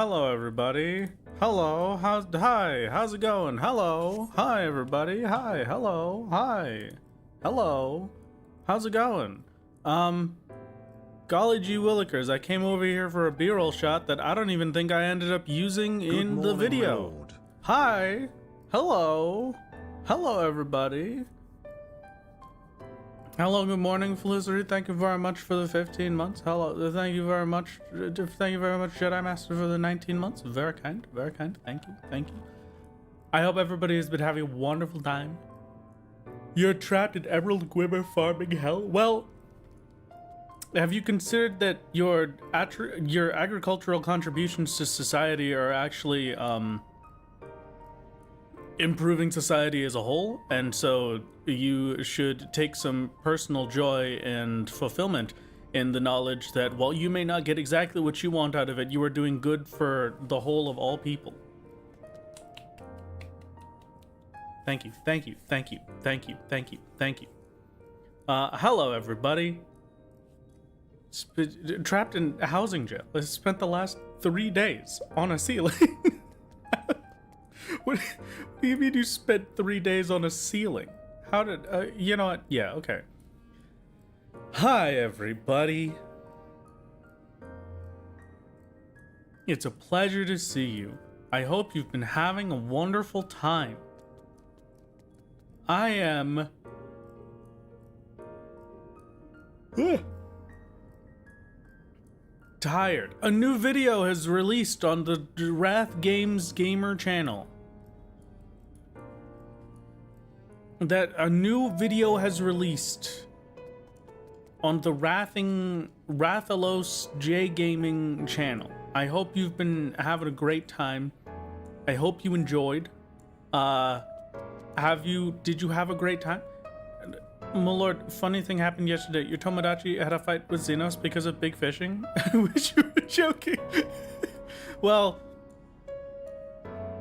hello everybody. Hello, hi, how's it going? Hello, hi everybody. Hi, hello, hi, hello, how's it going? Golly gee willikers, I came over here for a B-roll shot that I don't even think I ended up using in the video. Lord. Hi, hello, hello everybody. Hello, good morning, Felicity. Thank you very much for the 15 months. Hello, thank you very much. Thank you very much, Jedi Master, for the 19 months. Very kind, very kind. Thank you, thank you. I hope everybody has been having a wonderful time. You're trapped in Emerald Glimmer farming hell? Well, have you considered that your agricultural contributions to society are actually, improving society as a whole, and so you should take some personal joy and fulfillment in the knowledge that while you may not get exactly what you want out of it, you are doing good for the whole of all people. Thank you, thank you, thank you, thank you, thank you, thank you. Hello everybody. Trapped in a housing jail. I spent the last 3 days on a ceiling. What do you mean you spent 3 days on a ceiling? How did, you know what? Yeah, okay. Hi, everybody. It's a pleasure to see you. I hope you've been having a wonderful time. I am... tired. A new video has released on the Wrath Games Gamer channel. That a new video has released on the Rathalos J Gaming channel. I hope you've been having a great time. I hope you enjoyed. Did you have a great time? My lord, funny thing happened yesterday. Your Tomodachi had a fight with Xenos because of big fishing. I wish you were joking. Well,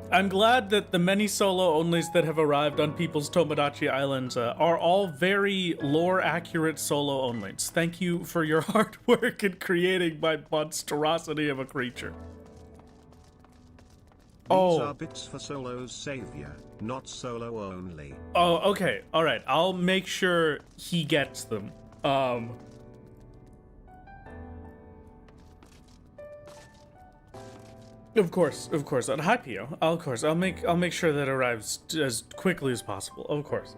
I'm glad that the many solo-onlys that have arrived on people's Tomodachi Islands are all very lore-accurate solo-onlys. Thank you for your hard work in creating my monstrosity of a creature. These are bits for solo's savior, not solo only. Oh, okay. All right. I'll make sure he gets them. Of course. And hi, Pio. Of course. I'll make sure that arrives as quickly as possible. Of course.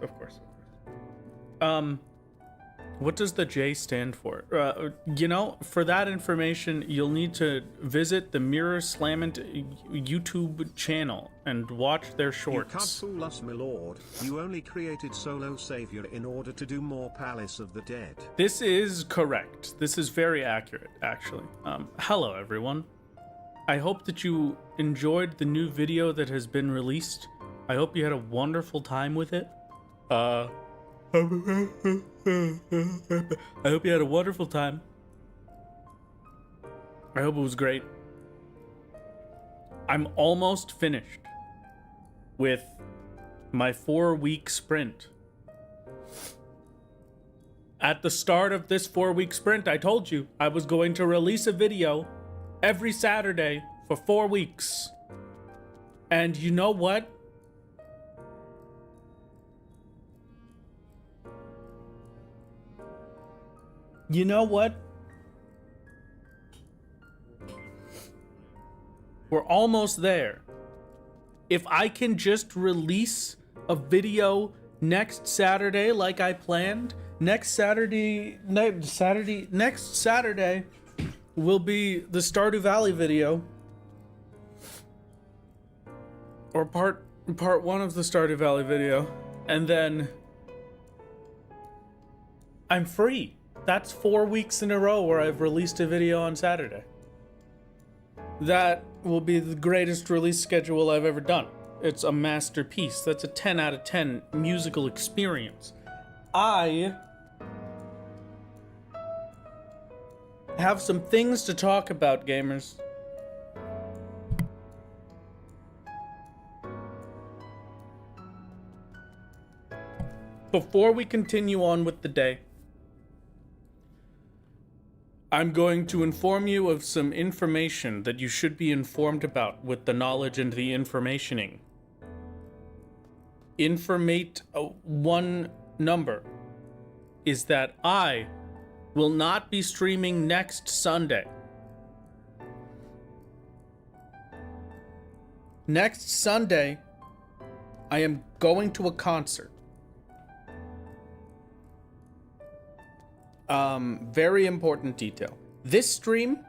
What does the J stand for? You know, for that information, you'll need to visit the Mirror Slamment YouTube channel and watch their shorts. You can't fool us, my lord. You only created solo savior in order to do more Palace of the Dead. This is correct. This is very accurate, actually. Hello, everyone. I hope that you enjoyed the new video that has been released. I hope you had a wonderful time with it. I hope you had a wonderful time. I hope it was great. I'm almost finished with my 4-week sprint. At the start of this 4-week sprint, I told you I was going to release a video every Saturday for 4 weeks. And you know what? You know what? We're almost there. If I can just release a video next Saturday like I planned, next Saturday will be the Stardew Valley video. Or part 1 of the Stardew Valley video. And then I'm free. That's 4 weeks in a row where I've released a video on Saturday. That will be the greatest release schedule I've ever done. It's a masterpiece. That's a 10 out of 10 musical experience. I have some things to talk about, gamers. Before we continue on with the day, I'm going to inform you of some information that you should be informed about with the knowledge and the informationing. Informate one number is that I will not be streaming next Sunday. Next Sunday, I am going to a concert. Very important detail. This stream,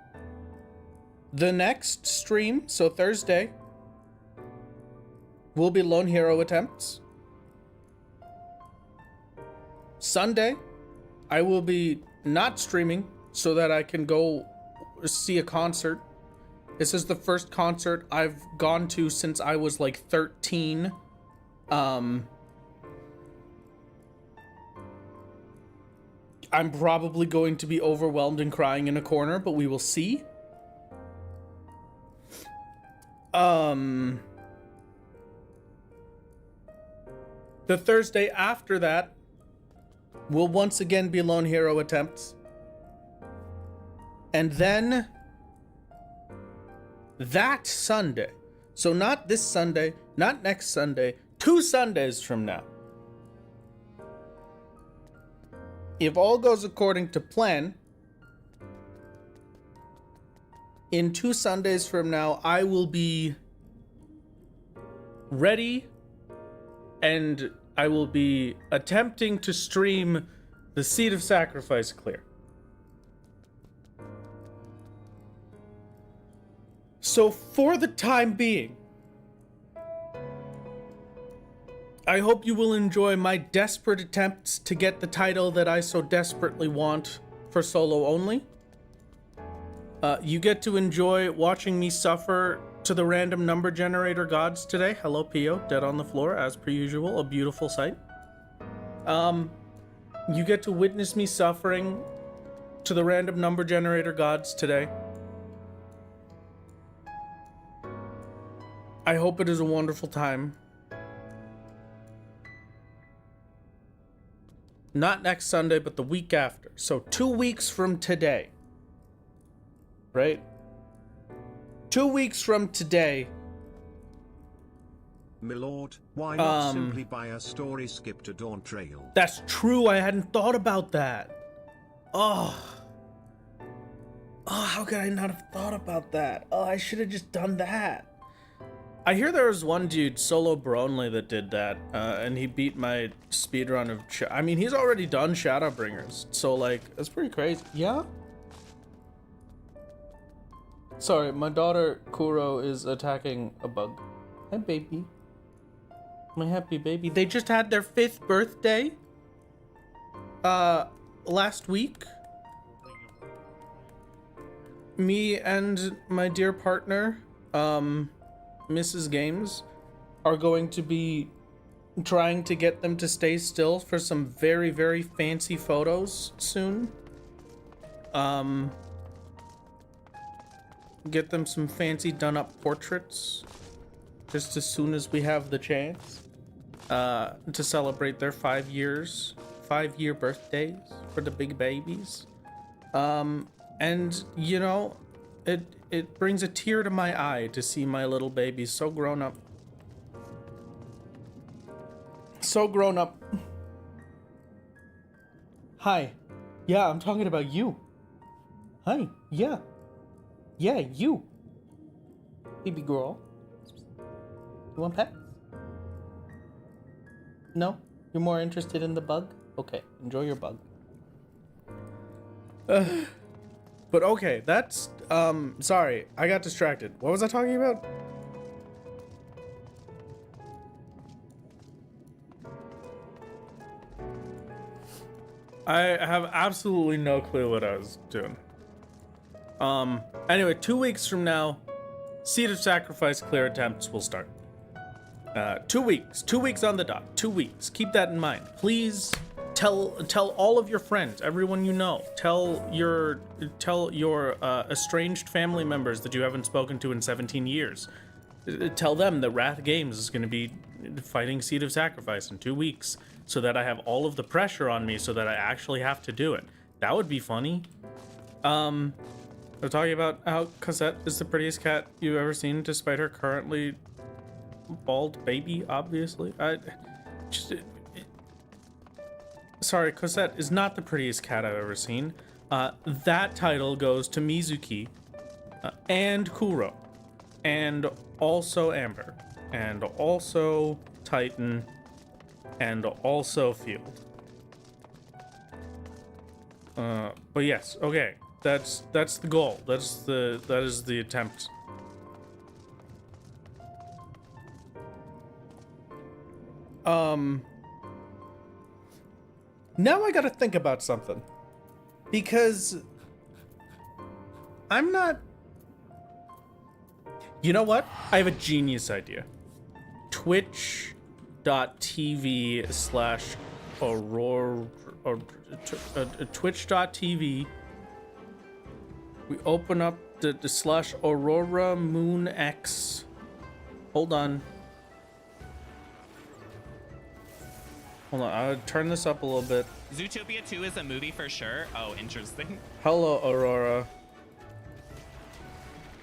the next stream, so Thursday, will be Lone Hero attempts. Sunday, I will be not streaming so that I can go see a concert. This is the first concert I've gone to since I was like 13. I'm probably going to be overwhelmed and crying in a corner, but we will see. The Thursday after that will once again be Lone Hero attempts. And then that Sunday, so not this Sunday, not next Sunday, 2 Sundays from now, if all goes according to plan, in 2 Sundays from now, I will be ready and I will be attempting to stream the Seed of Sacrifice clear. So for the time being, I hope you will enjoy my desperate attempts to get the title that I so desperately want for solo only. You get to enjoy watching me suffer to the random number generator gods today. Hello, Pio, dead on the floor, as per usual, a beautiful sight. You get to witness me suffering to the random number generator gods today. I hope it is a wonderful time. Not next Sunday, but the week after. So 2 weeks from today. Right? 2 weeks from today. Milord, why not simply buy a story skip to Dawn Trail? That's true, I hadn't thought about that. Oh, how could I not have thought about that? Oh, I should have just done that. I hear there was one dude, Solo Bronley, that did that, and he beat my speedrun of... I mean, he's already done Shadowbringers, so, like, that's pretty crazy. Yeah? Sorry, my daughter, Kuro, is attacking a bug. Hi, baby. My happy baby. They just had their 5th birthday, last week. Me and my dear partner, Mrs. Games, are going to be trying to get them to stay still for some very, very fancy photos soon. Get them some fancy done up portraits just as soon as we have the chance to celebrate their 5-year birthdays for the big babies. And you know, it brings a tear to my eye to see my little baby so grown up. So grown up. Hi. Yeah, I'm talking about you. Hi. Yeah. Yeah, you. Baby girl. You want pets? No? You're more interested in the bug? Okay, enjoy your bug. But okay, that's, sorry, I got distracted. What was I talking about? I have absolutely no clue what I was doing. Anyway, 2 weeks from now, Seed of Sacrifice clear attempts will start. 2 weeks. 2 weeks on the dot. 2 weeks. Keep that in mind. Please tell all of your friends, everyone you know. Tell your estranged family members that you haven't spoken to in 17 years. Tell them that Wrath Games is going to be fighting Seed of Sacrifice in 2 weeks, so that I have all of the pressure on me so that I actually have to do it. That would be funny. We're talking about how Cosette is the prettiest cat you've ever seen, despite her currently bald baby, obviously. Sorry, Cosette is not the prettiest cat I've ever seen. That title goes to Mizuki, and Kuro, and also Amber, and also Titan, and also Field. But yes, okay. That's the goal. That is the attempt. Now I gotta think about something. Because I'm not... You know what? I have a genius idea. Twitch.tv/Aurora... Twitch.tv. We open up the /Aurora Moon X. Hold on. Hold on, I'll turn this up a little bit. Zootopia 2 is a movie for sure. Oh, interesting. Hello, Aurora.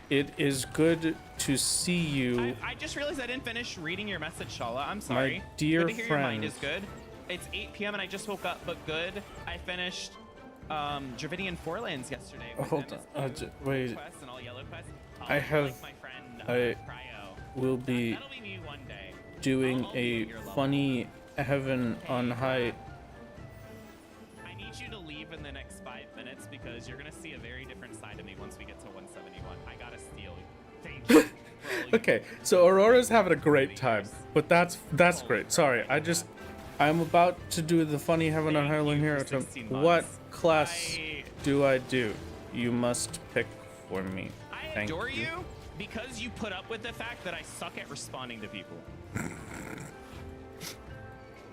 It is good to see you. I just realized I didn't finish reading your message, Shala. I'm sorry. My dear good to hear friend. Your mind is good. It's 8 p.m. and I just woke up, but good. I finished Dravidian Forelands yesterday. Hold on. Wait. Quests and all yellow quests. I have. Like my friend, Cryo. Will be, That'll be me one day. doing I'll be a at your level. funny heaven on high. I need you to leave in the next 5 minutes because you're gonna see a very different side of me once we get to 171. I gotta steal you. Thank you. for all Okay, so Aurora's having a great time, but that's great. Sorry, I'm about to do the funny heaven on high Lone Hero. 16 What months. class do I do? You must pick for me. I Thank adore you. you because you put up with the fact that I suck at responding to people.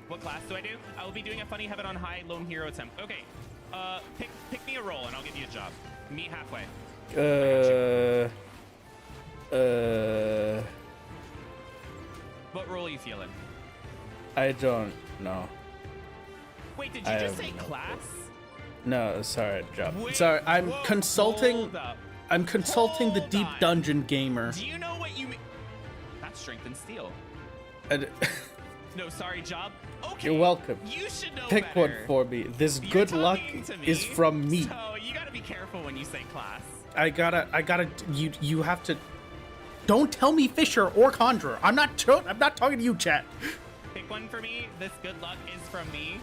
What class do I do? I will be doing a funny heaven on high lone hero attempt. Okay, pick me a role and I'll give you a job. Meet halfway. What role are you feeling? I don't know. Wait, did you I just have say no class? No, sorry, job. Wait, Sorry, I'm whoa, consulting. hold up. I'm consulting the Hold Deep on. Dungeon Gamer. Do you know what you mean? That's strength and steel. And- No, sorry, job. Okay. You're welcome. You should know Pick one better. for me. This You're good luck talking to me, is from me. So you gotta be careful when you say class. I gotta. You have to. Don't tell me Fisher or Conjurer. I'm not talking to you, chat. Pick one for me. This good luck is from me.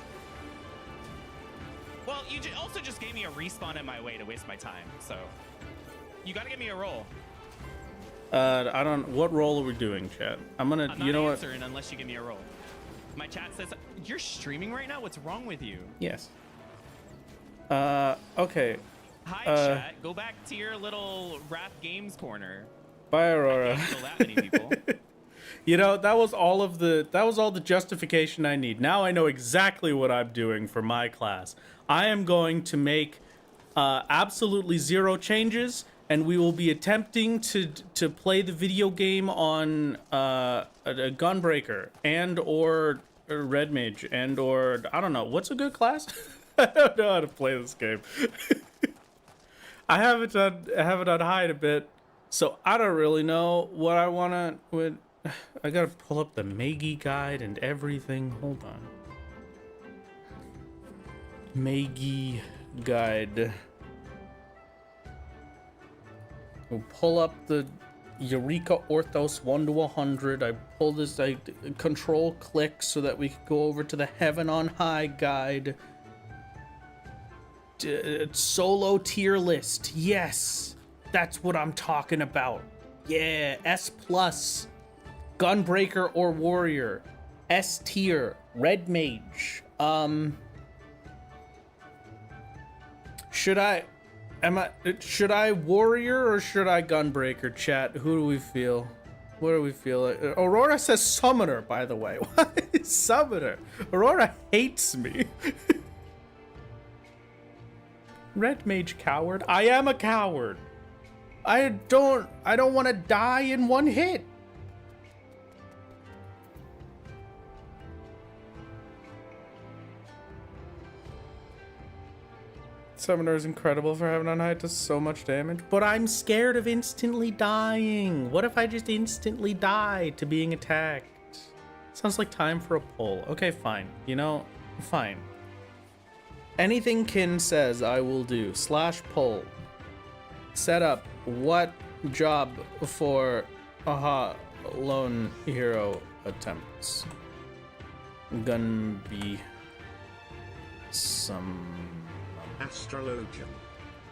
Well, you also just gave me a respawn in my way to waste my time, so you gotta give me a roll. I don't. What role are we doing, chat? I'm gonna. I'm not You know what? answering unless you give me a roll. My chat says you're streaming right now. What's wrong with you? Yes. Okay. Hi, chat. Go back to your little rap games corner. Bye, I Aurora. can't kill that many people. You know, that was all the justification I need. Now I know exactly what I'm doing for my class. I am going to make absolutely 0 changes, and we will be attempting to play the video game on a Gunbreaker and or a Red Mage and or I don't know. What's a good class? I don't know how to play this game. I have it on hide a bit, so I don't really know what I wanna. I gotta pull up the Magi guide and everything. Hold on. Magi guide. We'll pull up the Eureka Orthos 1 to 100. I pull this, I control click so that we can go over to the Heaven on High guide. Solo tier list. Yes, that's what I'm talking about. Yeah, S+. Gunbreaker or Warrior. S tier. Red Mage. Should I Warrior or should I Gunbreaker, chat? Who do we feel? What do we feel? Aurora says Summoner, by the way. What is Summoner? Aurora hates me. Red Mage coward. I am a coward. I don't want to die in one hit. Summoner is incredible for having on high. It does so much damage. But I'm scared of instantly dying. What if I just instantly die to being attacked? Sounds like time for a poll. Okay, fine. You know, fine. Anything Kin says I will do. /poll. Set up what job for lone hero attempts. Gonna be some astrologian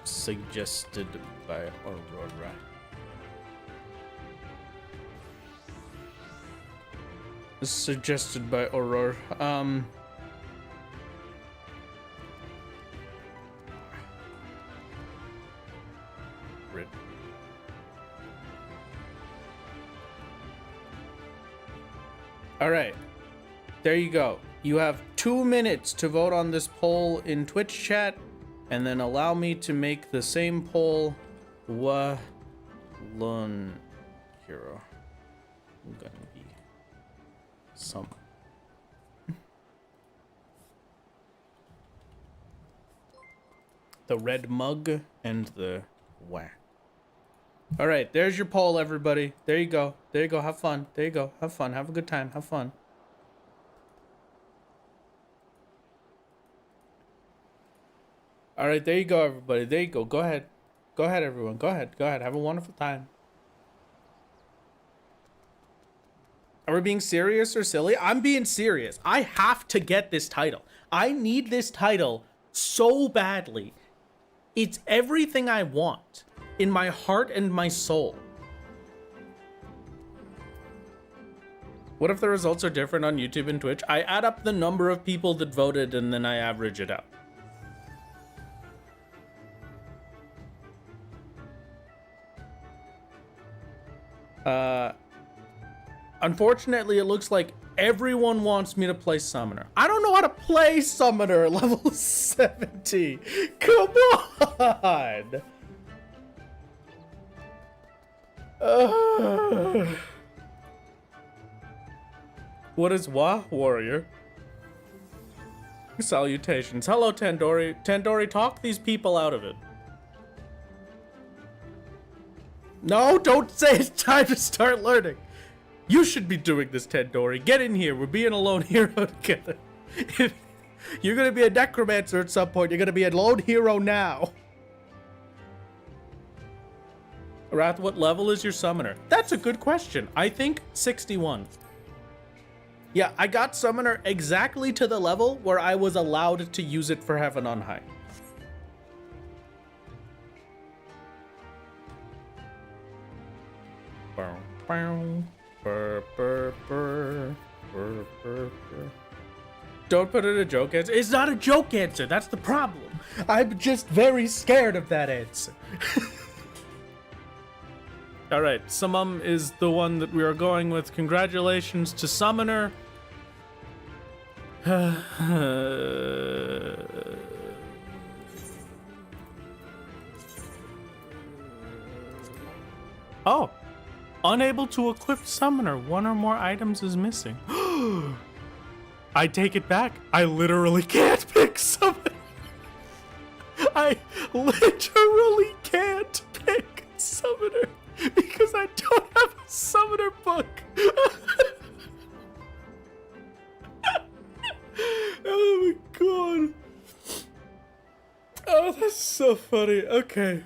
suggested by Aurora. Suggested by Aurora. Red. All right. There you go. You have 2 minutes to vote on this poll in Twitch chat, and then allow me to make the same poll. Lone hero. I'm gonna be some. The red mug and the whack. All right, there's your poll, everybody. There you go. There you go. Have fun. There you go. Have fun. Have a good time. Have fun. All right, there you go, everybody. There you go. Go ahead. Go ahead, everyone. Go ahead. Go ahead. Have a wonderful time. Are we being serious or silly? I'm being serious. I have to get this title. I need this title so badly. It's everything I want in my heart and my soul. What if the results are different on YouTube and Twitch? I add up the number of people that voted and then I average it out. Unfortunately, it looks like everyone wants me to play Summoner. I don't know how to play Summoner at level 70. Come on! What is Wa Warrior? Salutations. Hello, Tandori. Tandori, talk these people out of it. No, don't say it's time to start learning. You should be doing this, Tandori. Get in here. We're being a lone hero together. You're going to be a necromancer at some point. You're going to be a lone hero now. Wrath, what level is your summoner? That's a good question. I think 61. Yeah, I got summoner exactly to the level where I was allowed to use it for Heaven on High. Don't put it a joke answer. It's not a joke answer. That's the problem. I'm just very scared of that answer. All right, Summum is the one that we are going with. Congratulations to Summoner. Oh, unable to equip Summoner. One or more items is missing. I take it back. I literally can't pick Summoner. I literally can't pick Summoner because I don't have a Summoner book. Oh my god. Oh, that's so funny. Okay.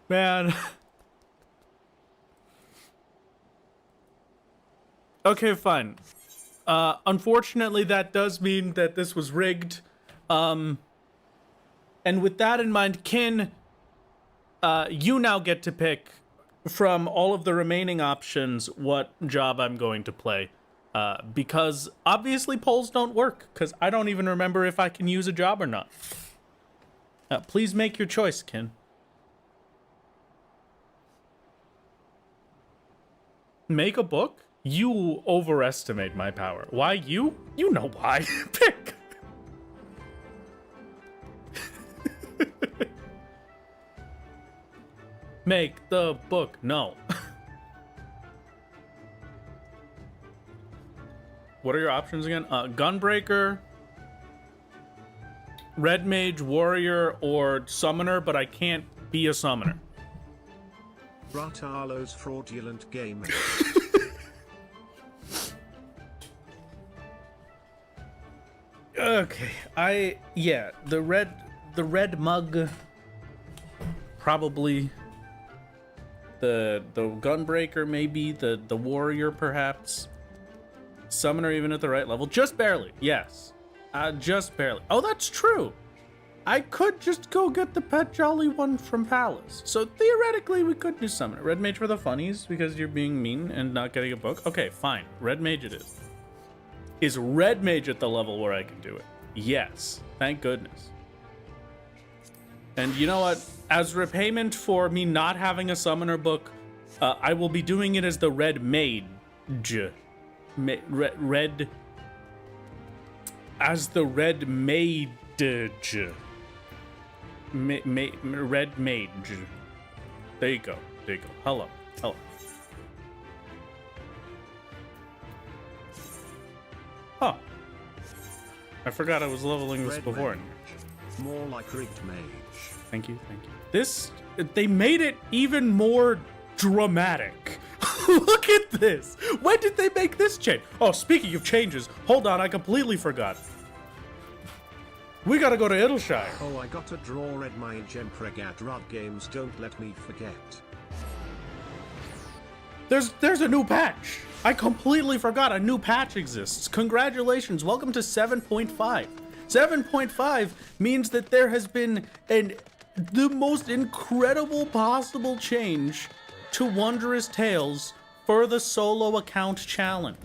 Man. Okay, fine. Unfortunately, that does mean that this was rigged. And with that in mind, Kin, you now get to pick from all of the remaining options what job I'm going to play. Because obviously polls don't work, because I don't even remember if I can use a job or not. Please make your choice, Kin. Make a book? You overestimate my power. Why you? You know why. Pick. Make the book. No. What are your options again? Gunbreaker, Red Mage, Warrior, or Summoner, but I can't be a Summoner. Ratalo's fraudulent gaming. Okay, the red mug, probably. The Gunbreaker, maybe. The Warrior, perhaps. Summoner, even at the right level. Just barely, yes. Just barely. Oh, that's true. I could just go get the Pet Jolly one from Palace. So theoretically, we could do Summoner. Red Mage for the funnies, because you're being mean and not getting a book. Okay, fine. Red Mage it is. Is Red Mage at the level where I can do it? Yes. Thank goodness. And you know what? As repayment for me not having a Summoner book, I will be doing it as the Red Mage. As the Red Mage. Red Mage. There you go. There you go. Hello. Hello. Huh. I forgot I was leveling this before. More like rigged mage. Thank you, thank you. This, they made it even more dramatic. Look at this. When did they make this change? Oh, speaking of changes, hold on, I completely forgot. We gotta go to Idleshire. Oh, I gotta draw Red Mage Emperor Rug games, don't let me forget. There's a new patch. I completely forgot a new patch exists. Congratulations, welcome to 7.5. 7.5 means that there has been the most incredible possible change to Wondrous Tales for the solo account challenge.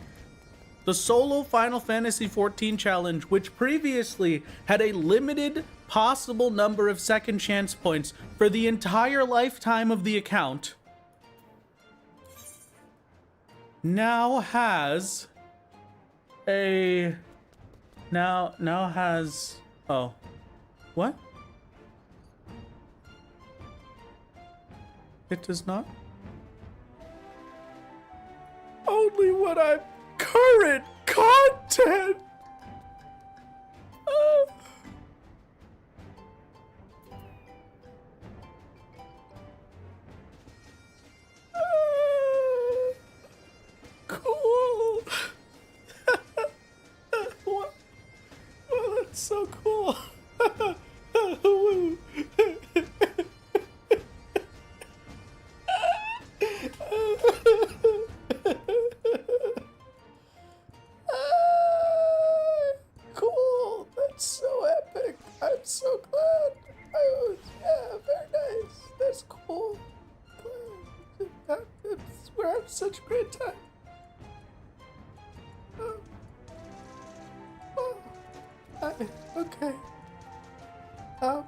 The solo Final Fantasy XIV challenge, which previously had a limited possible number of second chance points for the entire lifetime of the account, now has a now has oh what? It does not. Only when I'm current content. Cool. What? Oh, that's so cool. Cool. That's so epic. I'm so glad. Yeah, very nice. That's cool. We're having such a great time. Okay. Oh,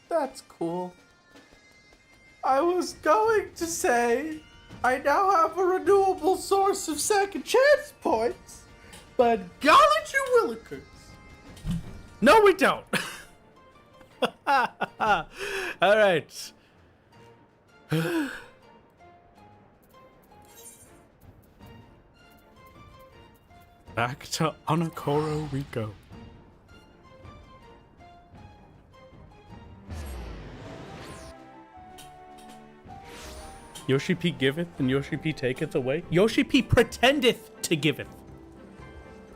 that's cool. I was going to say I now have a renewable source of second chance points, but golly you willikers. No, we don't. All right. Back to Anakoro we go. Yoshi P giveth and Yoshi P taketh away. Yoshi P pretendeth to giveth.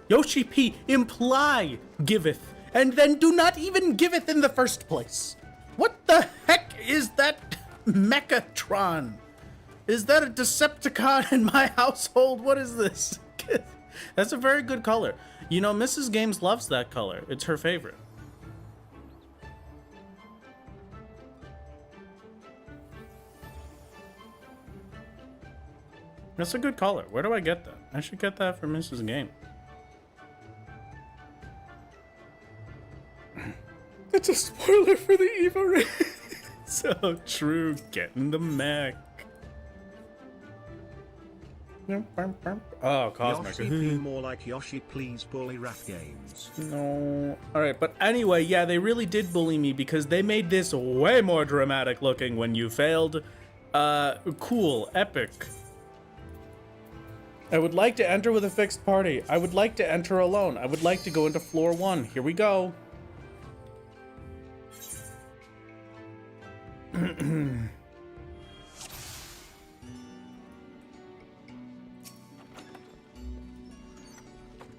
Yoshi P imply giveth and then do not even giveth in the first place. What the heck is that Mechatron? Is that a Decepticon in my household? What is this? That's a very good color. You know, Mrs. Games loves that color. It's her favorite. That's a good color. Where do I get that? I should get that from Mrs. Game. It's a spoiler for the Evo Ring. So true. Getting the mech. Oh, Cosmic. Yoshi be more like Yoshi, please bully rap games. No. Alright, but anyway, yeah, they really did bully me because they made this way more dramatic looking when you failed. Cool. Epic. I would like to enter with a fixed party. I would like to enter alone. I would like to go into floor 1. Here we go.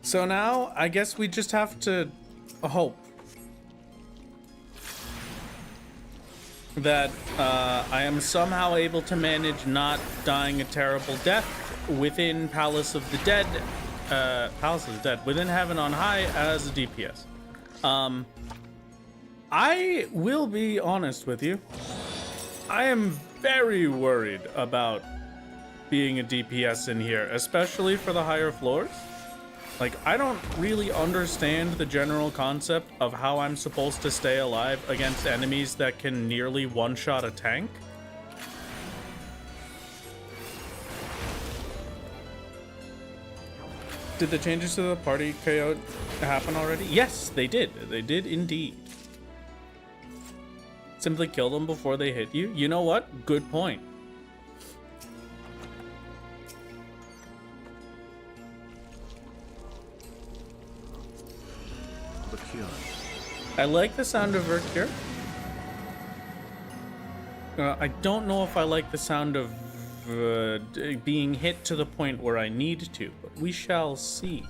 So now, I guess we just have to hope that I am somehow able to manage not dying a terrible death within Palace of the Dead, within Heaven on High as a DPS. I will be honest with you. I am very worried about being a DPS in here, especially for the higher floors. Like, I don't really understand the general concept of how I'm supposed to stay alive against enemies that can nearly one-shot a tank. Did the changes to the party KO happen already? Yes, they did. They did indeed. Simply kill them before they hit you. You know what? Good point. The cure. I like the sound of Vercure. I don't know if I like the sound of being hit to the point where I need to, but we shall see.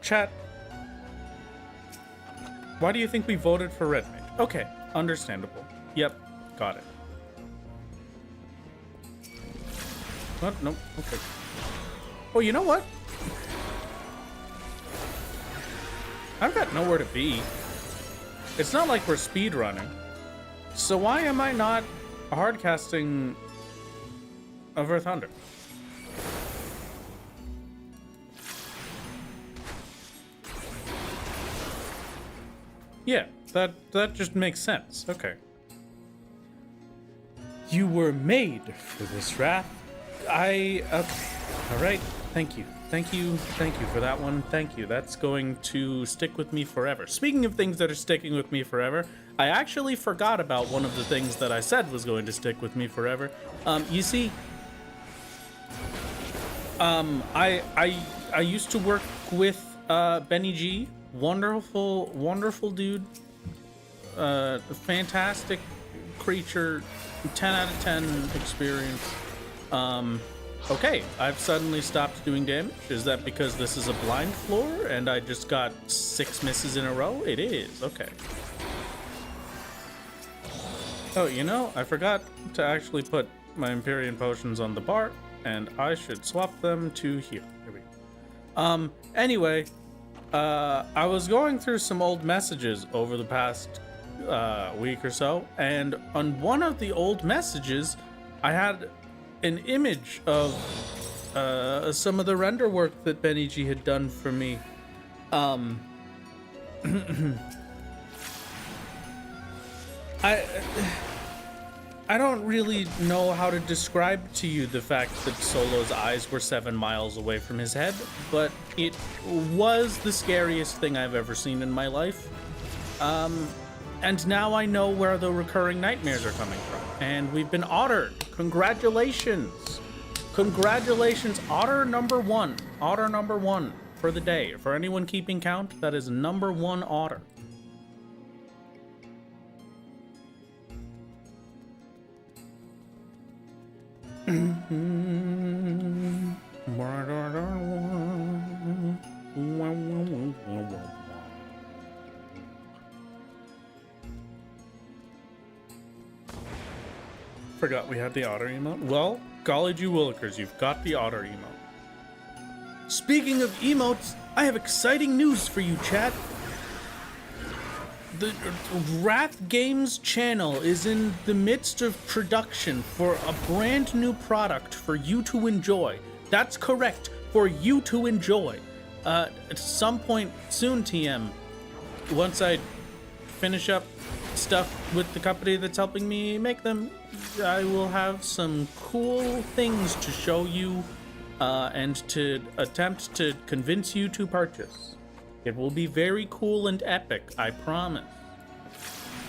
Chat. Why do you think we voted for Red Mage? Okay, understandable. Yep, got it. What? Nope, okay. Oh, you know what? I've got nowhere to be. It's not like we're speedrunning. So why am I not hardcasting over Thunder? Yeah, that just makes sense. Okay. You were made for this, Wrath. Okay. All right. Thank you. Thank you for that one. Thank you. That's going to stick with me forever. Speaking of things that are sticking with me forever, I actually forgot about one of the things that I said was going to stick with me forever. You see, I used to work with Benny G. Wonderful dude. Fantastic creature. 10 out of 10 experience. Okay, I've suddenly stopped doing damage. Is that because this is a blind floor and I just got 6 misses in a row? It is, okay. Oh, you know, I forgot to actually put my Empyrean potions on the bar, and I should swap them to here. Here we go. Anyway, I was going through some old messages over the past week or so, and on one of the old messages, I had an image of some of the render work that Benny G had done for me. I don't really know how to describe to you the fact that Solo's eyes were 7 miles away from his head, but it was the scariest thing I've ever seen in my life. And now I know where the recurring nightmares are coming from. And we've been ottered. Congratulations. Congratulations, otter number 1. Otter number 1 for the day. For anyone keeping count, that is number 1 otter. Forgot we had the otter emote. Well, golly gee willikers, you've got the otter emote. Speaking of emotes, I have exciting news for you, chat. The Wrath Games channel is in the midst of production for a brand new product for you to enjoy. That's correct, for you to enjoy. At some point soon, TM, once I finish up stuff with the company that's helping me make them, I will have some cool things to show you and to attempt to convince you to purchase. It will be very cool and epic, I promise.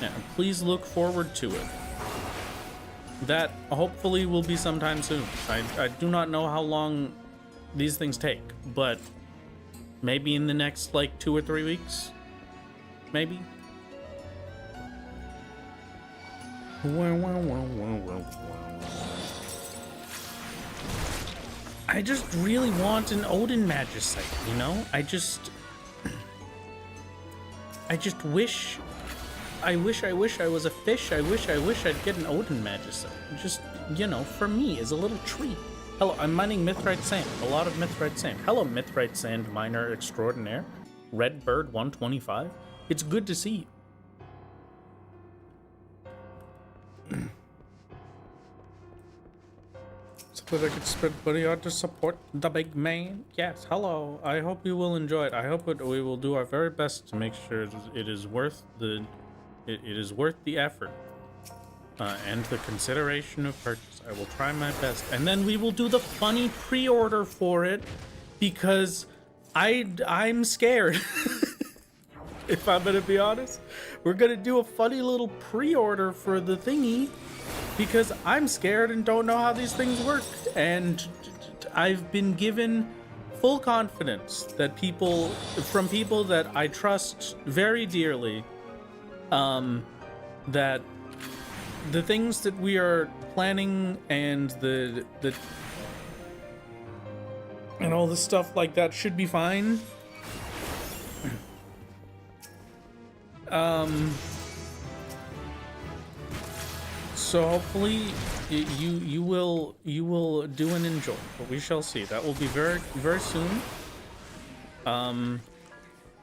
Yeah, please look forward to it. That hopefully will be sometime soon. I do not know how long these things take, but maybe in the next like 2 or 3 weeks. Maybe. I just really want an Odin Magicite, you know? I just wish I was a fish. I wish I'd get an Odin Magicite. Just, you know, for me, as a little treat. Hello, I'm mining Mithrite Sand. A lot of Mithrite Sand. Hello, Mithrite Sand Miner Extraordinaire. Redbird 125. It's good to see you. So that I could spend money on to support the big man. Yes, hello. I hope you will enjoy it. I hope we will do our very best to make sure it is worth the effort and the consideration of purchase. I will try my best, and then we will do the funny pre-order for it because I'm scared. If I'm gonna be honest, we're gonna do a funny little pre-order for the thingy because I'm scared and don't know how these things work, and I've been given full confidence that people that I trust very dearly, that the things that we are planning and the and all the stuff like that should be fine. So hopefully you will do and enjoy, but we shall see. That will be very, very soon.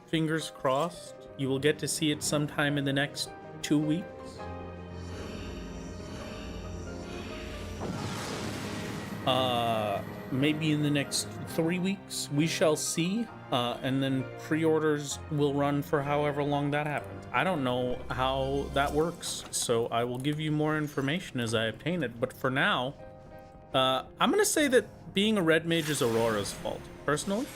Fingers crossed. You will get to see it sometime in the next 2 weeks. Maybe in the next 3 weeks. We shall see. And then pre-orders will run for however long that happens. I don't know how that works, so I will give you more information as I obtain it. But for now, I'm gonna say that being a Red Mage is Aurora's fault, personally.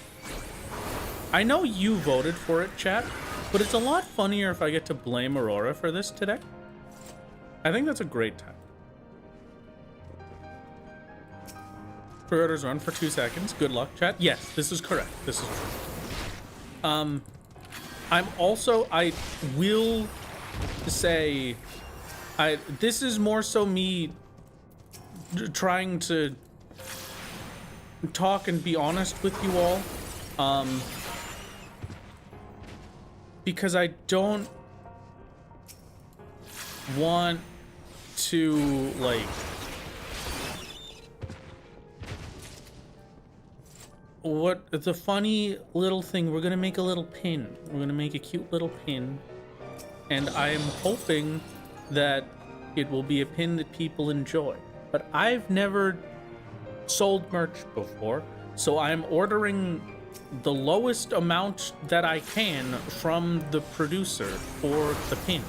I know you voted for it, chat, but it's a lot funnier if I get to blame Aurora for this today. I think that's a great time. Pre-orders run for 2 seconds. Good luck, chat. Yes, this is correct. This is true. I will say, this is more so me trying to talk and be honest with you all, because I don't want to, like, what the funny little thing, we're gonna make a little pin. We're gonna make a cute little pin, and I am hoping that it will be a pin that people enjoy. But I've never sold merch before, so I'm ordering the lowest amount that I can from the producer for the pins,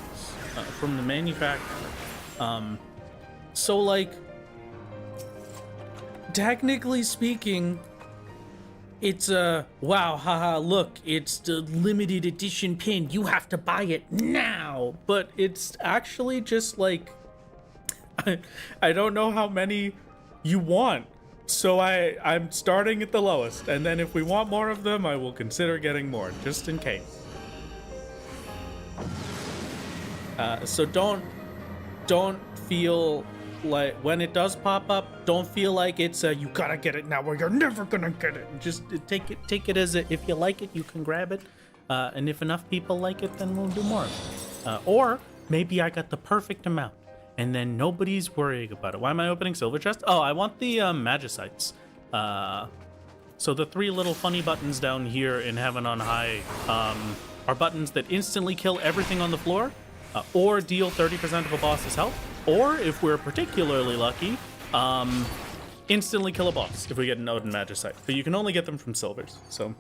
from the manufacturer. So, like, technically speaking, it's a wow, haha, look, it's the limited edition pin, you have to buy it now. But it's actually just like, I don't know how many you want, so I'm starting at the lowest, and then if we want more of them, I will consider getting more, just in case. So don't feel like, when it does pop up, don't feel like it's a you gotta get it now or you're never gonna get it. Just take it as a, if you like it, you can grab it, and if enough people like it, then we'll do more of it. Or maybe I got the perfect amount and then nobody's worrying about it. Why am I opening silver chest? Oh, I want the Magicites. So the 3 little funny buttons down here in Heaven on High are buttons that instantly kill everything on the floor, or deal 30% of a boss's health, or if we're particularly lucky, instantly kill a boss if we get an Odin Magicite. But you can only get them from silvers, so.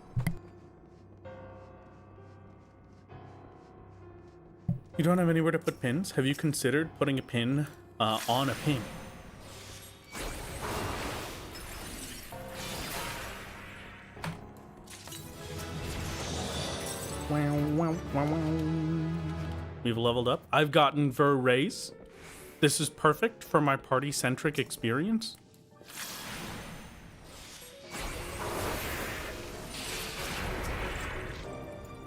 You don't have anywhere to put pins? Have you considered putting a pin on a pin? We've leveled up. I've gotten Ver Raise. This is perfect for my party-centric experience.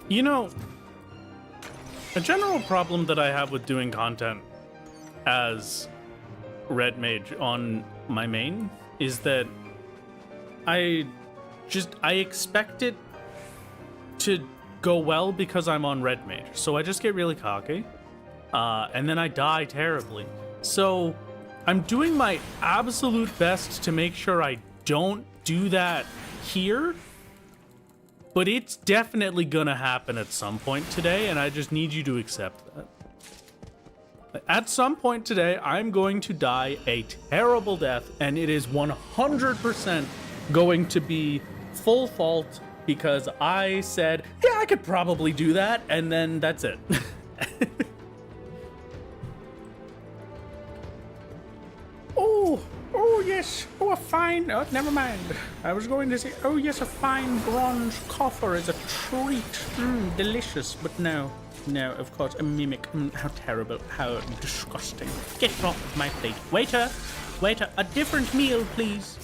You know, a general problem that I have with doing content as Red Mage on my main is that I expect it to go well because I'm on Red Mage. So I just get really cocky, and then I die terribly. So I'm doing my absolute best to make sure I don't do that here, but it's definitely gonna happen at some point today, and I just need you to accept that. At some point today, I'm going to die a terrible death, and it is 100% going to be full fault because I said, yeah, I could probably do that, and then that's it. Oh, yes. Oh, a fine... Oh, never mind. I was going to say, oh, yes, a fine bronze coffer is a treat. Delicious. But no, of course, a mimic. How terrible. How disgusting. Get off of my plate. Waiter, a different meal, please.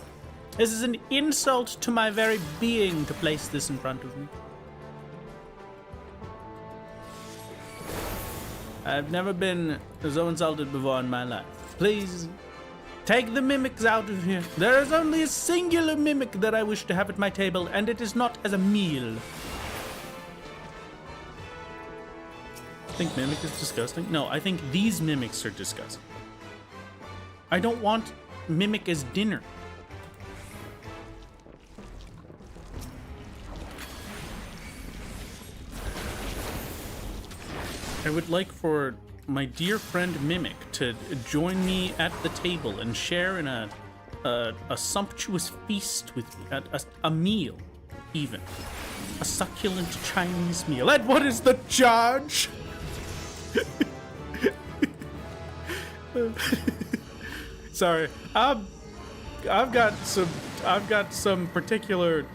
This is an insult to my very being to place this in front of me. I've never been so insulted before in my life. Please, take the mimics out of here. There is only a singular mimic that I wish to have at my table, and it is not as a meal. I think mimic is disgusting. No, I think these mimics are disgusting. I don't want mimic as dinner. I would like for my dear friend Mimic to join me at the table and share in a sumptuous feast with me, a meal, even. A succulent Chinese meal. And what is the charge? Sorry, I've got some particular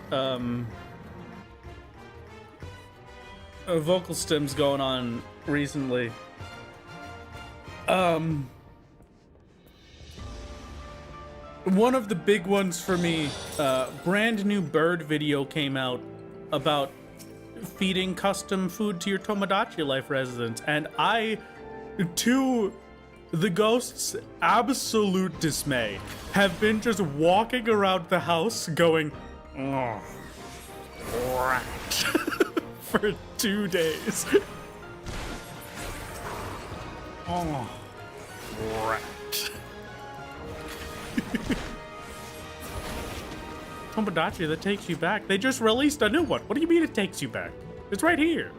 vocal stems going on recently. One of the big ones for me, brand new bird video came out about feeding custom food to your Tomodachi Life residents, and I, to the ghost's absolute dismay, have been just walking around the house going, oh, rat, for 2 days. Oh, rat. Tomodachi, that takes you back. They just released a new one. What do you mean it takes you back? It's right here.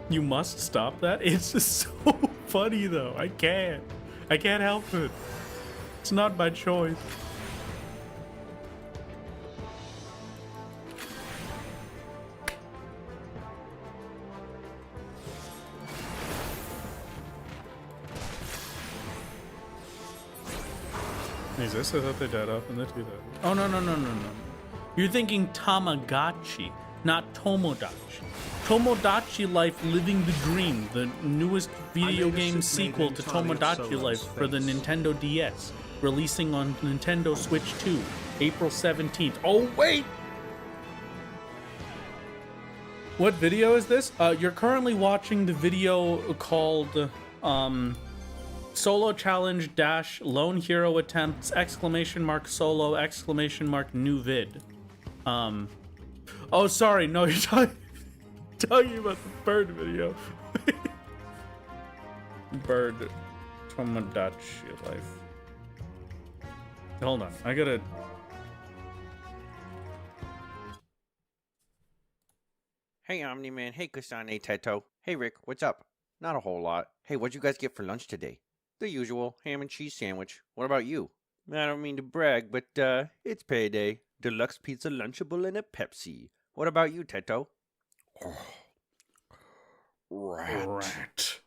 You must stop that. It's just so funny though. I can't help it. It's not my choice. Is this? I thought they died off in the 2000s. Oh, no. You're thinking Tamagotchi, not Tomodachi. Tomodachi Life Living the Dream, the newest video game sequel to Tomodachi Life for the Nintendo DS, releasing on Nintendo Switch 2, April 17th. Oh, wait! What video is this? You're currently watching the video called, Solo Challenge - Lone Hero Attempts ! !Solo ! New vid. Oh, sorry. No, you're talking about the bird video. Bird Tomodachi Life. Hold on. I gotta... Hey, Omni-Man. Hey, Kasane Teto. Hey, Rick. What's up? Not a whole lot. Hey, what'd you guys get for lunch today? The usual, ham and cheese sandwich. What about you? I don't mean to brag, but, it's payday. Deluxe pizza Lunchable and a Pepsi. What about you, Teto? Rat.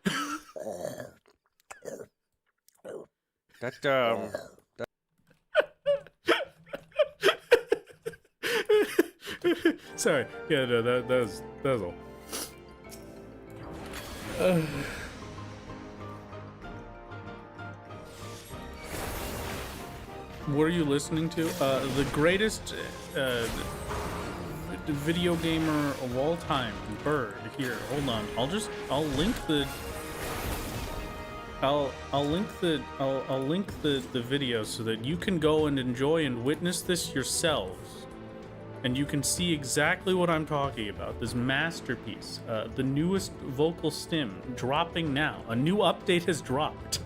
Sorry. Yeah, no, that was all. What are you listening to? The greatest video gamer of all time, Bird. Here, hold on. I'll link the video so that you can go and enjoy and witness this yourselves. And you can see exactly what I'm talking about. This masterpiece, the newest vocal stim, dropping now. A new update has dropped.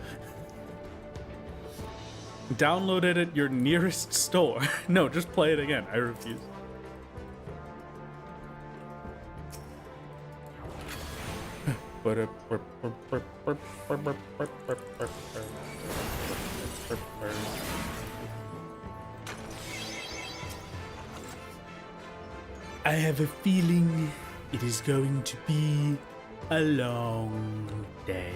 Download it at your nearest store. No, just play it again. I refuse. I have a feeling it is going to be a long day.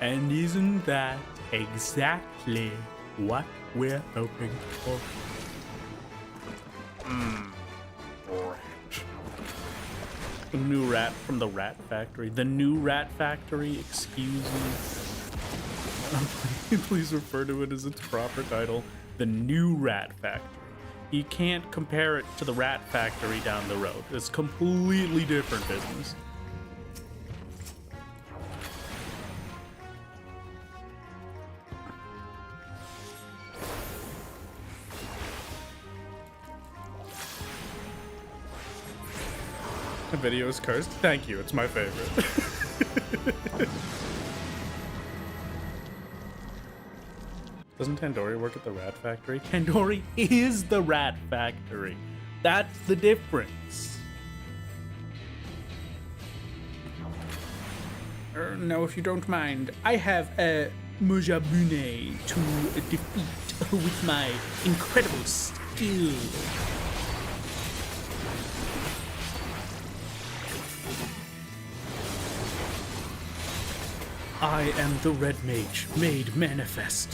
And isn't that exactly what we're hoping for? Rat. The new rat from the Rat Factory. The new Rat Factory, excuse me. Please refer to it as its proper title. The new Rat Factory. You can't compare it to the Rat Factory down the road. It's completely different business. The video is cursed. Thank you. It's my favorite. Doesn't Tandoori work at the Rat Factory? Tandoori is the Rat Factory. That's the difference. Now, if you don't mind, I have a Mujabune to defeat with my incredible skill. I am the Red Mage, made manifest.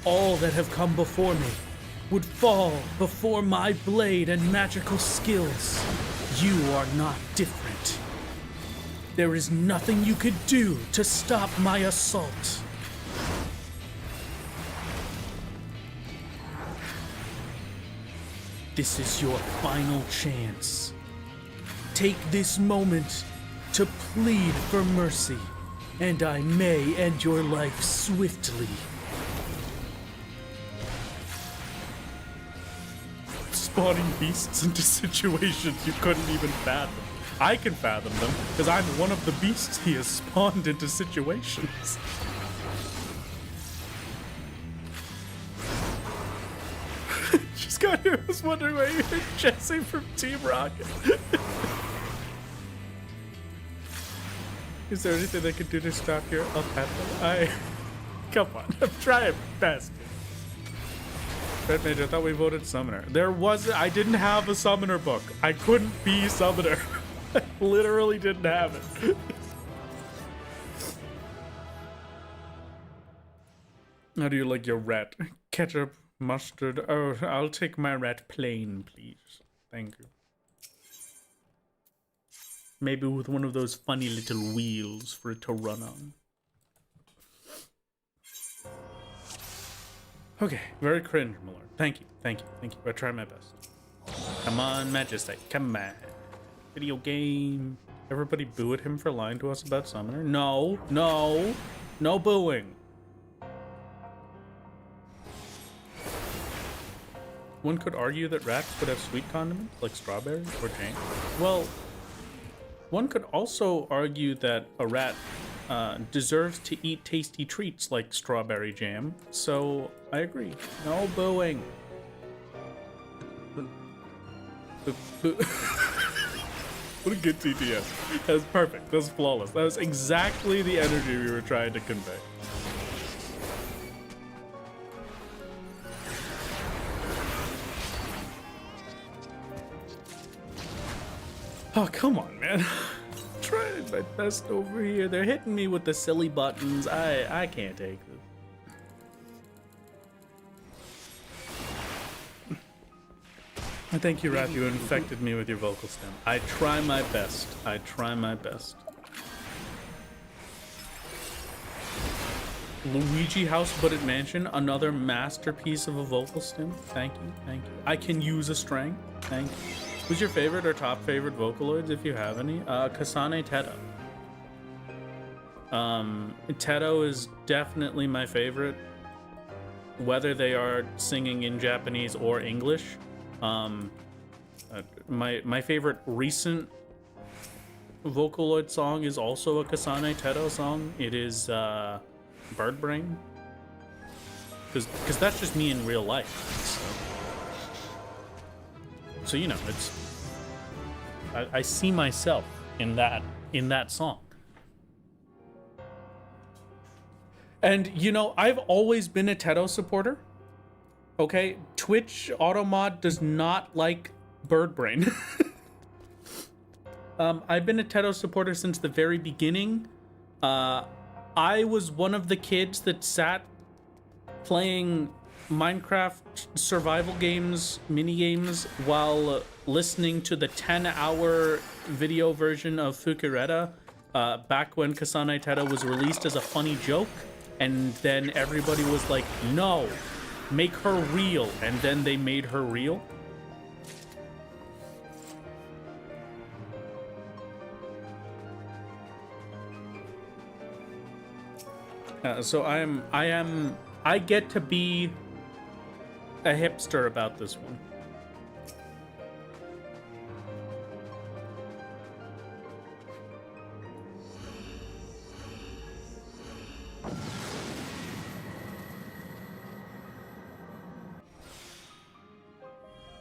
All that have come before me would fall before my blade and magical skills. You are not different. There is nothing you could do to stop my assault. This is your final chance. Take this moment to plead for mercy, and I may end your life swiftly. Spawning beasts into situations you couldn't even fathom. I can fathom them, because I'm one of the beasts he has spawned into situations. Just got here, I was wondering why you hit Jesse from Team Rocket. Is there anything they can do to stop your up-handle? Come on, I'm trying my best. Red Mage, I thought we voted Summoner. I didn't have a Summoner book. I couldn't be Summoner. I literally didn't have it. How do you like your rat? Ketchup, mustard. Oh, I'll take my rat plain, please. Thank you. Maybe with one of those funny little wheels for it to run on. Okay, very cringe, Miller. Thank you, thank you, thank you. I try my best. Come on, Majesty, come on. Video game. Everybody boo at him for lying to us about Summoner? No, no, no booing. One could argue that rats would have sweet condiments, like strawberries or jam. Well, one could also argue that a rat deserves to eat tasty treats like strawberry jam, so I agree. No booing. What a good TTS. That was perfect. That was flawless. That was exactly the energy we were trying to convey. Oh, come on, man. Trying my best over here. They're hitting me with the silly buttons. I can't take this. Thank you, Raph. You infected me with your vocal stem. I try my best. I try my best. Luigi House Budded Mansion, another masterpiece of a vocal stem. Thank you, thank you. I can use a string. Thank you. Who's your favorite or top favorite Vocaloids, if you have any? Kasane Teto. Teto is definitely my favorite, whether they are singing in Japanese or English. My favorite recent Vocaloid song is also a Kasane Teto song. It is Bird Brain, because that's just me in real life. So you know, it's I see myself in that song. And you know, I've always been a Teto supporter. Okay, Twitch Automod does not like Bird Brain. I've been a Teto supporter since the very beginning. I was one of the kids that sat playing Minecraft survival games, mini games, while listening to the 10-hour video version of Fukureta back when Kasane Teto was released as a funny joke, and then everybody was like, no, make her real, and then they made her real. So I get to be a hipster about this one.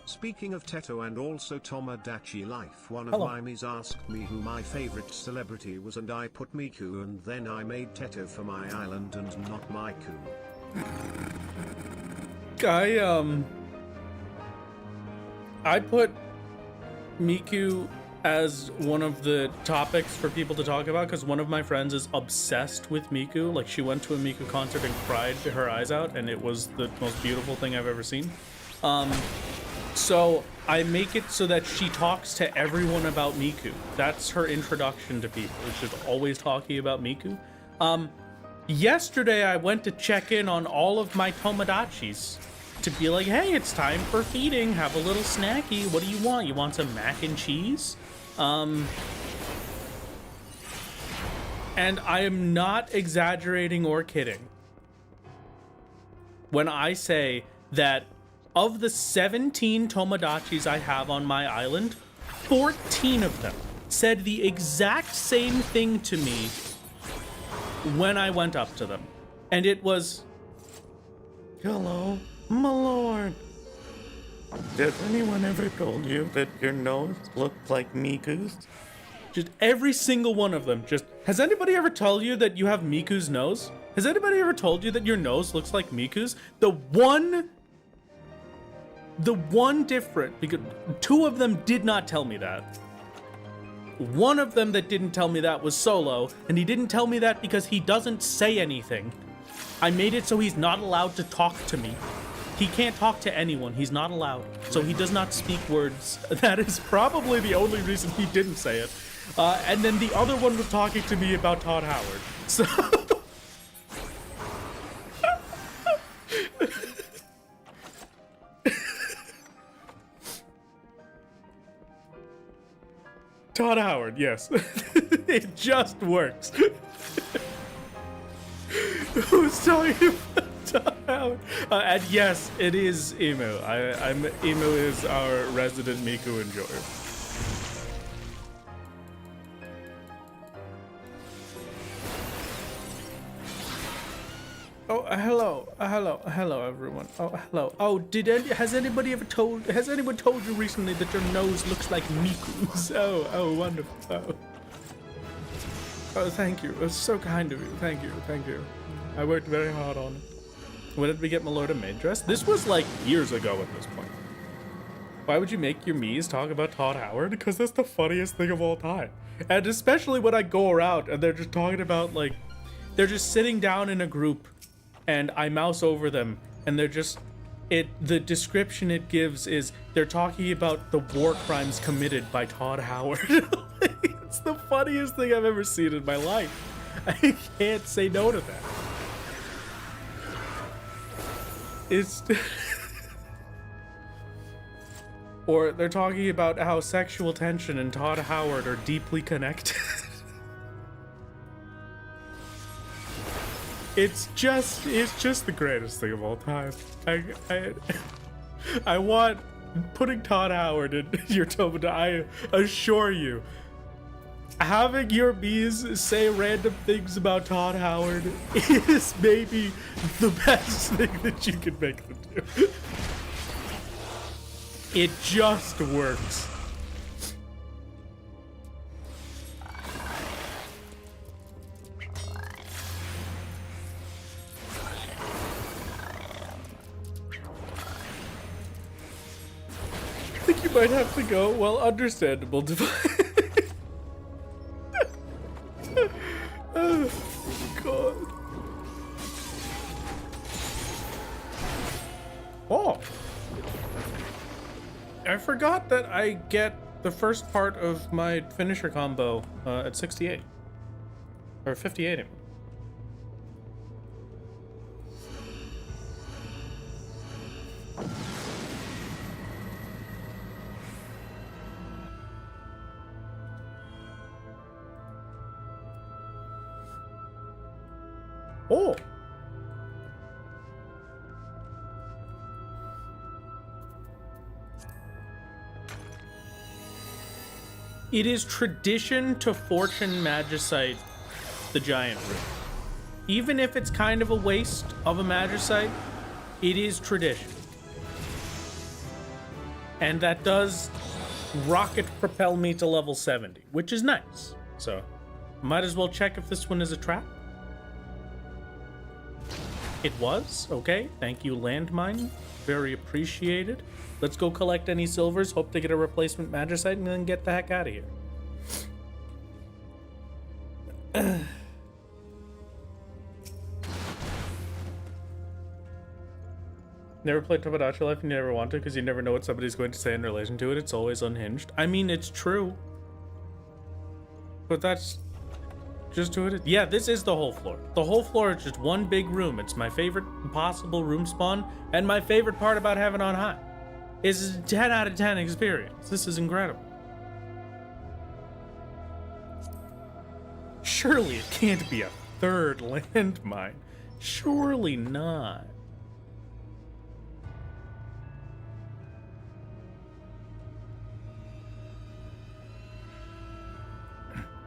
Speaking of Teto and also Tomodachi Life, one of Hello. Mimis asked me who my favorite celebrity was, and I put Miku, and then I made Teto for my island and not Miku. I put Miku as one of the topics for people to talk about because one of my friends is obsessed with Miku. Like, she went to a Miku concert and cried her eyes out, and it was the most beautiful thing I've ever seen. So I make it so that she talks to everyone about Miku. That's her introduction to people. It's just always talking about Miku. Yesterday I went to check in on all of my Tomodachis to be like, hey, it's time for feeding. Have a little snacky. What do you want? You want some mac and cheese? And I am not exaggerating or kidding when I say that of the 17 Tomodachis I have on my island, 14 of them said the exact same thing to me when I went up to them. And it was, hello, my lord. Has anyone ever told you that your nose looked like Miku's? Just every single one of them. Just, has anybody ever told you that you have Miku's nose? Has anybody ever told you that your nose looks like Miku's? The one different, because two of them did not tell me that. One of them that didn't tell me that was Solo, and he didn't tell me that because he doesn't say anything. I made it so he's not allowed to talk to me. He can't talk to anyone. He's not allowed. So he does not speak words. That is probably the only reason he didn't say it. And then the other one was talking to me about Todd Howard. So... Todd Howard, yes. It just works. Who's talking about Todd Howard? And yes, it is Emu. Emu is our resident Miku enjoyer. Oh, hello, everyone. Oh, hello. Oh, has anyone told you recently that your nose looks like Miku's? Oh, wonderful. Oh, thank you. It's so kind of you. Thank you. I worked very hard on it. When did we get my Lord of Maid dress? This was like years ago at this point. Why would you make your Mies talk about Todd Howard? Because that's the funniest thing of all time. And especially when I go around and they're just talking about, like, they're just sitting down in a group and I mouse over them and they're just, the description it gives is they're talking about the war crimes committed by Todd Howard. It's the funniest thing I've ever seen in my life. I can't say no to that. It's... Or they're talking about how sexual tension and Todd Howard are deeply connected. It's just the greatest thing of all time. I want putting Todd Howard in your Tomodachi. I assure you, having your Mies say random things about Todd Howard is maybe the best thing that you can make them do. It just works. I think you might have to go. Well, understandable. Oh, God. Oh. I forgot that I get the first part of my finisher combo at 68. Or 58. Oh! It is tradition to fortune magicite the giant room. Even if it's kind of a waste of a magicite, it is tradition. And that does rocket propel me to level 70, which is nice. So, might as well check if this one is a trap. It was? Okay, thank you, landmine. Very appreciated. Let's go collect any silvers, hope to get a replacement magicite, and then get the heck out of here. Never played Tomodachi Life and you never want to because you never know what somebody's going to say in relation to it. It's always unhinged. I mean, it's true. But that's just who it is. Yeah, this is the whole floor. The whole floor is just one big room. It's my favorite possible room spawn, and my favorite part about Heaven on High. It's a 10 out of 10 experience. This is incredible. Surely it can't be a third landmine. Surely not.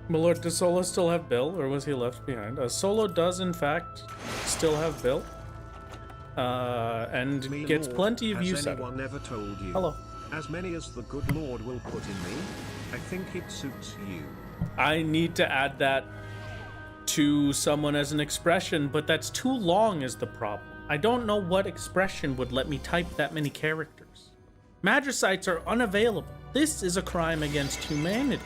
My lord, does Solo still have Bill, or was he left behind? Solo does, in fact, still have Bill. And Me gets Lord, plenty of has use out of anyone it. ever told you? Hello. As many as the good Lord will put in me, I think it suits you. I need to add that to someone as an expression, but that's too long is the problem. I don't know what expression would let me type that many characters. Magicites are unavailable. This is a crime against humanity.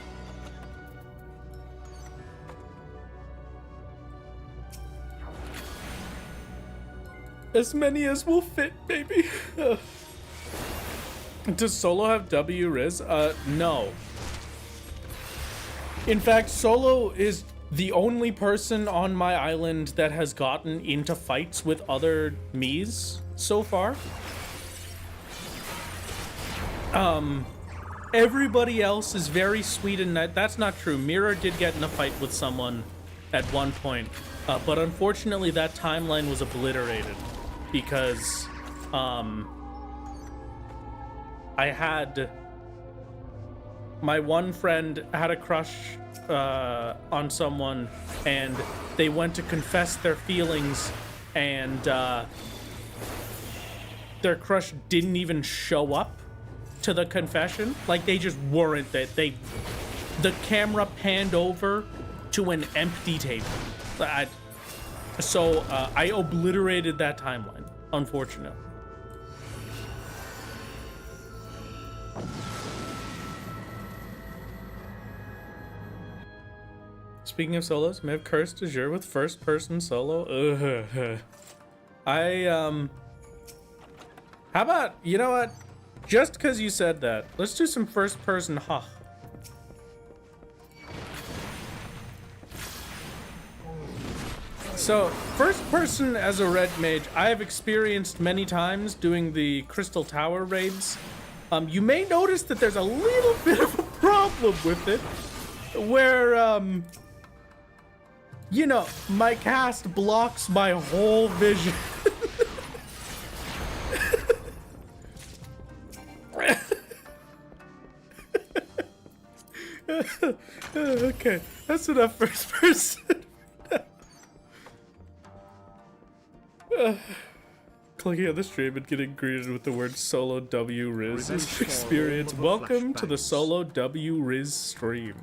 As many as will fit, baby. Does Solo have W Riz? No. In fact, Solo is the only person on my island that has gotten into fights with other Mies so far. Everybody else is very sweet and that's not true. Mirror did get in a fight with someone at one point, but unfortunately that timeline was obliterated because I had my one friend had a crush on someone, and they went to confess their feelings, and their crush didn't even show up to the confession. Like, they just weren't that. The camera panned over to an empty table. So I obliterated that timeline, unfortunately. Speaking of solos, you may have cursed Azure with first-person solo. Ugh. How about, you know what? Just because you said that, let's do some first-person ha. So, first person as a Red Mage, I have experienced many times doing the Crystal Tower raids. You may notice that there's a little bit of a problem with it, where, you know, my cast blocks my whole vision. Okay, that's enough first person. Clicking on the stream and getting greeted with the word solo W Riz is an experience. Welcome to the solo W Riz stream.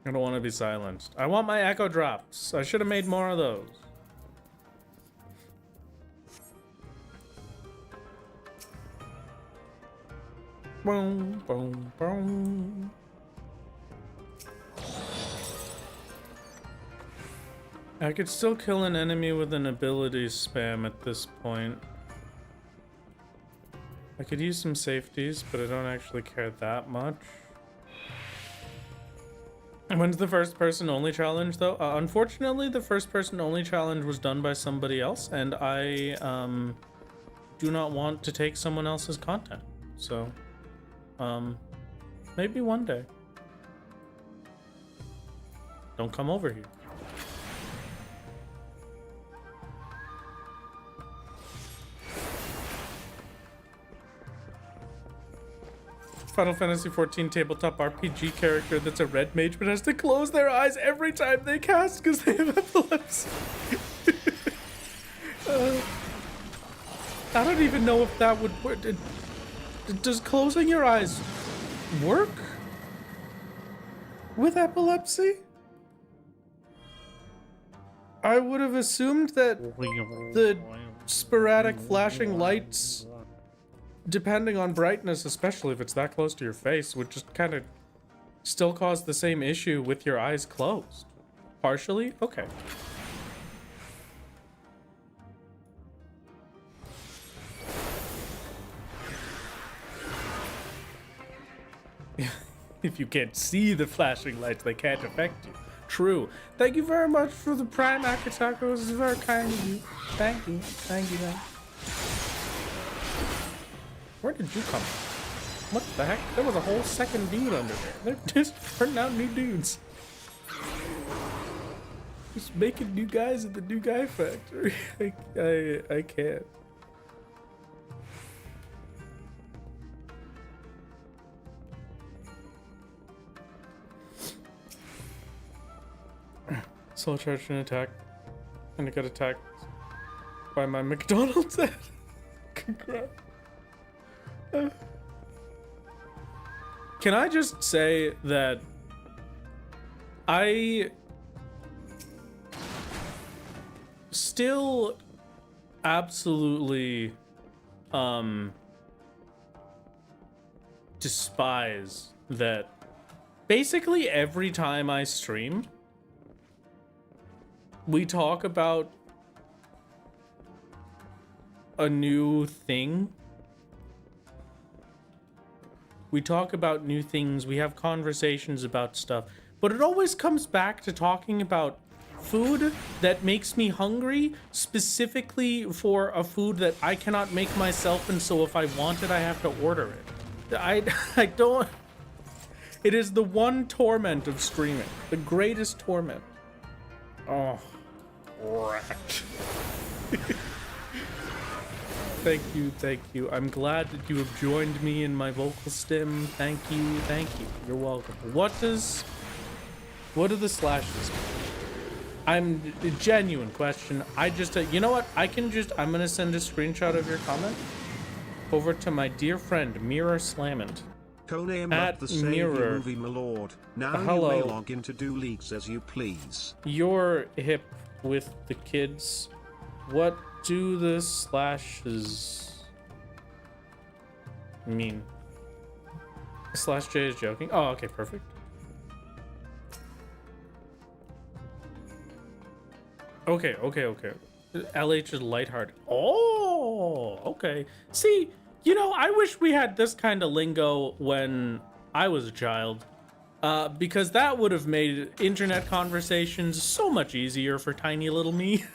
I don't want to be silenced. I want my echo drops. I should have made more of those. Boom, boom, boom. I could still kill an enemy with an ability spam at this point. I could use some safeties, but I don't actually care that much. When's the first person only challenge though? Unfortunately, the first person only challenge was done by somebody else, and I do not want to take someone else's content. So, maybe one day. Don't come over here. Final Fantasy XIV tabletop RPG character that's a Red Mage but has to close their eyes every time they cast because they have epilepsy. I don't even know if that would work. Does closing your eyes work with epilepsy? I would have assumed that the sporadic flashing lights, depending on brightness, especially if it's that close to your face, would just kind of still cause the same issue with your eyes closed. Partially? Okay. If you can't see the flashing lights, they can't affect you. True. Thank you very much for the Prime Akatako. This is very kind of you. Thank you. Thank you, man. Where did you come from? What the heck? There was a whole second dude under there. They're just turning out new dudes. Just making new guys at the new guy factory. I can't. Soul charged an attack, and I got attacked by my McDonald's ad. Congrats. Can I just say that I still absolutely despise that basically every time I stream, we talk about a new thing. We talk about new things, we have conversations about stuff, but it always comes back to talking about food that makes me hungry, specifically for a food that I cannot make myself, and so if I want it, I have to order it. I don't... It is the one torment of streaming. The greatest torment. Oh, rat. Thank you. I'm glad that you have joined me in my vocal stim. Thank you. You're welcome. What do the slashes mean? I'm a genuine question. I just, you know what? I'm gonna send a screenshot of your comment over to my dear friend, Mirror Slammond. Codename At the save Mirror. movie, my lord. Now Hello. you may log into do leagues as you please. You're hip with the kids. What do the slashes mean? Slash J is joking. Oh, okay, perfect. Okay. LH is lighthearted. Oh, okay. See, you know, I wish we had this kind of lingo when I was a child, because that would have made internet conversations so much easier for tiny little me.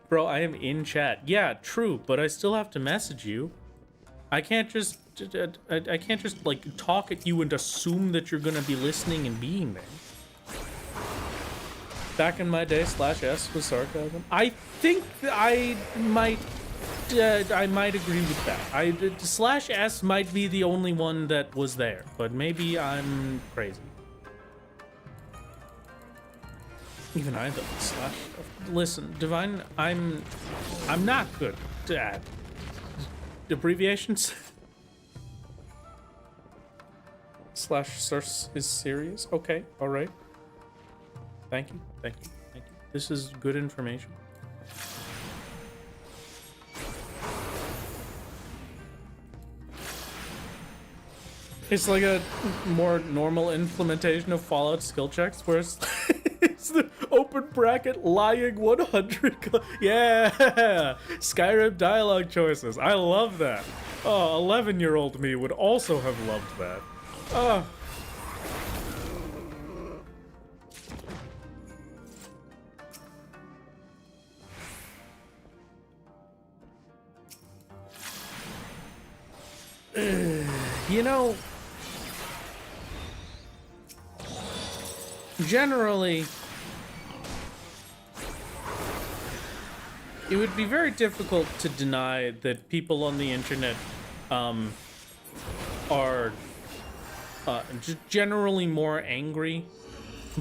Bro, I am in chat. Yeah, true, but I still have to message you. I can't just like talk at you and assume that you're gonna be listening and being there. Back in my day, /s was sarcasm. I think I might agree with that. /s might be the only one that was there, but maybe I'm crazy. Even I don't slash. Listen, Divine, I'm not good at abbreviations. /source is serious. Okay, all right. Thank you. This is good information. It's like a more normal implementation of Fallout skill checks, where it's, it's the open bracket lying 100. Yeah, Skyrim dialogue choices. I love that. Oh, 11-year-old me would also have loved that. Oh. You know, generally, it would be very difficult to deny that people on the internet are just generally more angry,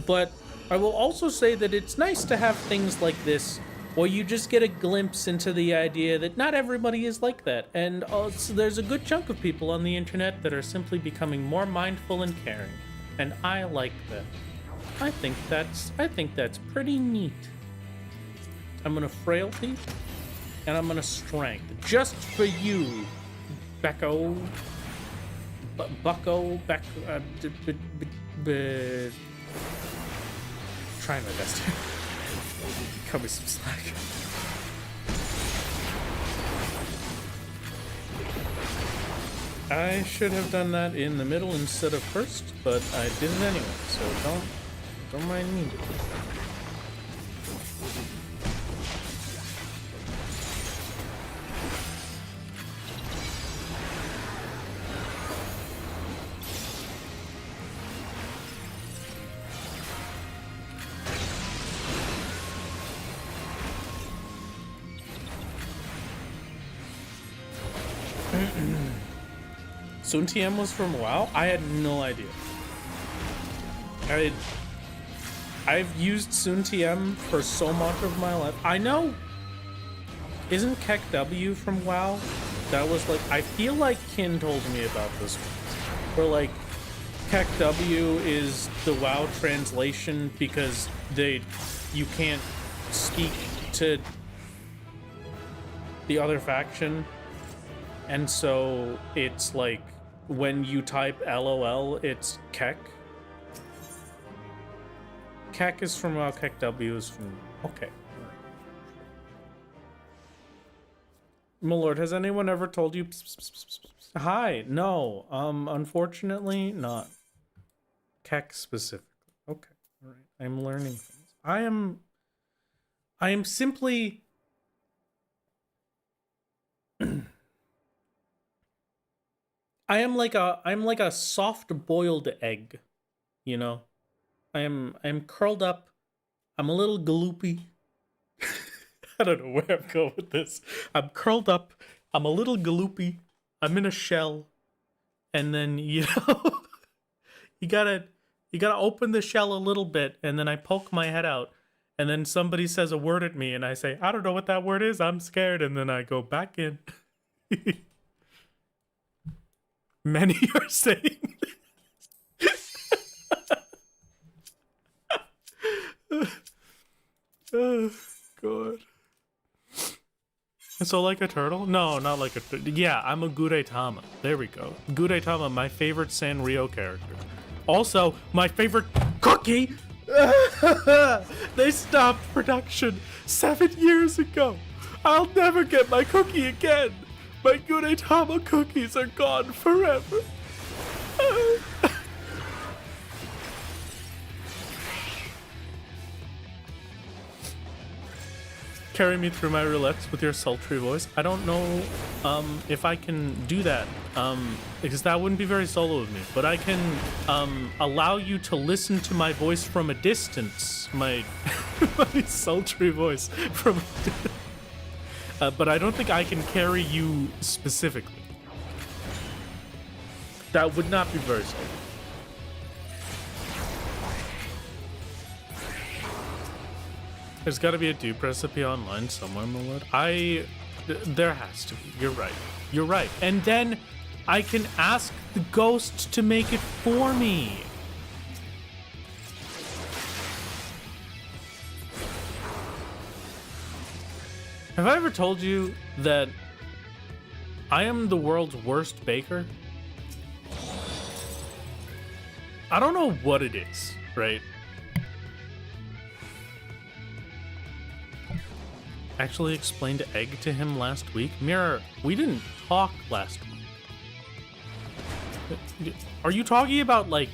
but I will also say that it's nice to have things like this where you just get a glimpse into the idea that not everybody is like that, and so there's a good chunk of people on the internet that are simply becoming more mindful and caring, and I like that. I think that's pretty neat. I'm gonna frailty, and I'm gonna strength, just for you, Becco. Bucko, trying my best here. Cut me some slack. I should have done that in the middle instead of first, but I did it anyway, so don't mind me. Suntiem was from WoW? I had no idea. I've used Suntiem for so much of my life. I know. Isn't KEKW from WoW? That was like, I feel like Kin told me about this one. Where like KEKW is the WoW translation because you can't speak to the other faction. And so it's like when you type LOL, it's Kek. Kek is from WoW, KEKW is from... Okay. My lord, has anyone ever told you... Hi, no. Unfortunately, not. Kek specifically. Okay, all right. I'm learning things. I am simply... I'm like a soft boiled egg, you know. I'm curled up. I'm a little gloopy. I don't know where I'm going with this. I'm curled up. I'm a little gloopy. I'm in a shell, and then you gotta open the shell a little bit, and then I poke my head out, and then somebody says a word at me, and I say, I don't know what that word is. I'm scared, and then I go back in. Many are saying oh god. So like a turtle? No, not like a yeah, I'm a Gudetama. There we go. Gudetama, my favorite Sanrio character. Also, my favorite cookie! They stopped production 7 years ago. I'll never get my cookie again. My Gudetama cookies are gone forever. Carry me through my roulettes with your sultry voice. I don't know if I can do that because that wouldn't be very solo of me, but I can allow you to listen to my voice from a distance, my my sultry voice from a distance. But I don't think I can carry you specifically. That would not be very solo. There's got to be a dupe recipe online somewhere, my lord. There has to be. You're right. You're right. And then I can ask the ghost to make it for me. Have I ever told you that I am the world's worst baker? I don't know what it is, right? Actually explained egg to him last week. Mirror, we didn't talk last week. Are you talking about like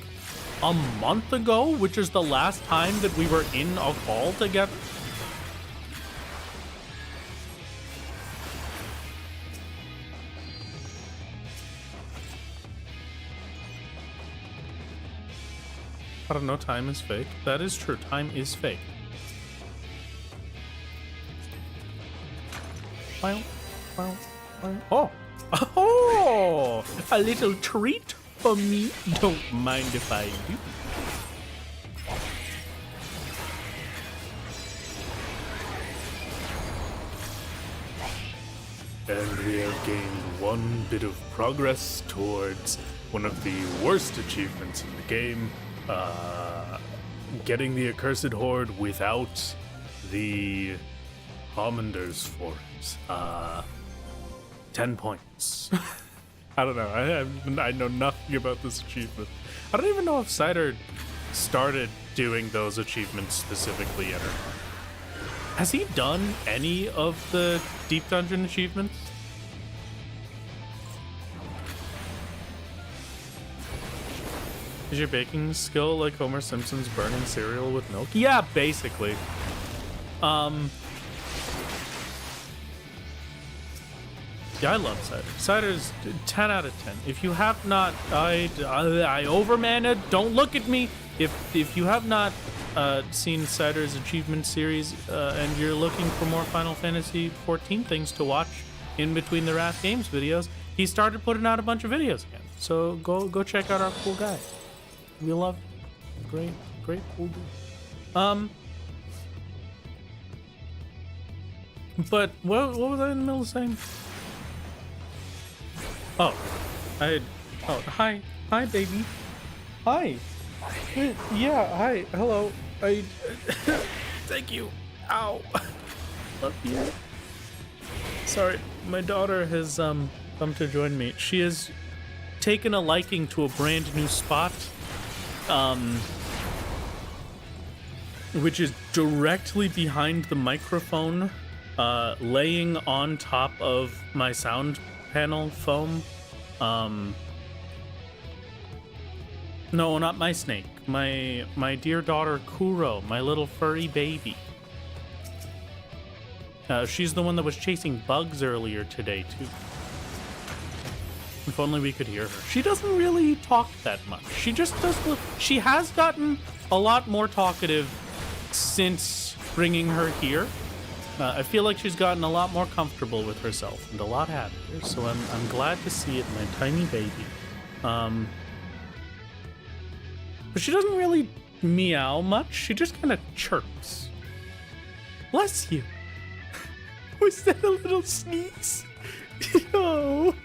a month ago, which is the last time that we were in a call together? I don't know, time is fake. That is true, time is fake. Oh, oh, a little treat for me. Don't mind if I do. And we have gained one bit of progress towards one of the worst achievements in the game, getting the accursed horde without the Harmonder's forms. 10 points. I don't know. I know nothing about this achievement. I don't even know if Cider started doing those achievements specifically yet or not. Has he done any of the Deep Dungeon achievements? Is your baking skill like Homer Simpson's burning cereal with milk? Yeah, basically. Yeah, I love cider. Cider's 10 out of 10. If you have not, I overmaned. Don't look at me. If you have not seen Cider's achievement series and you're looking for more Final Fantasy 14 things to watch in between the Wrath Games videos, he started putting out a bunch of videos again. So go check out our cool guy. We love him. Great cool dude. But what was I in the middle of saying? Oh, hi, baby. Hi. Yeah, hi, hello. Thank you. Ow. Love you. Sorry, my daughter has come to join me. She has taken a liking to a brand new spot, which is directly behind the microphone, laying on top of my sound panel foam. No, not my snake. My dear daughter Kuro, my little furry baby. She's the one that was chasing bugs earlier today too. If only we could hear her. She doesn't really talk that much. She just does. She has gotten a lot more talkative since bringing her here. I feel like she's gotten a lot more comfortable with herself and a lot happier, so I'm glad to see it, my tiny baby. But she doesn't really meow much, she just kind of chirps. Bless you. Was that a little sneeze? Oh,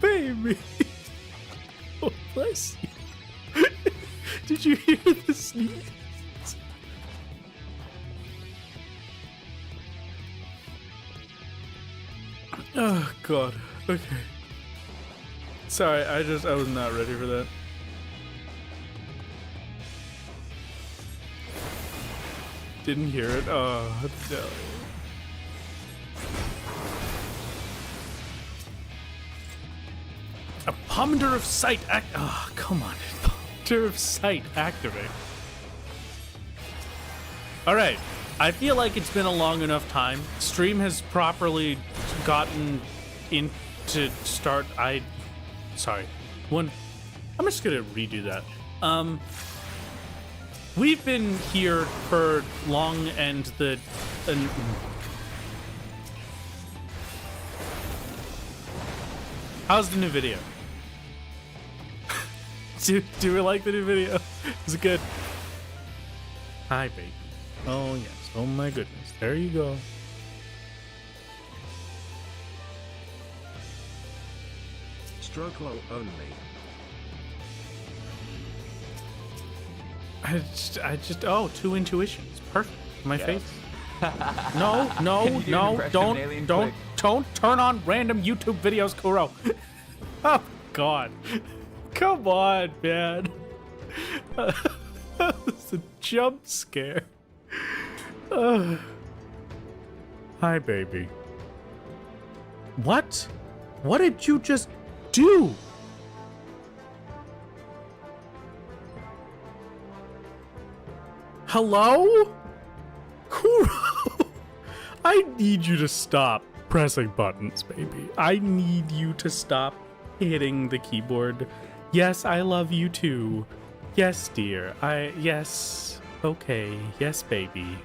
baby. Oh, bless you. Did you hear the sneeze? Oh god. Okay. Sorry, I was not ready for that. Didn't hear it. Oh no. A Pomander of Sight act. Oh, come on. Pomander of Sight activate. Alright. I feel like it's been a long enough time. Stream has properly gotten into start. Sorry. I'm just gonna redo that. We've been here for long and how's the new video? do we like the new video? Is it good? Hi, baby. Oh, yes. Oh, my goodness. There you go. Stroke low only. Oh, 2 intuitions. Perfect. My Yes. face. No, don't turn on random YouTube videos, Kuro. Oh, God. Come on, man. It's a jump scare. Hi, baby. What? What did you just do? Hello? Kuro? I need you to stop pressing buttons, baby. I need you to stop hitting the keyboard. Yes, I love you too. Yes, dear. Yes. Okay. Yes, baby.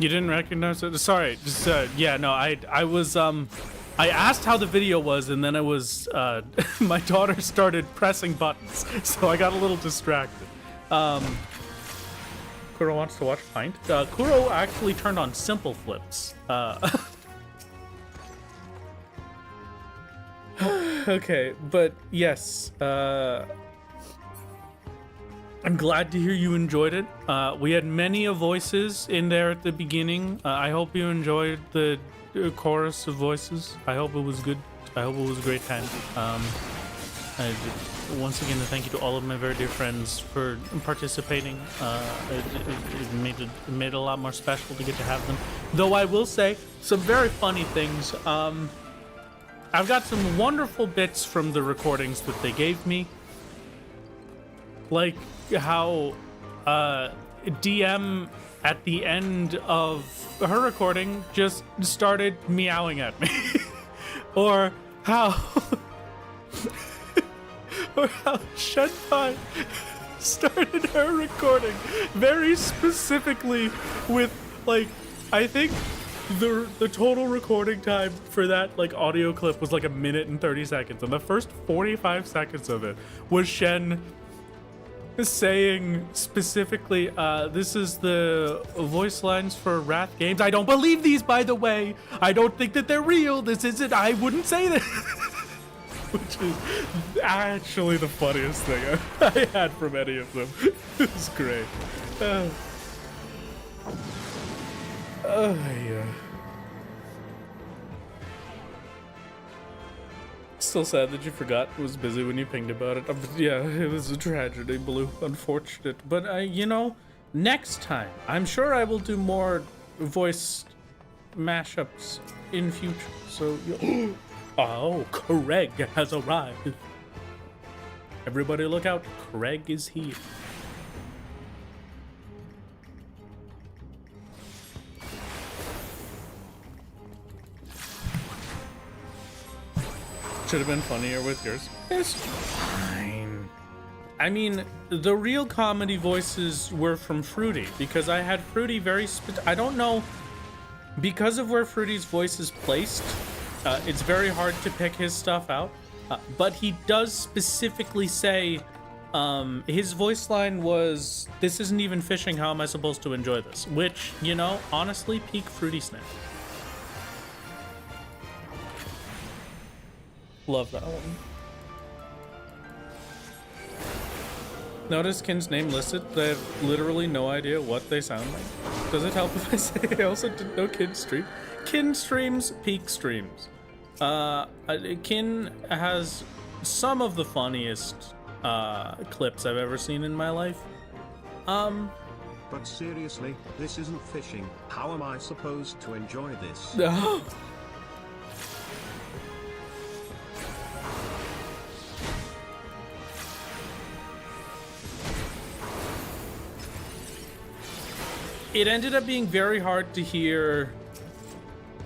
You didn't recognize it? Sorry, just yeah, no, I was I asked how the video was, and then it was my daughter started pressing buttons, so I got a little distracted. Kuro wants to watch Pint. Kuro actually turned on simple flips. Okay, but yes, I'm glad to hear you enjoyed it. We had many voices in there at the beginning. I hope you enjoyed the chorus of voices. I hope it was good. I hope it was a great time. Once again, thank you to all of my very dear friends for participating. It made it a lot more special to get to have them. Though I will say some very funny things. I've got some wonderful bits from the recordings that they gave me. Like how DM at the end of her recording just started meowing at me. Or how Shenpai started her recording very specifically with, like, I think the total recording time for that, like, audio clip was like 1 minute and 30 seconds, and the first 45 seconds of it was Shen saying specifically, this is the voice lines for Wrath Games. I don't believe these, by the way. I don't think that they're real. This isn't. I wouldn't say that. Which is actually the funniest thing I had from any of them. It was great. Yeah. Still sad that you forgot. Was busy when you pinged about it. But yeah, it was a tragedy, Blue. Unfortunate. But, you know, next time, I'm sure I will do more voice mashups in future. So, oh, Craig has arrived. Everybody look out. Craig is here. Should have been funnier with yours. It's fine. I mean, the real comedy voices were from Fruity, because I had Fruity I don't know, because of where Fruity's voice is placed, it's very hard to pick his stuff out. But he does specifically say His voice line was, "This isn't even fishing, how am I supposed to enjoy this?" Which, you know, honestly, peak Fruity Snap. Love that one. Notice Kin's name listed, but I have literally no idea what they sound like. Does it help if I say I also didn't know Kin stream? Kin streams peak streams. Kin has some of the funniest clips I've ever seen in my life. But seriously, this isn't fishing. How am I supposed to enjoy this? It ended up being very hard to hear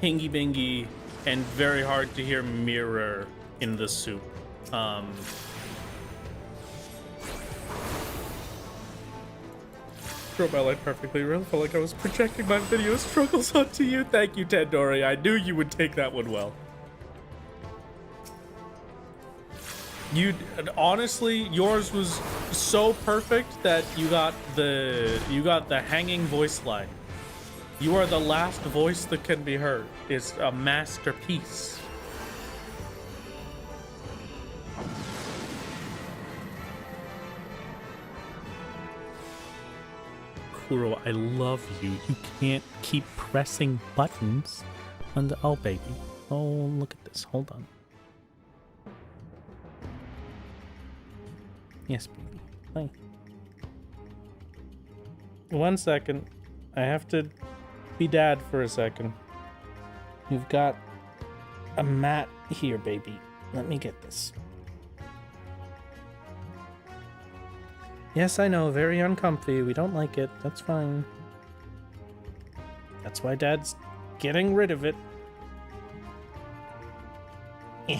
Hingy Bingy and very hard to hear Mirror in the soup. Wrote my life perfectly. Really felt like I was projecting my video struggles onto you. Thank you, Tendori. I knew you would take that one well. You honestly, yours was so perfect that you got the hanging voice line. You are the last voice that can be heard. It's a masterpiece. Kuro, I love you. You can't keep pressing buttons on the... Oh, baby. Oh, look at this. Hold on. Yes, baby. Hi. 1 second. I have to be dad for a second. You've got a mat here, baby. Let me get this. Yes, I know. Very uncomfy. We don't like it. That's fine. That's why Dad's getting rid of it. Eh.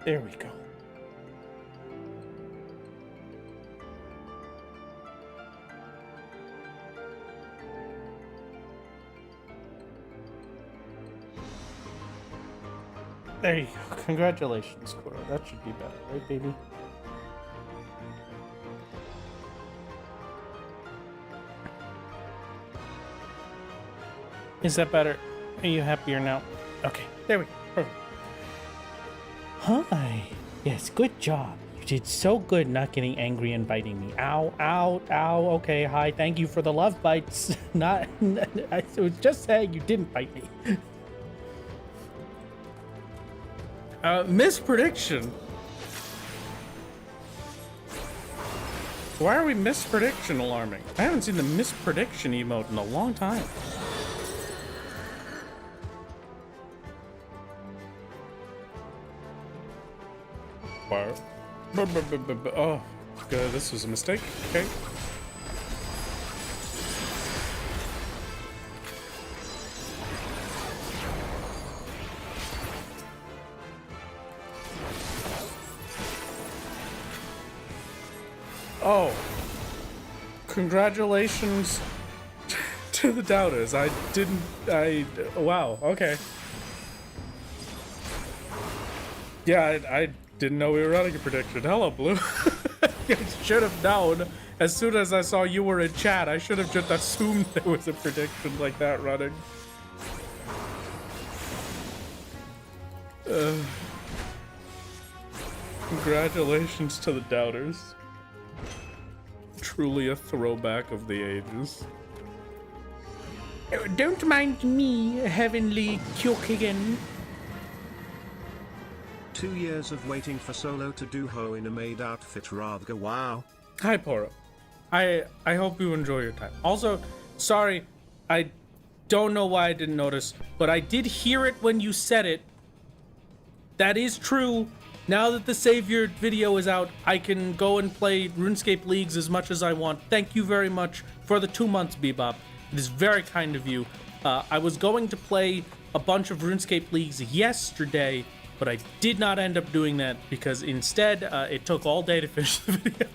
There we go. There you go. Congratulations, Cora. That should be better, right, baby? Is that better? Are you happier now? Okay, there we go. Perfect. Hi. Yes, good job. You did so good not getting angry and biting me. Ow, ow, ow. Okay, hi. Thank you for the love bites. I was just saying you didn't bite me. Misprediction. Why are we misprediction alarming? I haven't seen the misprediction emote in a long time. Wow. Oh, good. This was a mistake. Okay. Oh, congratulations to the doubters. Wow, okay. Yeah, I didn't know we were running a prediction. Hello, Blue. I should have known. As soon as I saw you were in chat, I should have just assumed there was a prediction like that running. Congratulations to the doubters. Truly a throwback of the ages. Don't mind me, Heavenly Kyokigen. 2 years of waiting for Solo to do Ho in a maid outfit rather wow. Hi, Poro. I hope you enjoy your time. Also, sorry, I don't know why I didn't notice, but I did hear it when you said it. That is true. Now that the Savior video is out, I can go and play RuneScape Leagues as much as I want. Thank you very much for the 2 months, Bebop. It is very kind of you. I was going to play a bunch of RuneScape Leagues yesterday, but I did not end up doing that because instead, it took all day to finish the video.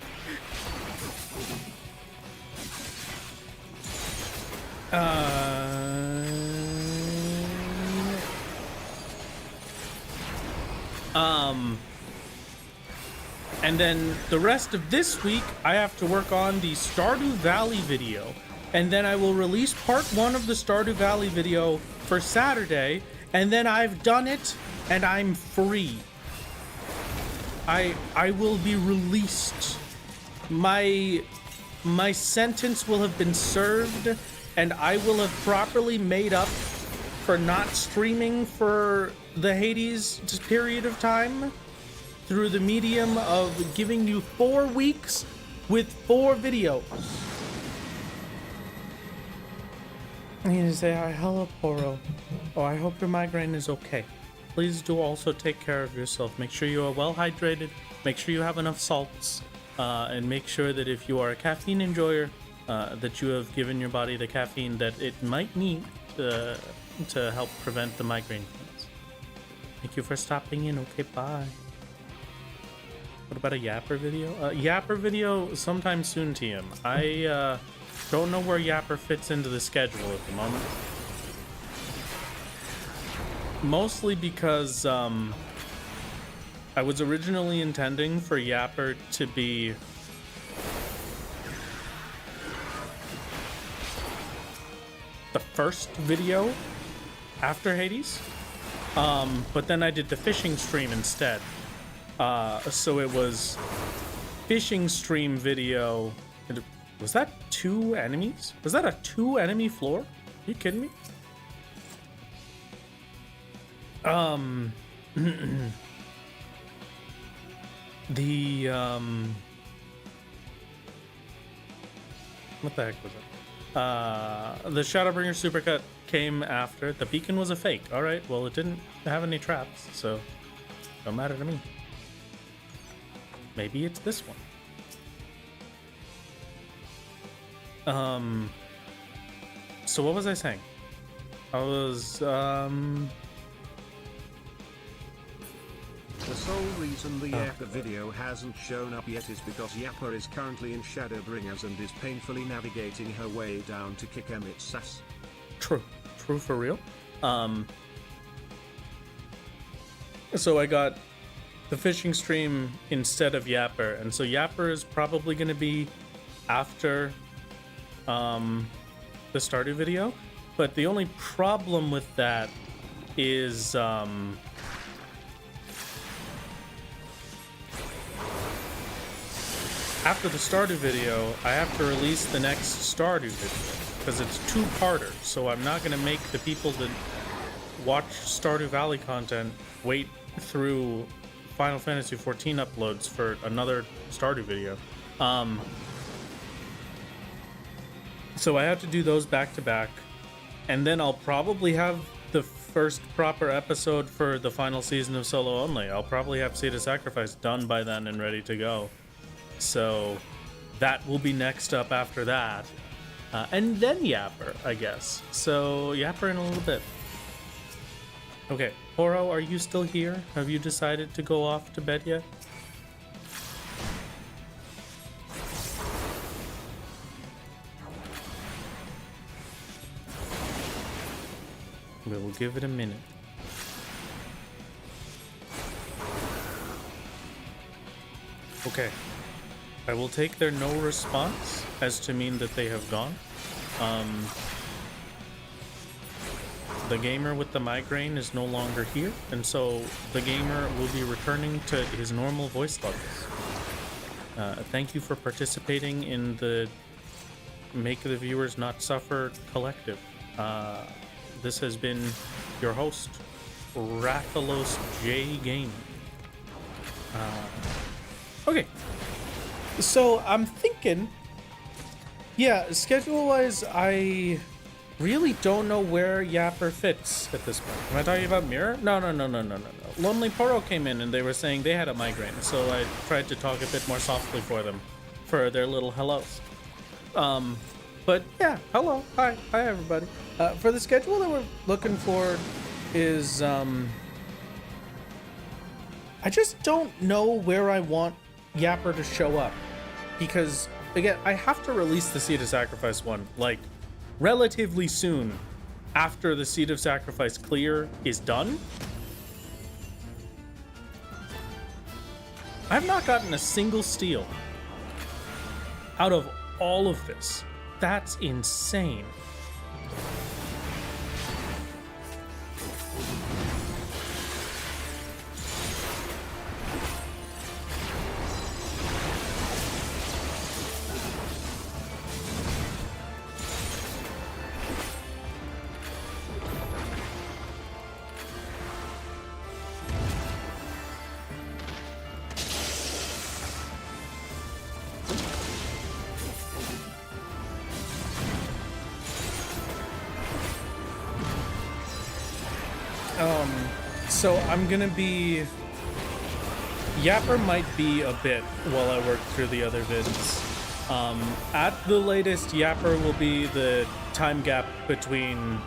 And then the rest of this week, I have to work on the Stardew Valley video. And then I will release part 1 of the Stardew Valley video for Saturday. And then I've done it, and I'm free. I will be released. My sentence will have been served, and I will have properly made up for not streaming for the Hades period of time through the medium of giving you 4 weeks with 4 videos. I need to say hi, hello, Poro. Oh, I hope your migraine is okay. Please do also take care of yourself. Make sure you are well hydrated. Make sure you have enough salts. And make sure that if you are a caffeine enjoyer, that you have given your body the caffeine that it might need to help prevent the migraine pains. Thank you for stopping in. Okay, bye. What about a Yapper video? Yapper video sometime soon, TM. I don't know where Yapper fits into the schedule at the moment. Mostly because I was originally intending for Yapper to be the first video after Hades, but then I did the fishing stream instead. So it was fishing stream video. Was that 2 enemies? Was that a 2 enemy floor? Are you kidding me? What the heck was it? The Shadowbringer supercut came after. The beacon was a fake. All right, well, it didn't have any traps, so don't matter to me. Maybe it's this one. So what was I saying? I was, The sole reason the Yapper video hasn't shown up yet is because Yapper is currently in Shadowbringers and is painfully navigating her way down to kick Emmett's ass. True for real. So I got the fishing stream instead of Yapper, and so Yapper is probably going to be after the Stardew video, but the only problem with that is after the Stardew video, I have to release the next Stardew video because it's 2-parter, so I'm not going to make the people that watch Stardew Valley content wait through Final Fantasy XIV uploads for another Stardew video. So I have to do those back to back, and then I'll probably have the first proper episode for the final season of Solo Only. I'll probably have Seed of Sacrifice done by then and ready to go. So that will be next up after that. And then Yapper, I guess. So Yapper in a little bit. Okay, Horo, are you still here? Have you decided to go off to bed yet? We will give it a minute. Okay. I will take their no response as to mean that they have gone. The gamer with the migraine is no longer here, and so the gamer will be returning to his normal voice levels. Thank you for participating in the Make the Viewers Not Suffer collective. This has been your host, Rathalos J Gaming. Okay. So I'm thinking, yeah, schedule-wise, I really don't know where Yapper fits at this point. Am I talking about Mirror? No. Lonely Poro came in and they were saying they had a migraine, so I tried to talk a bit more softly for them, for their little hellos. But yeah, hello, hi everybody. For the schedule that we're looking for is, I just don't know where I want Yapper to show up. Because, again, I have to release the Seed of Sacrifice one, like, relatively soon after the Seed of Sacrifice clear is done. I've not gotten a single steal out of all of this. That's insane. So I'm gonna be... Yapper might be a bit while I work through the other vids. At the latest, Yapper will be the time gap between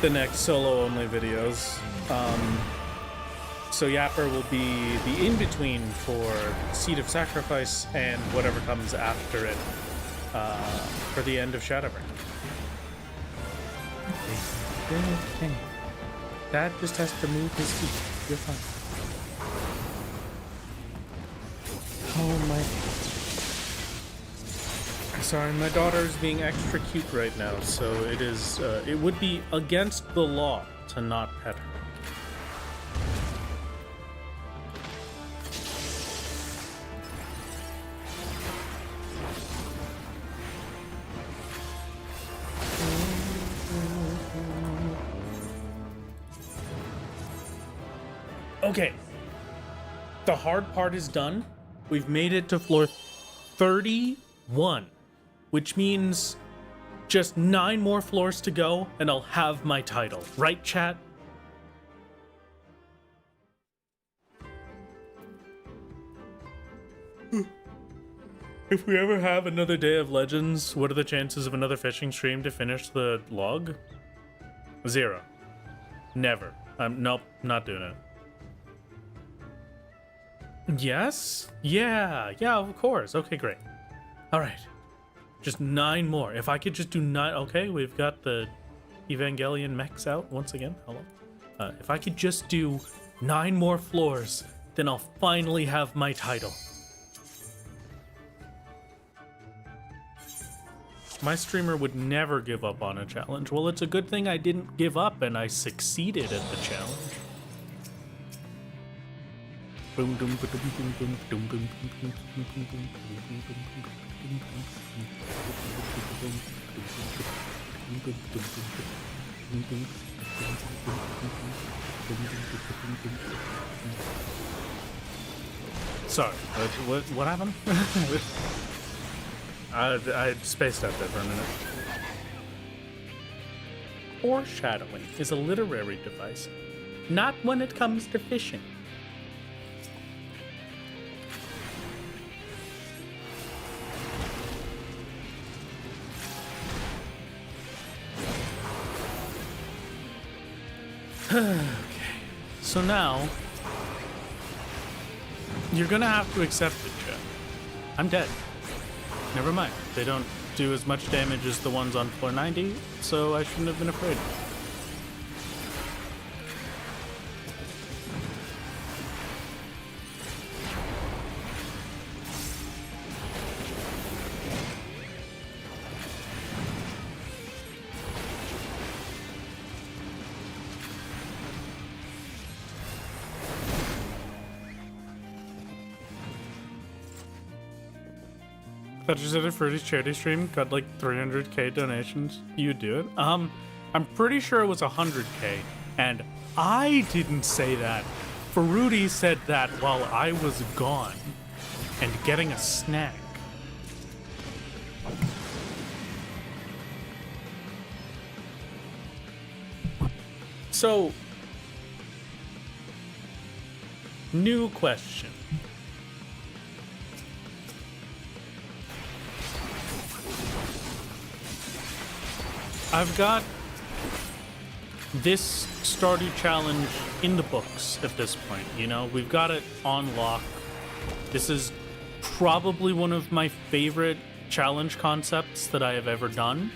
the next solo-only videos. So Yapper will be the in-between for Seed of Sacrifice and whatever comes after it for the end of Shadowbring. Okay. Dad just has to move his feet. You're fine. Oh my. Sorry, my daughter is being extra cute right now, so it is. It would be against the law to not pet her. Okay, the hard part is done. We've made it to floor 31, which means just 9 more floors to go and I'll have my title. Right, chat? If we ever have another day of Legends, what are the chances of another fishing stream to finish the log? 0. Never. Nope, not doing it. Yes? Yeah, of course. Okay, great. All right. Just 9 more. If I could just do 9... Okay, we've got the Evangelion mechs out once again. Hello. If I could just do 9 more floors, then I'll finally have my title. My streamer would never give up on a challenge. Well, it's a good thing I didn't give up and I succeeded at the challenge. Boom, boom, boom, boom, boom, boom, boom, boom, boom, boom, Sorry, what happened? I spaced out there for a minute. Foreshadowing is a literary device, not when it comes to fishing. Okay, so now you're gonna have to accept it, Jeff. I'm dead. Never mind. They don't do as much damage as the ones on floor 90, so I shouldn't have been afraid. I just did a Fruity's charity stream, got like 300k donations. You do it. I'm pretty sure it was 100k, and I didn't say that. Fruity said that while I was gone and getting a snack. So, new question. I've got this Stardew challenge in the books at this point, you know? We've got it on lock. This is probably one of my favorite challenge concepts that I have ever done.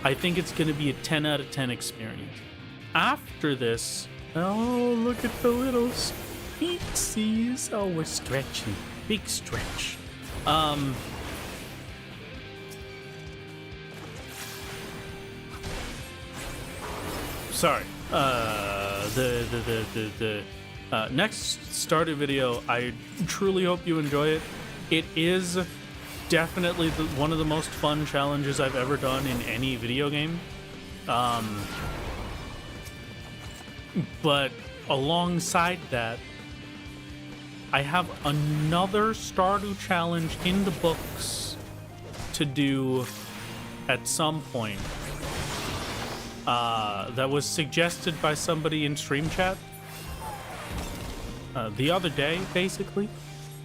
I think it's going to be a 10 out of 10 experience. After this, oh, look at the little feetsies. Oh, we're stretching. Big stretch. Sorry. The next starter video, I truly hope you enjoy it. It is definitely one of the most fun challenges I've ever done in any video game. But alongside that, I have another Stardew challenge in the books to do at some point. That was suggested by somebody in stream chat the other day, basically.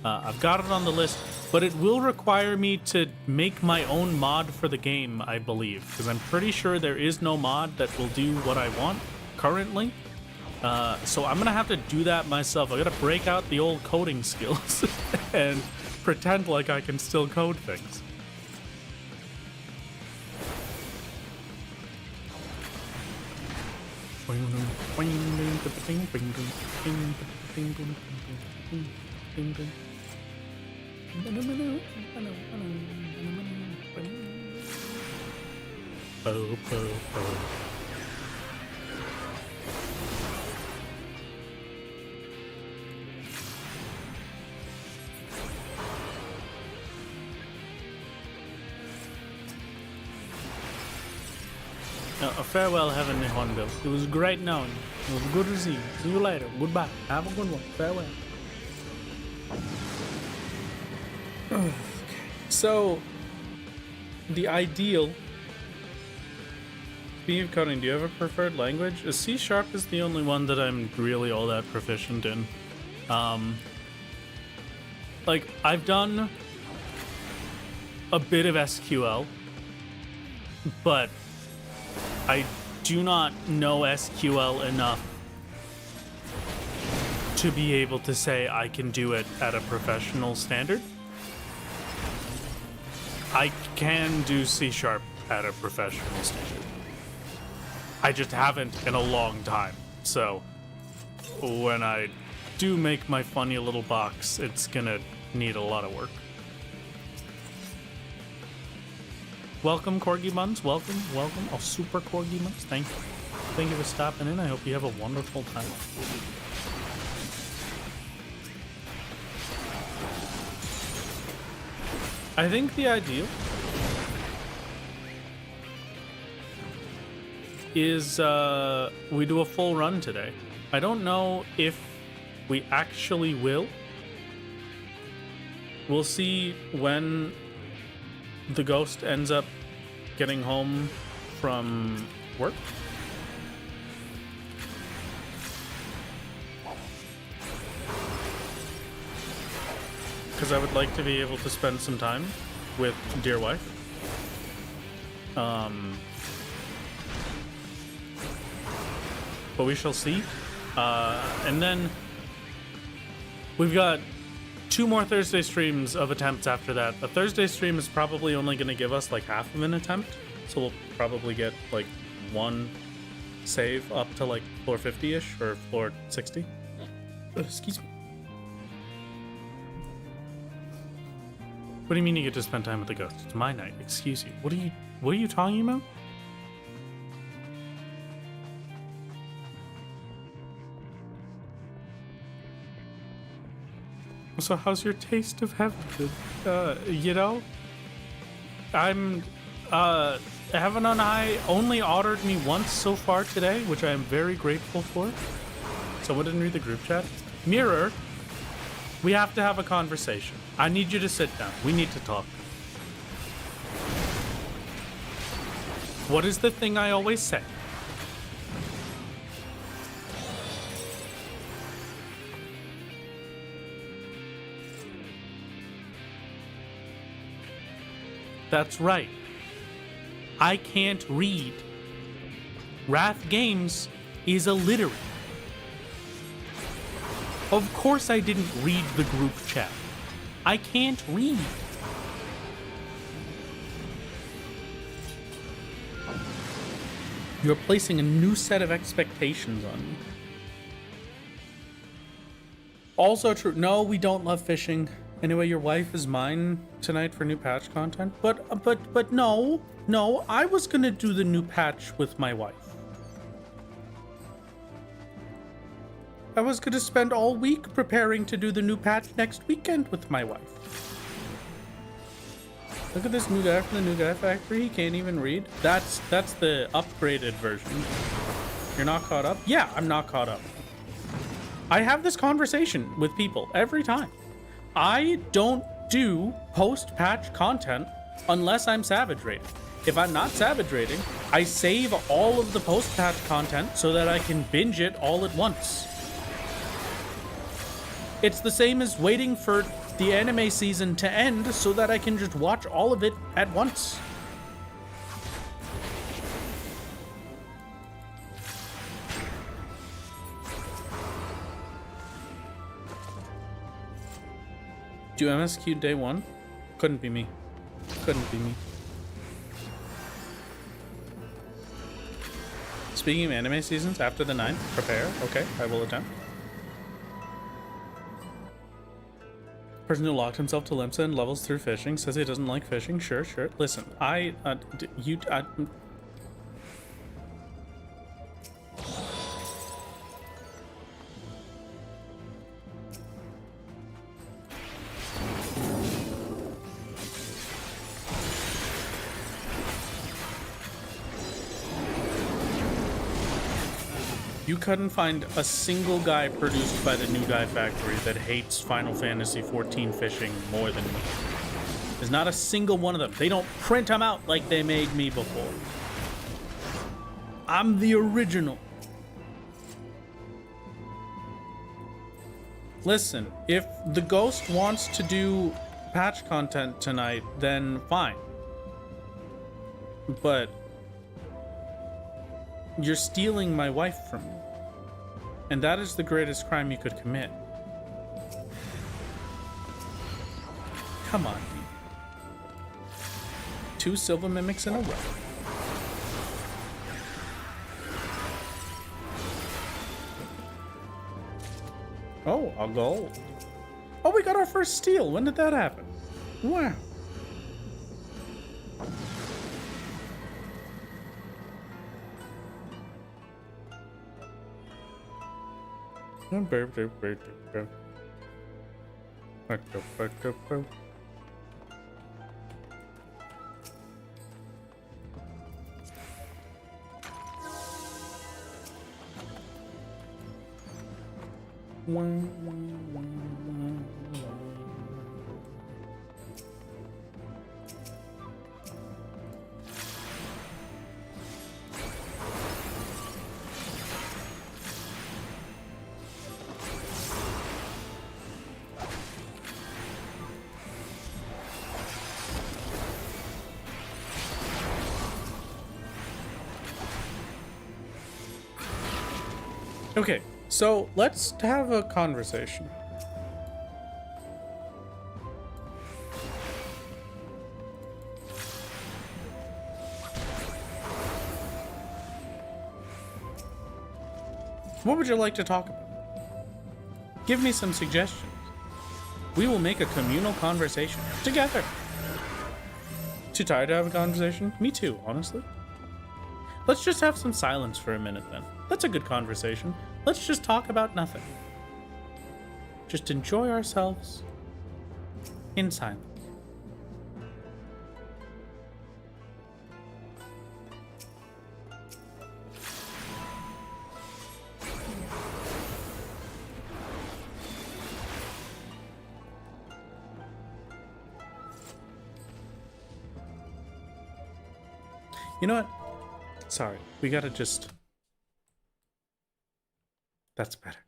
I've got it on the list, but it will require me to make my own mod for the game, I believe, because I'm pretty sure there is no mod that will do what I want currently. So I'm gonna have to do that myself. I gotta break out the old coding skills and pretend like I can still code things. A farewell, Heavenly Hornbill. It was great knowing you. It was good to see you. See you later. Goodbye. Have a good one. Farewell. Okay. So, the ideal. Speaking of coding, do you have a preferred language? C# is the only one that I'm really all that proficient in. Like, I've done a bit of SQL, but I do not know SQL enough to be able to say I can do it at a professional standard. I can do C# at a professional standard. I just haven't in a long time. So when I do make my funny little box, it's gonna need a lot of work. Welcome, Corgi Buns. Welcome, welcome. Oh, super Corgi Buns. Thank you. Thank you for stopping in. I hope you have a wonderful time. I think the ideal is we do a full run today. I don't know if we actually will. We'll see when the ghost ends up getting home from work. Because I would like to be able to spend some time with dear wife. But we shall see. And then we've got 2 more Thursday streams of attempts after that. A Thursday stream is probably only going to give us like half of an attempt. So we'll probably get like 1 save up to like floor 50-ish or floor 60. Excuse me. What do you mean you get to spend time with the ghost? It's my night. Excuse you. What are you talking about? So how's your taste of heaven? You know, Heaven and I only ordered me once so far today, which I am very grateful for. Someone didn't read the group chat. Mirror, we have to have a conversation. I need you to sit down. We need to talk. What is the thing I always say? That's right. I can't read. Wrath Games is illiterate. Of course I didn't read the group chat. I can't read. You're placing a new set of expectations on me. Also true. No, we don't love fishing. Anyway, your wife is mine tonight for new patch content. But no, I was gonna do the new patch with my wife. I was gonna spend all week preparing to do the new patch next weekend with my wife. Look at this new guy from the New Guy Factory. He can't even read. That's the upgraded version. You're not caught up? Yeah, I'm not caught up. I have this conversation with people every time. I don't do post-patch content unless I'm Savage rating. If I'm not Savage rating, I save all of the post-patch content so that I can binge it all at once. It's the same as waiting for the anime season to end so that I can just watch all of it at once. Do MSQ day one? Couldn't be me. Couldn't be me. Speaking of anime seasons, after the 9th, prepare. Okay, I will attempt. Person who locked himself to Limsa and levels through fishing says he doesn't like fishing. Sure. Listen, you couldn't find a single guy produced by the New Guy Factory that hates Final Fantasy XIV fishing more than me. There's not a single one of them. They don't print them out like they made me before. I'm the original. Listen, if the Ghost wants to do patch content tonight, then fine. But you're stealing my wife from me. And that is the greatest crime you could commit. Come on, dude. 2 silver mimics in a row. Oh, a gold. Oh, we got our first steal. When did that happen? Wow. Okay, so let's have a conversation. What would you like to talk about? Give me some suggestions. We will make a communal conversation together. Too tired to have a conversation? Me too, honestly. Let's just have some silence for a minute then. That's a good conversation. Let's just talk about nothing. Just enjoy ourselves in silence. You know what? Sorry, we gotta just... That's better.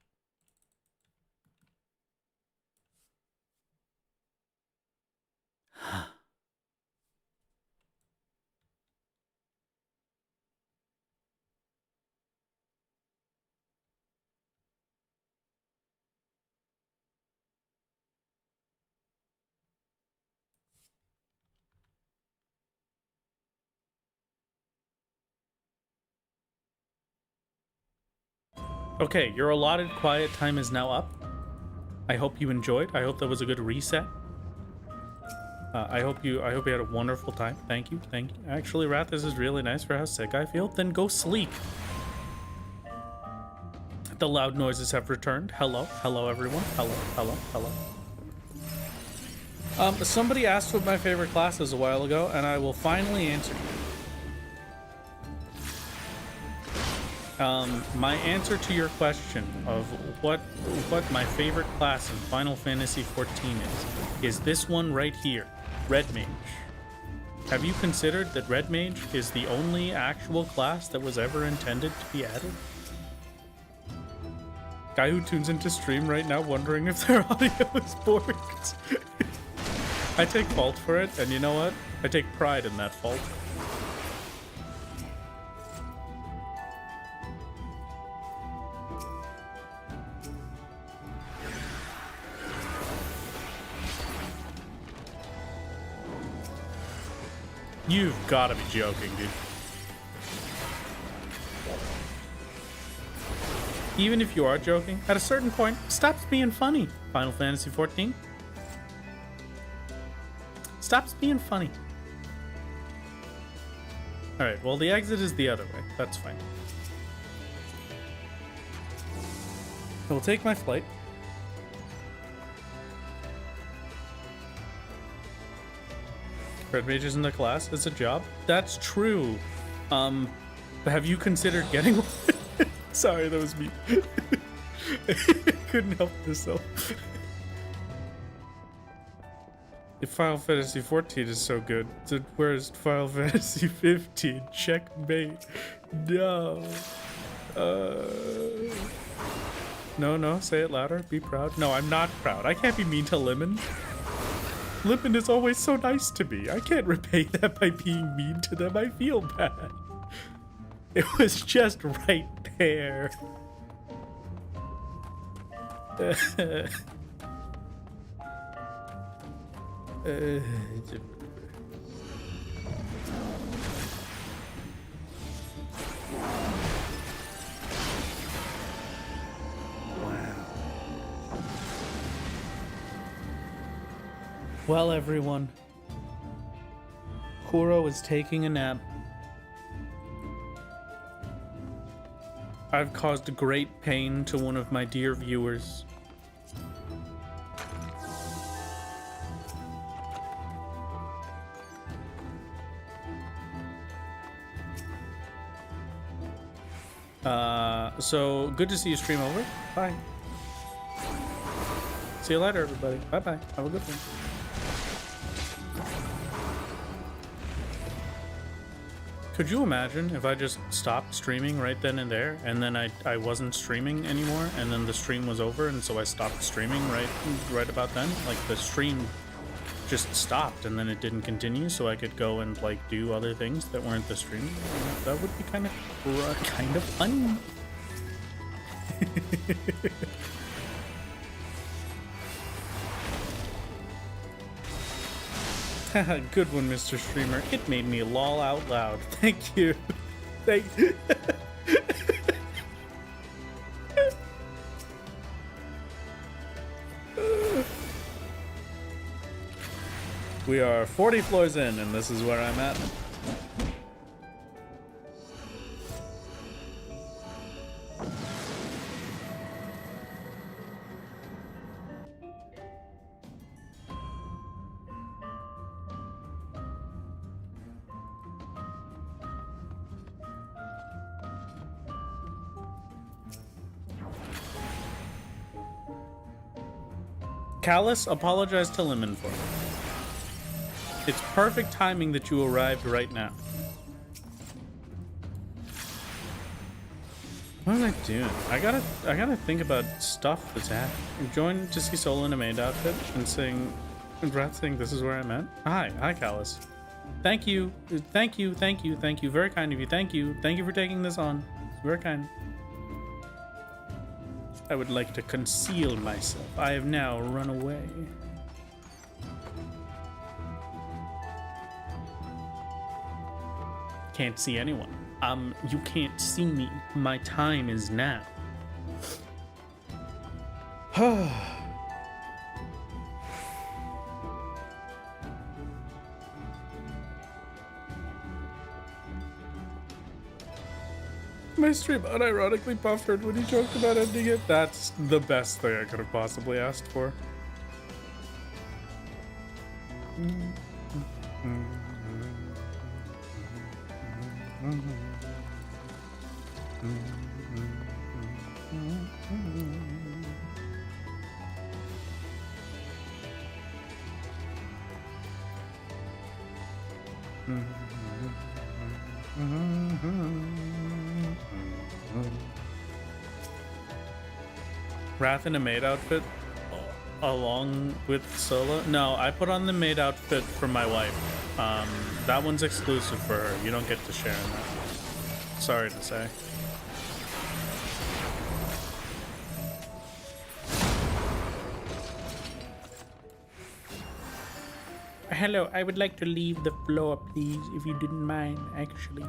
Okay, your allotted quiet time is now up. I hope you enjoyed. I hope that was a good reset. I hope you had a wonderful time. Thank you. Actually, Wrath, this is really nice for how sick I feel. Then go sleep. The loud noises have returned. Hello everyone. Hello. Somebody asked what my favorite class is a while ago, and I will finally answer you. My answer to your question of what my favorite class in Final Fantasy XIV is this one right here, Red Mage. Have you considered that Red Mage is the only actual class that was ever intended to be added? Guy who tunes into stream right now wondering if their audio is borked. I take fault for it, and you know what? I take pride in that fault. You've got to be joking, dude. Even if you are joking, at a certain point, stops being funny. Final Fantasy XIV. Stops being funny. Alright, well, the exit is the other way. That's fine. I will take my flight. Red Mage isn't a class, it's a job. That's true. Have you considered getting one? Sorry, that was me. I couldn't help myself. If Final Fantasy XIV is so good, then where's Final Fantasy XV? Checkmate. No. No, say it louder. Be proud. No, I'm not proud. I can't be mean to Lemon. Lemon is always so nice to me. I can't repay that by being mean to them. I feel bad. It was just right there. Well, everyone, Kuro is taking a nap. I've caused great pain to one of my dear viewers. So good to see you stream over. Bye. See you later, everybody. Bye-bye. Have a good one. Could you imagine if I just stopped streaming right then and there, and then I wasn't streaming anymore, and then the stream was over, and so I stopped streaming right about then? Like, the stream just stopped, and then it didn't continue, so I could go and, like, do other things that weren't the stream. That would be kind of fun. Good one, Mr. Streamer. It made me lol out loud. Thank you. Thank you. We are 40 floors in, and this is where I'm at. Callus, apologize to Lemon for it. It's perfect timing that you arrived right now. What am I doing? I gotta think about stuff that's happening. Join to see Solo in a maid outfit and sing, and Brat sing "This Is Where I'm At." Hi, Callus. Thank you, thank you. Very kind of you. Thank you for taking this on. It's very kind. I would like to conceal myself. I have now run away. Can't see anyone. You can't see me. My time is now. My stream unironically buffered when he joked about ending it. That's the best thing I could have possibly asked for. Wrath in a maid outfit along with Solo? No, I put on the maid outfit for my wife. That one's exclusive for her. You don't get to share in that. Sorry to say. Hello, I would like to leave the floor, please, if you didn't mind, actually.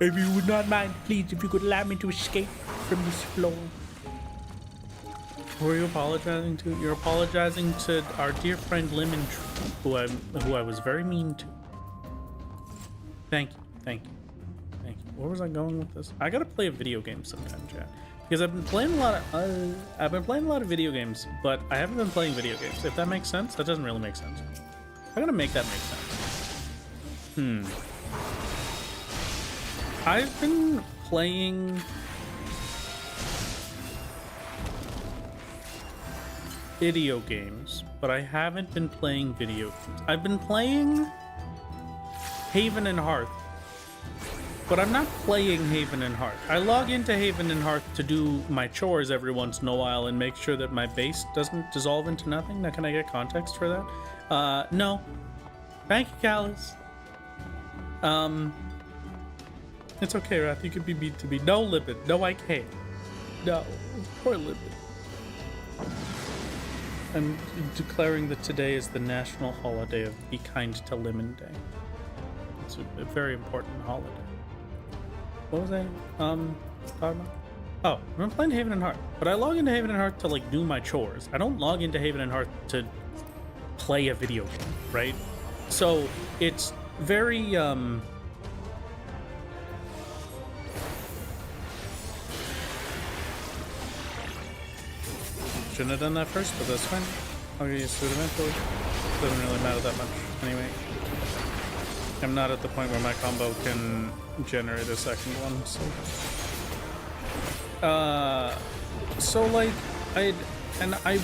If you would not mind, please, if you could allow me to escape from this floor. Who are you apologizing to? You're apologizing to our dear friend Lemon Tree, who I was very mean to. Thank you, thank you, thank you. Where was I going with this? I gotta play a video game sometime, chat, because I've been playing a lot of video games, but I haven't been playing video games. If that makes sense, that doesn't really make sense. I'm gonna make that make sense. I've been playing video games, but I haven't been playing video games. I've been playing Haven and Hearth, but I'm not playing Haven and Hearth. I log into Haven and Hearth to do my chores every once in a while and make sure that my base doesn't dissolve into nothing. Now, can I get context for that? No. Thank you, Callus. It's okay, Wrath. You can be mean to me. No, Libid. No, I can't. No. Poor Libid. I'm declaring that today is the national holiday of Be Kind to Lemon Day. It's a very important holiday. What was I talking about? Oh, I'm playing Haven and Hearth, but I log into Haven and Hearth to like do my chores. I don't log into Haven and Hearth to play a video game, right? So it's very shouldn't have done that first, but that's fine. I'll get used to it eventually. Doesn't really matter that much anyway. I'm not at the point where my combo can generate a second one, so like I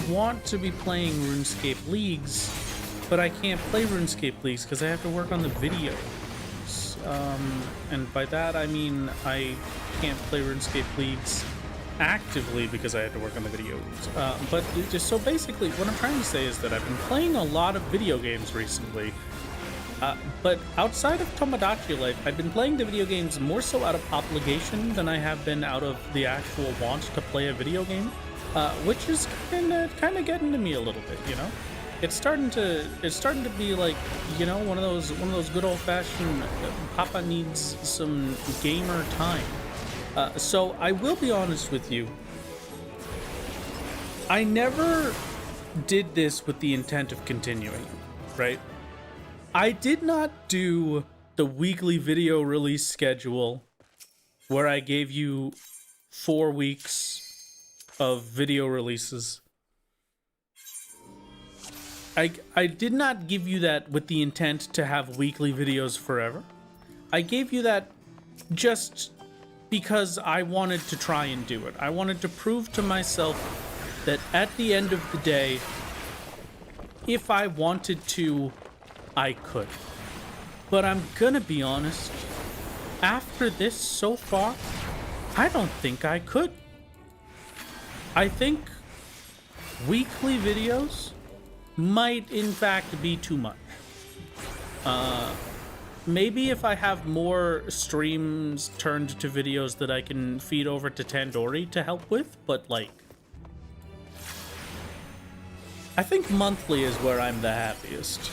want to be playing RuneScape Leagues, but I can't play RuneScape Leagues because I have to work on the videos. And by that I mean I can't play RuneScape Leagues actively because I had to work on the videos. But just so basically what I'm trying to say is that I've been playing a lot of video games recently. But outside of Tomodachi Life, I've been playing the video games more so out of obligation than I have been out of the actual want to play a video game, which is kind of getting to me a little bit, you know. It's starting to be like, you know, one of those good old-fashioned Papa needs some gamer time. So I will be honest with you. I never did this with the intent of continuing, right? I did not do the weekly video release schedule where I gave you 4 weeks of video releases. I did not give you that with the intent to have weekly videos forever. I gave you that just because I wanted to try and do it. I wanted to prove to myself that at the end of the day, if I wanted to, I could. But I'm gonna be honest, after this so far, I don't think I could. I think weekly videos might in fact be too much. Maybe if I have more streams turned to videos that I can feed over to Tandoori to help with, but like, I think monthly is where I'm the happiest.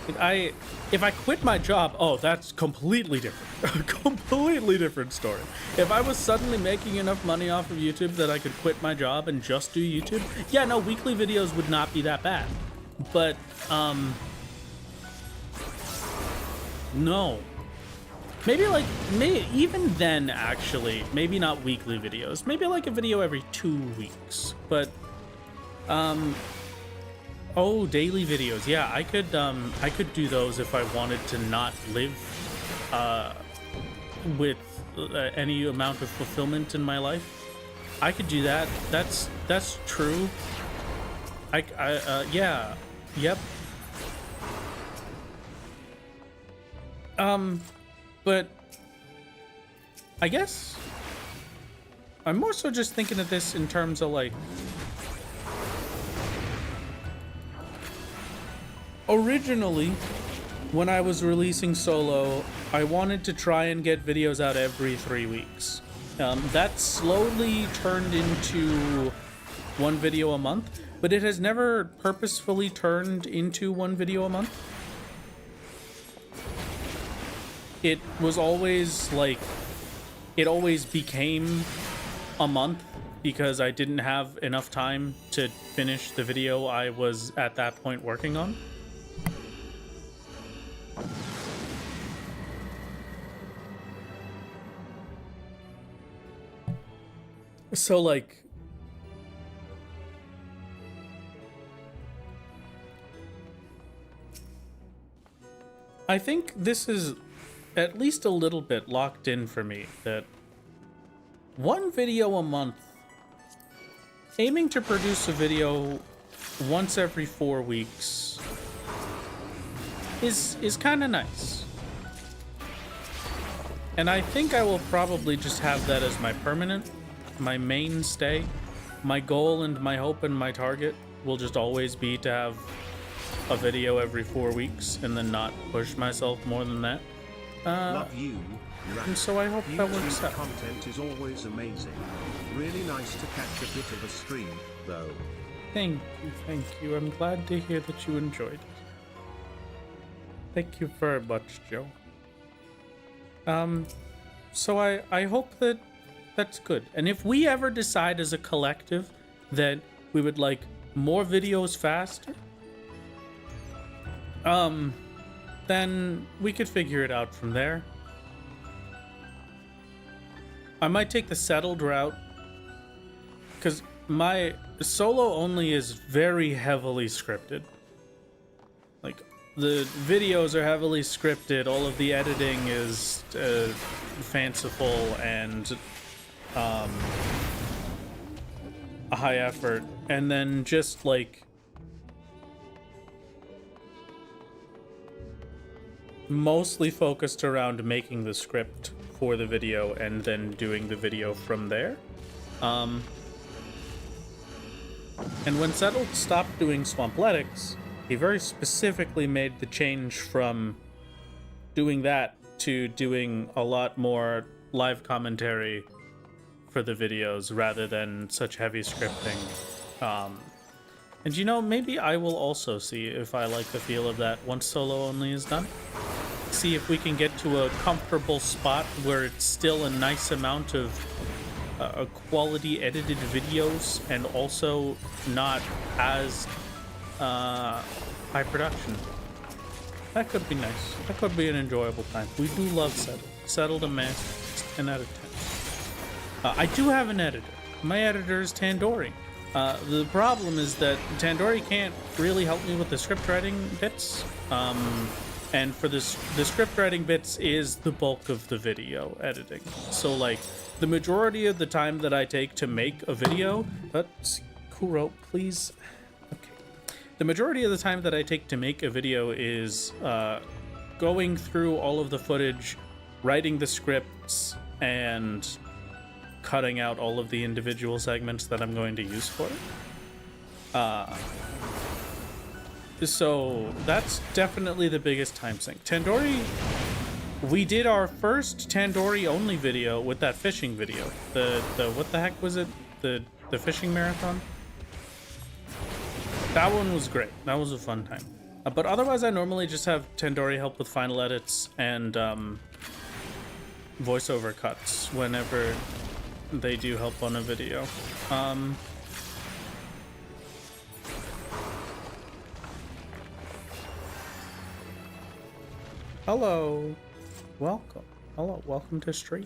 If I quit my job, oh, that's completely different. Completely different story. If I was suddenly making enough money off of YouTube that I could quit my job and just do YouTube, yeah, no, weekly videos would not be that bad. But, no. Maybe like, even then, actually, maybe not weekly videos. Maybe like a video every 2 weeks. But, oh, daily videos. Yeah, I could do those if I wanted to not live with any amount of fulfillment in my life. I could do that. That's true. Yeah. Yep. But I guess I'm more so just thinking of this in terms of like, originally, when I was releasing solo, I wanted to try and get videos out every 3 weeks. That slowly turned into 1 video a month, but it has never purposefully turned into 1 video a month. It was always like, it always became a month because I didn't have enough time to finish the video I was at that point working on. So like, I think this is at least a little bit locked in for me, that 1 video a month, aiming to produce a video once every 4 weeks is kind of nice. And I think I will probably just have that as my mainstay. My goal and my hope and my target will just always be to have a video every 4 weeks and then not push myself more than that. Love you, and so I hope that works YouTube out. content is always amazing. Really nice to catch a bit of a stream, though. Thank you. I'm glad to hear that you enjoyed it. Thank you very much, Joe. So I hope that that's good. And if we ever decide as a collective that we would like more videos faster, then we could figure it out from there. I might take the settled route, because my solo only is very heavily scripted. Like, the videos are heavily scripted, all of the editing is fanciful and a high effort, and then just like mostly focused around making the script for the video and then doing the video from there. And when Settled stopped doing Swampletics, he very specifically made the change from doing that to doing a lot more live commentary for the videos rather than such heavy scripting. And you know, maybe I will also see if I like the feel of that once solo only is done. See if we can get to a comfortable spot where it's still a nice amount of quality edited videos and also not as high production. That could be nice. That could be an enjoyable time. We do love Settled. Settled a master. 10 out of 10. I do have an editor. My editor is Tandoori. The problem is that Tandoori can't really help me with the script writing bits. And for this, the script writing bits is the bulk of the video editing. So like the majority of the time that I take to make a video, Kuro, please. Okay. The majority of the time that I take to make a video is going through all of the footage, writing the scripts, and cutting out all of the individual segments that I'm going to use for it. So that's definitely the biggest time sink. Tandoori, we did our first Tandoori only video with that fishing video. The what the heck was it? The fishing marathon? That one was great. That was a fun time. But otherwise, I normally just have Tandori help with final edits and voiceover cuts whenever they do help on a video. Hello. Welcome. Hello. Welcome to stream.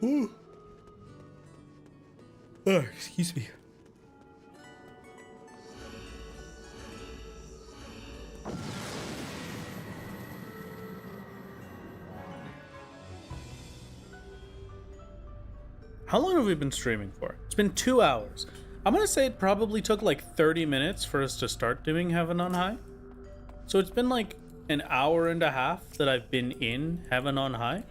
Ooh. Oh, excuse me. How long have we been streaming for? It's been 2 hours. I'm gonna say it probably took like 30 minutes for us to start doing Heaven on High. So it's been like an hour and a half that I've been in Heaven on High.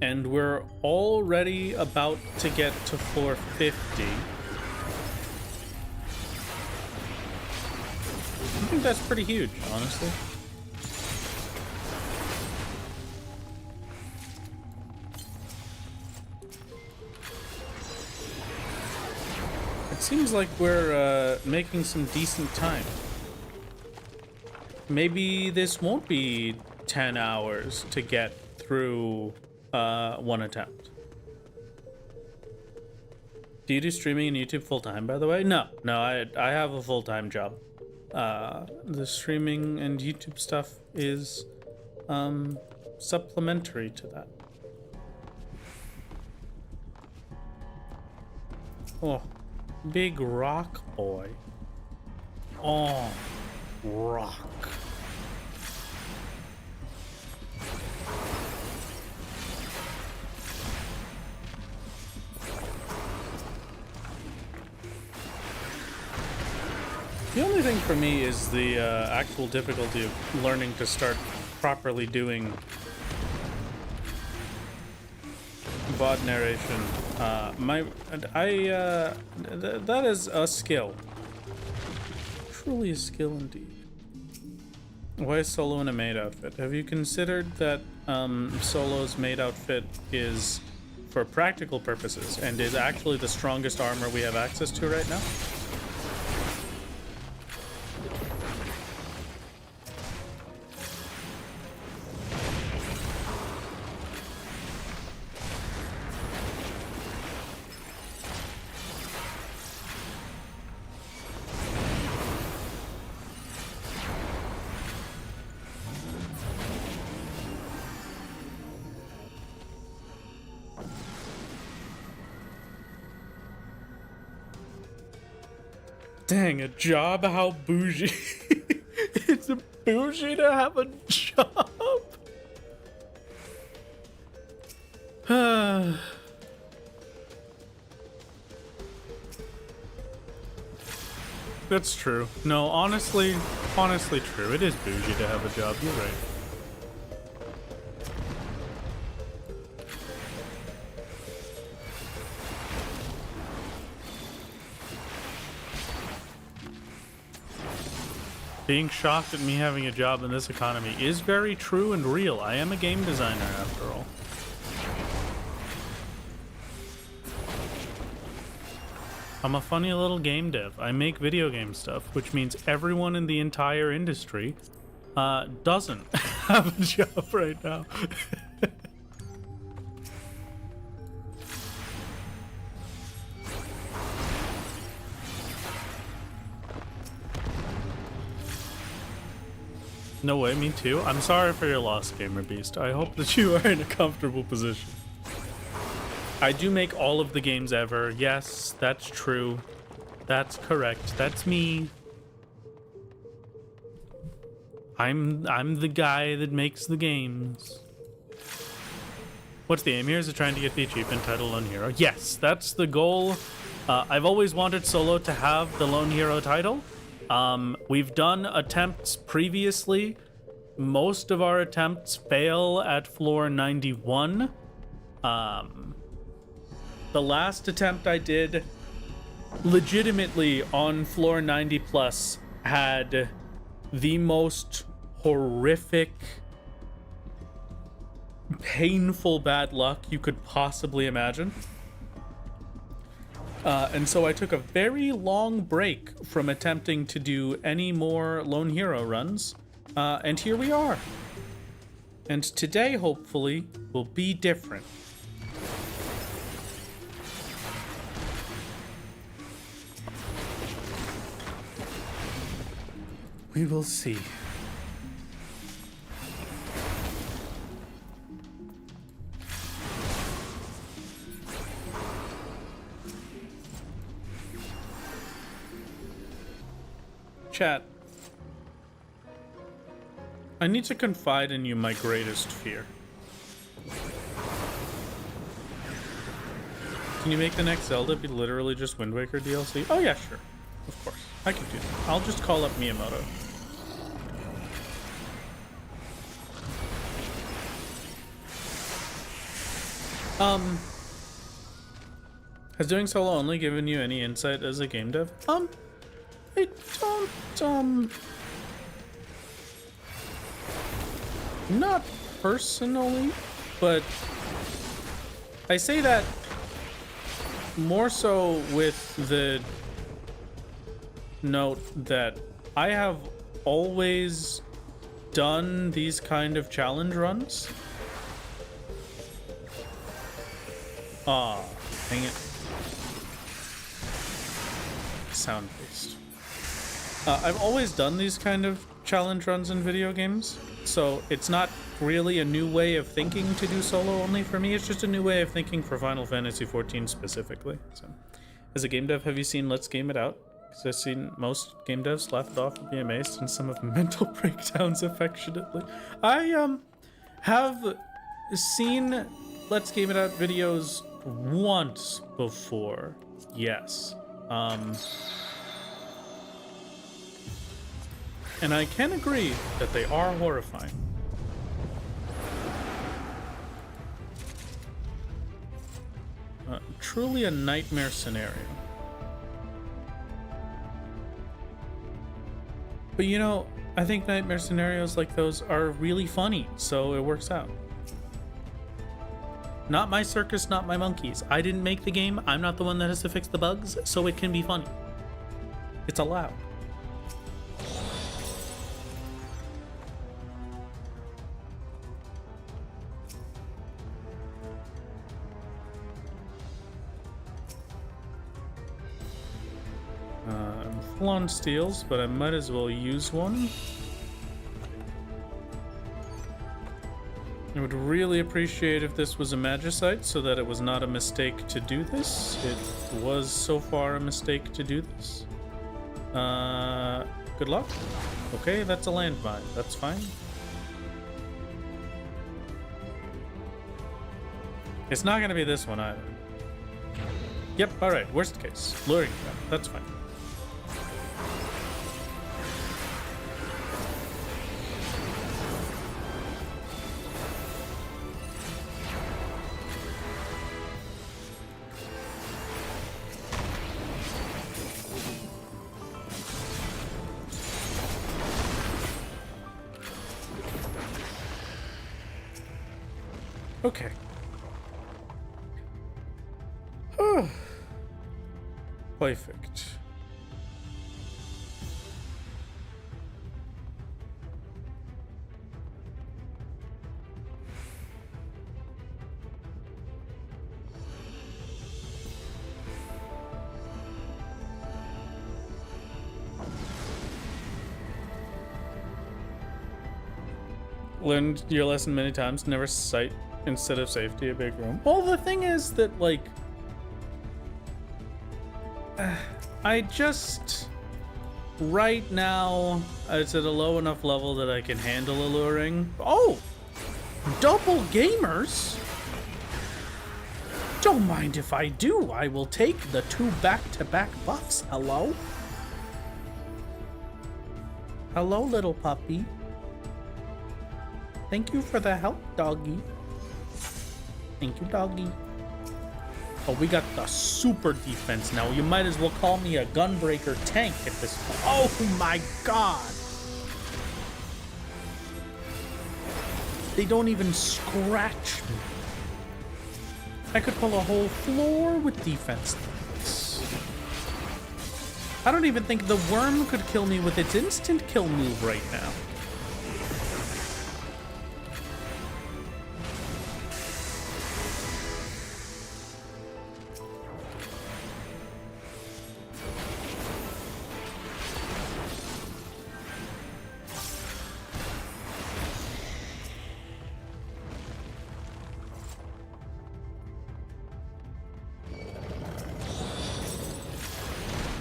And we're already about to get to floor 50. I think that's pretty huge, honestly. It seems like we're making some decent time. Maybe this won't be 10 hours to get through one attempt. Do you do streaming and YouTube full-time, by the way? No, I have a full-time job. The streaming and YouTube stuff is supplementary to that. Oh, big rock boy. Oh, rock. The only thing for me is the actual difficulty of learning to start properly doing VOD narration. That is a skill. Truly a skill indeed. Why is Solo in a maid outfit? Have you considered that Solo's maid outfit is for practical purposes and is actually the strongest armor we have access to right now? Dang, a job? How bougie. It's a bougie to have a job. That's true. No, honestly true. It is bougie to have a job. You're right. Being shocked at me having a job in this economy is very true and real. I am a game designer, after all. I'm a funny little game dev. I make video game stuff, which means everyone in the entire industry doesn't have a job right now. No way, me too. I'm sorry for your loss, Gamer Beast. I hope that you are in a comfortable position. I do make all of the games ever. Yes, that's true. That's correct. That's me. I'm the guy that makes the games. What's the aim here? Is it trying to get the achievement title Lone Hero? Yes, that's the goal. I've always wanted Solo to have the Lone Hero title. We've done attempts previously. Most of our attempts fail at floor 91. The last attempt I did legitimately on floor 90 plus had the most horrific, painful bad luck you could possibly imagine. And so I took a very long break from attempting to do any more Lone Hero runs. And here we are. And today, hopefully, will be different. We will see. Chat. I need to confide in you my greatest fear. Can you make the next Zelda be literally just Wind Waker DLC? Oh yeah, sure. Of course. I can do that. I'll just call up Miyamoto. Has doing solo only given you any insight as a game dev? I don't, not personally, but I say that more so with the note that I have always done these kind of challenge runs. Dang it. Sound-based. I've always done these kind of challenge runs in video games, so it's not really a new way of thinking to do solo only for me. It's just a new way of thinking for Final Fantasy XIV specifically. So, as a game dev, have you seen Let's Game It Out? Because I've seen most game devs laughed off and be amazed in some of the mental breakdowns affectionately. I have seen Let's Game It Out videos once before, yes. And I can agree that they are horrifying. Truly a nightmare scenario. But you know, I think nightmare scenarios like those are really funny, so it works out. Not my circus, not my monkeys. I didn't make the game. I'm not the one that has to fix the bugs, so it can be funny. It's allowed. I'm full on steals, but I might as well use one. I would really appreciate if this was a Magicite so that it was not a mistake to do this. It was so far a mistake to do this. Good luck. Okay, that's a landmine. That's fine. It's not gonna be this one either. Yep, alright, worst case. Luring trap, that's fine. Okay. Perfect. Learned your lesson many times. Never cite instead of safety a big room. Well, the thing is that, like, I just right now it's at a low enough level that I can handle alluring. Oh, double gamers. Don't mind if I do. I will take the 2 back-to-back buffs. Hello? Hello, little puppy. Thank you for the help, doggy. Thank you, doggy. Oh, we got the super defense now. You might as well call me a gunbreaker tank at this point. Oh my god. They don't even scratch me. I could pull a whole floor with defense like this. I don't even think the worm could kill me with its instant kill move right now.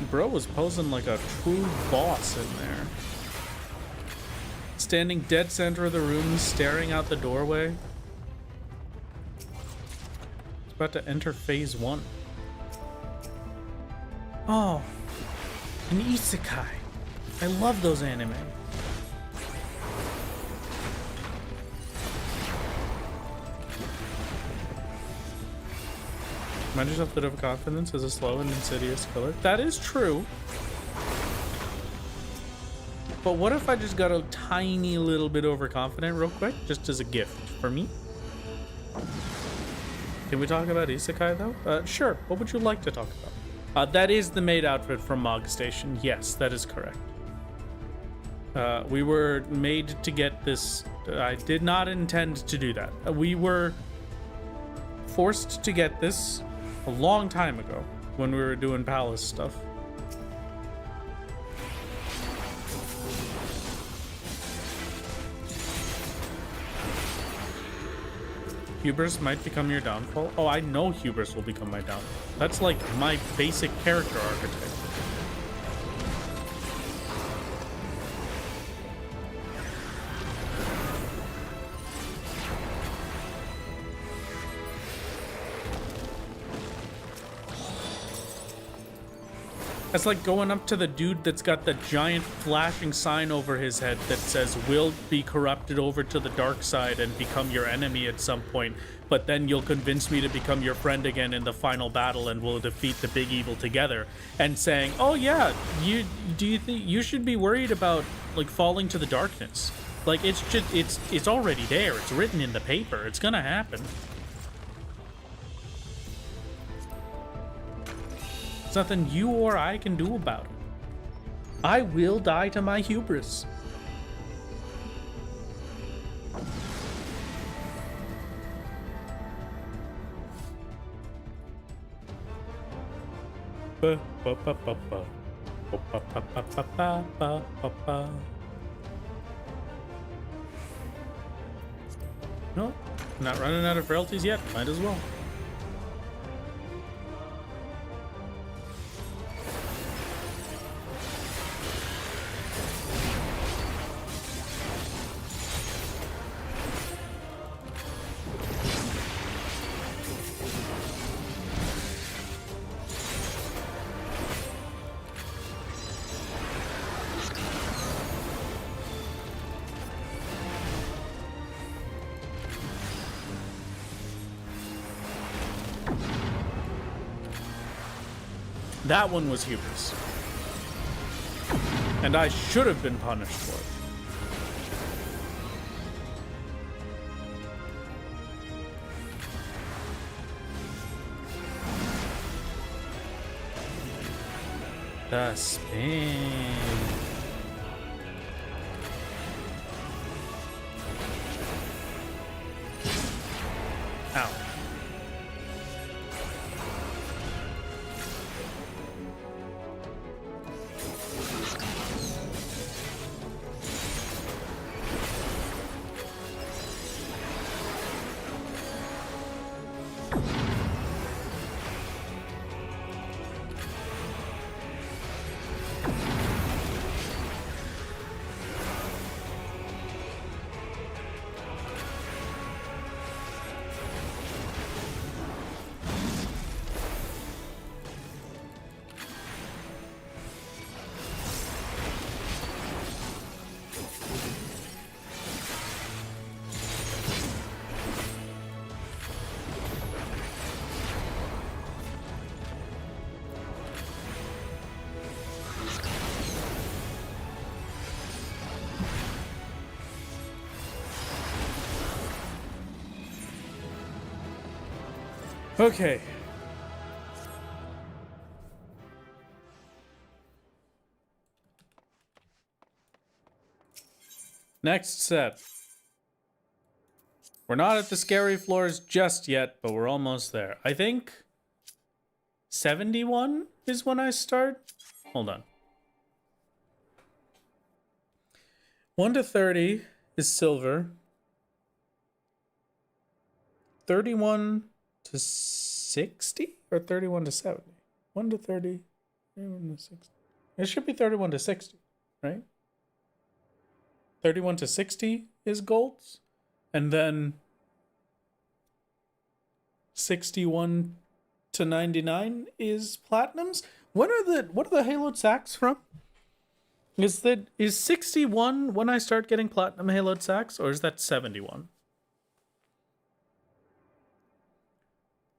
Bro was posing like a true boss in there. Standing dead center of the room, staring out the doorway. It's about to enter phase 1. Oh, an isekai. I love those anime. Remind yourself that overconfidence is a slow and insidious killer. That is true. But what if I just got a tiny little bit overconfident real quick, just as a gift for me? Can we talk about isekai though? Sure. What would you like to talk about? That is the maid outfit from Mog Station. Yes, that is correct. We were made to get this. I did not intend to do that. We were forced to get this a long time ago when we were doing palace stuff. Hubris might become your downfall. Oh, I know hubris will become my downfall. That's like my basic character archetype. That's like going up to the dude that's got the giant flashing sign over his head that says, "Will be corrupted over to the dark side and become your enemy at some point, but then you'll convince me to become your friend again in the final battle and we'll defeat the big evil together." And saying, "Oh yeah, do you think you should be worried about like falling to the darkness? Like it's just it's already there. It's written in the paper. It's gonna happen." There's nothing you or I can do about it. I will die to my hubris. No, not running out of frailties yet. Might as well. That one was hubris. And I should have been punished for it. The spin. Ow. Okay. Next set. We're not at the scary floors just yet, but we're almost there. I think 71 is when I start. Hold on. 1 to 30 is silver. 31 to 60 or 31 to 70? 1 to 30, 31 to 60. It should be 31 to 60, right? 31 to 60 is golds, and then 61 to 99 is platinums. What are the haloed sacks from? Is 61 when I start getting platinum haloed sacks, or is that 71?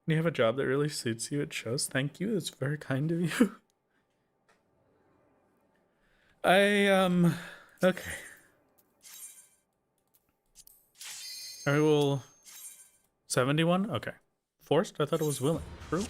You have a job that really suits you, it shows. Thank you. That's very kind of you. Okay. I will 71? Okay. Forced? I thought it was willing. True.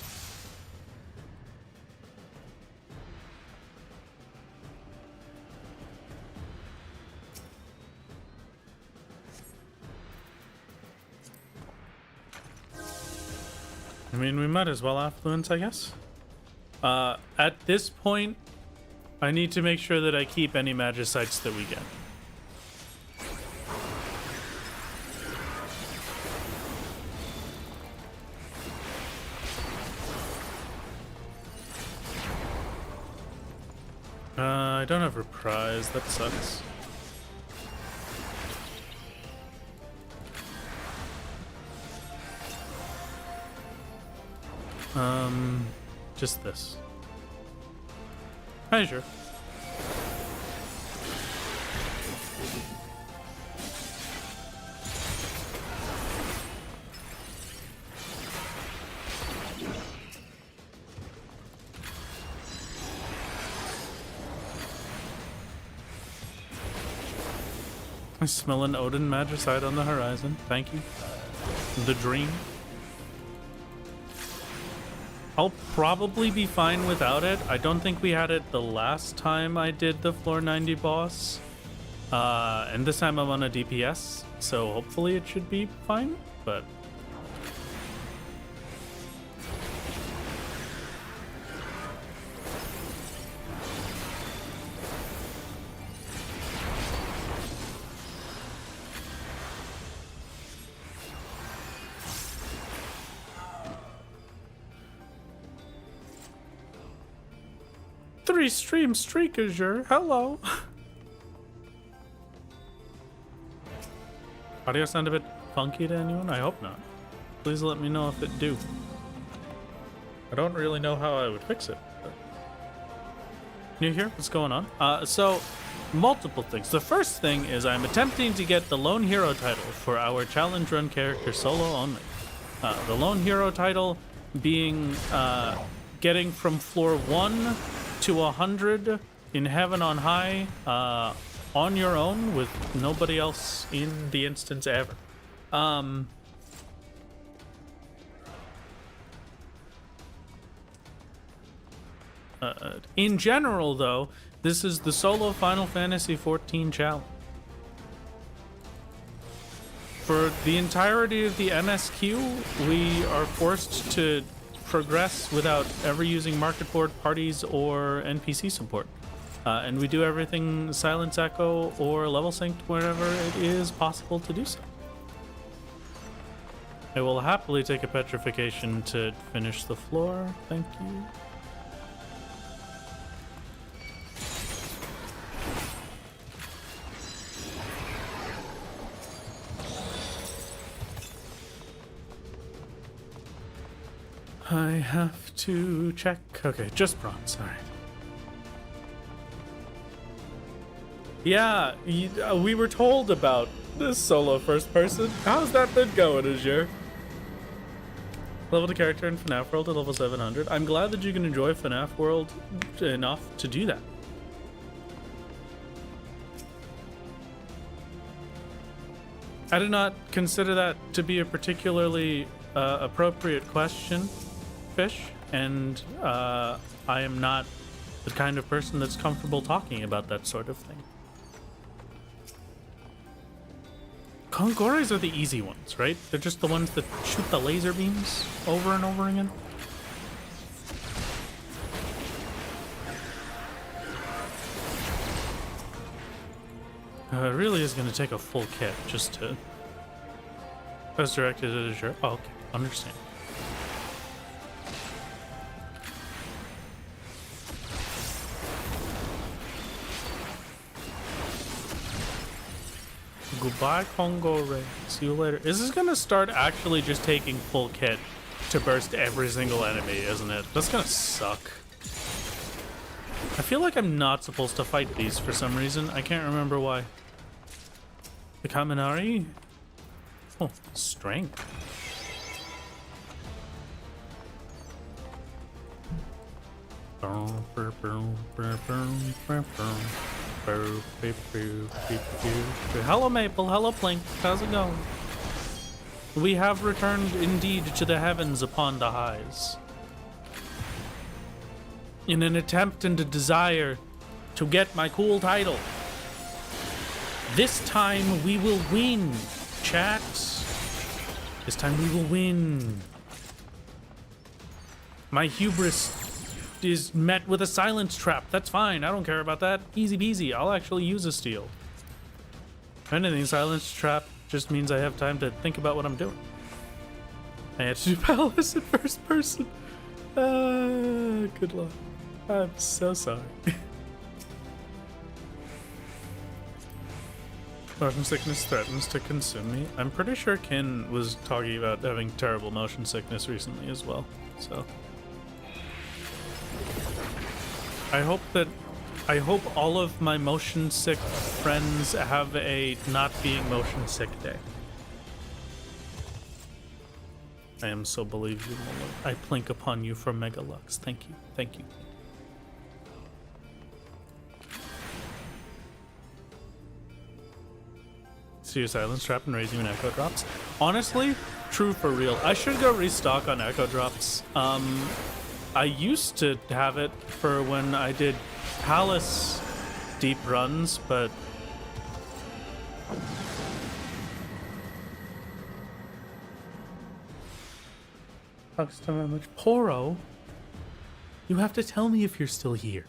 I mean, we might as well affluence, I guess. At this point, I need to make sure that I keep any magicites that we get. I don't have reprise, that sucks. Just this. Hi, sure. I smell an Odin Magicite on the horizon. Thank you. The dream. I'll probably be fine without it. I don't think we had it the last time I did the floor 90 boss. And this time I'm on a DPS, so hopefully it should be fine, but... Stream Streakager, hello. Audio sound a bit funky to anyone? I hope not. Please let me know if it do. I don't really know how I would fix it. But... New here? What's going on? So, multiple things. The first thing is I'm attempting to get the Lone Hero title for our challenge run character solo only. The Lone Hero title being getting from floor 1 to 100 in heaven on high, on your own with nobody else in the instance ever. In general, though, this is the solo Final Fantasy XIV challenge. For the entirety of the MSQ, we are forced to progress without ever using market board parties or NPC support. And we do everything Silence Echo or Level Synced wherever it is possible to do so. I will happily take a petrification to finish the floor. Thank you. I have to check. Okay, just bronze. All right. Yeah, we were told about this solo first person. How's that been going, Azure? Level the character in FNAF World at level 700. I'm glad that you can enjoy FNAF World enough to do that. I do not consider that to be a particularly appropriate question, Fish, and I am not the kind of person that's comfortable talking about that sort of thing. Kongores are the easy ones, right? They're just the ones that shoot the laser beams over and over again. It really is going to take a full kit just to... I was directed at a jerk. Oh, okay. Understand. Goodbye, Kongore. See you later. Is this going to start actually just taking full kit to burst every single enemy, isn't it? That's going to suck. I feel like I'm not supposed to fight these for some reason. I can't remember why. The Kaminari? Oh, strength. Hello, Maple. Hello, Plink. How's it going? We have returned indeed to the heavens upon the highs. In an attempt and a desire to get my cool title. This time we will win, chat. This time we will win. My hubris is met with a silence trap. That's fine. I don't care about that. Easy peasy. I'll actually use a steal. If anything, silence trap just means I have time to think about what I'm doing. I had to do Palace in first person. Good luck. I'm so sorry. Motion sickness threatens to consume me. I'm pretty sure Kin was talking about having terrible motion sickness recently as well. So I hope all of my motion sick friends have a not being motion sick day. I am so believable. I plink upon you for Megalux. Thank you. Thank you. See your silence trap and raise you in echo drops. Honestly, true for real. I should go restock on echo drops. I used to have it for when I did Palace deep runs, but talks to how much Poro. You have to tell me if you're still here.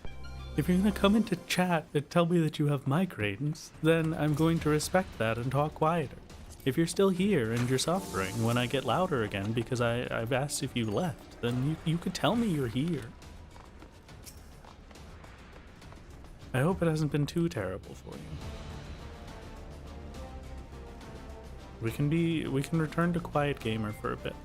If you're gonna come into chat and tell me that you have migraines, then I'm going to respect that and talk quieter. If you're still here and you're suffering when I get louder again because I've asked if you left, then you could tell me you're here. I hope it hasn't been too terrible for you. We can return to Quiet Gamer for a bit.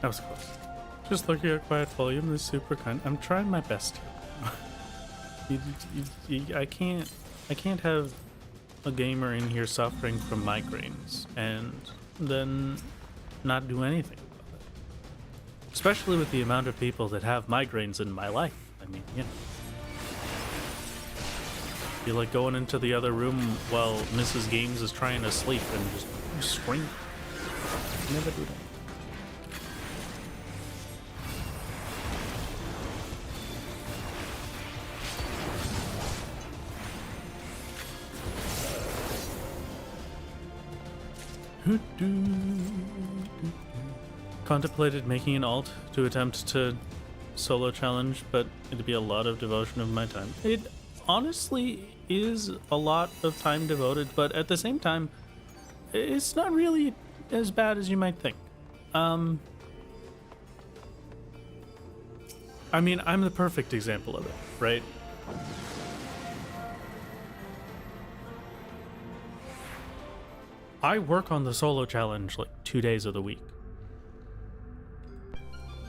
That was close. Just looking at quiet volume is super kind. I'm trying my best here. I can't have a gamer in here suffering from migraines and then not do anything about it. Especially with the amount of people that have migraines in my life. I mean, you know. You're like going into the other room while Mrs. Games is trying to sleep and just scream. Never do that. Contemplated making an alt to attempt to solo challenge, but it'd be a lot of devotion of my time. It honestly is a lot of time devoted, but at the same time, it's not really as bad as you might think. I mean, I'm the perfect example of it, right? I work on the solo challenge like 2 days of the week.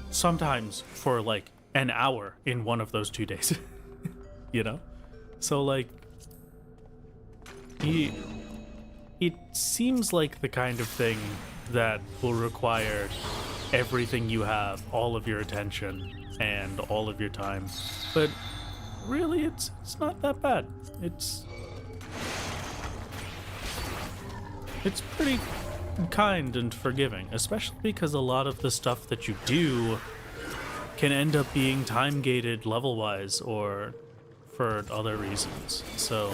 Sometimes for like an hour in one of those 2 days. You know? So like it seems like the kind of thing that will require everything you have, all of your attention and all of your time. But really it's not that bad. it's pretty kind and forgiving, especially because a lot of the stuff that you do can end up being time gated level wise or for other reasons. So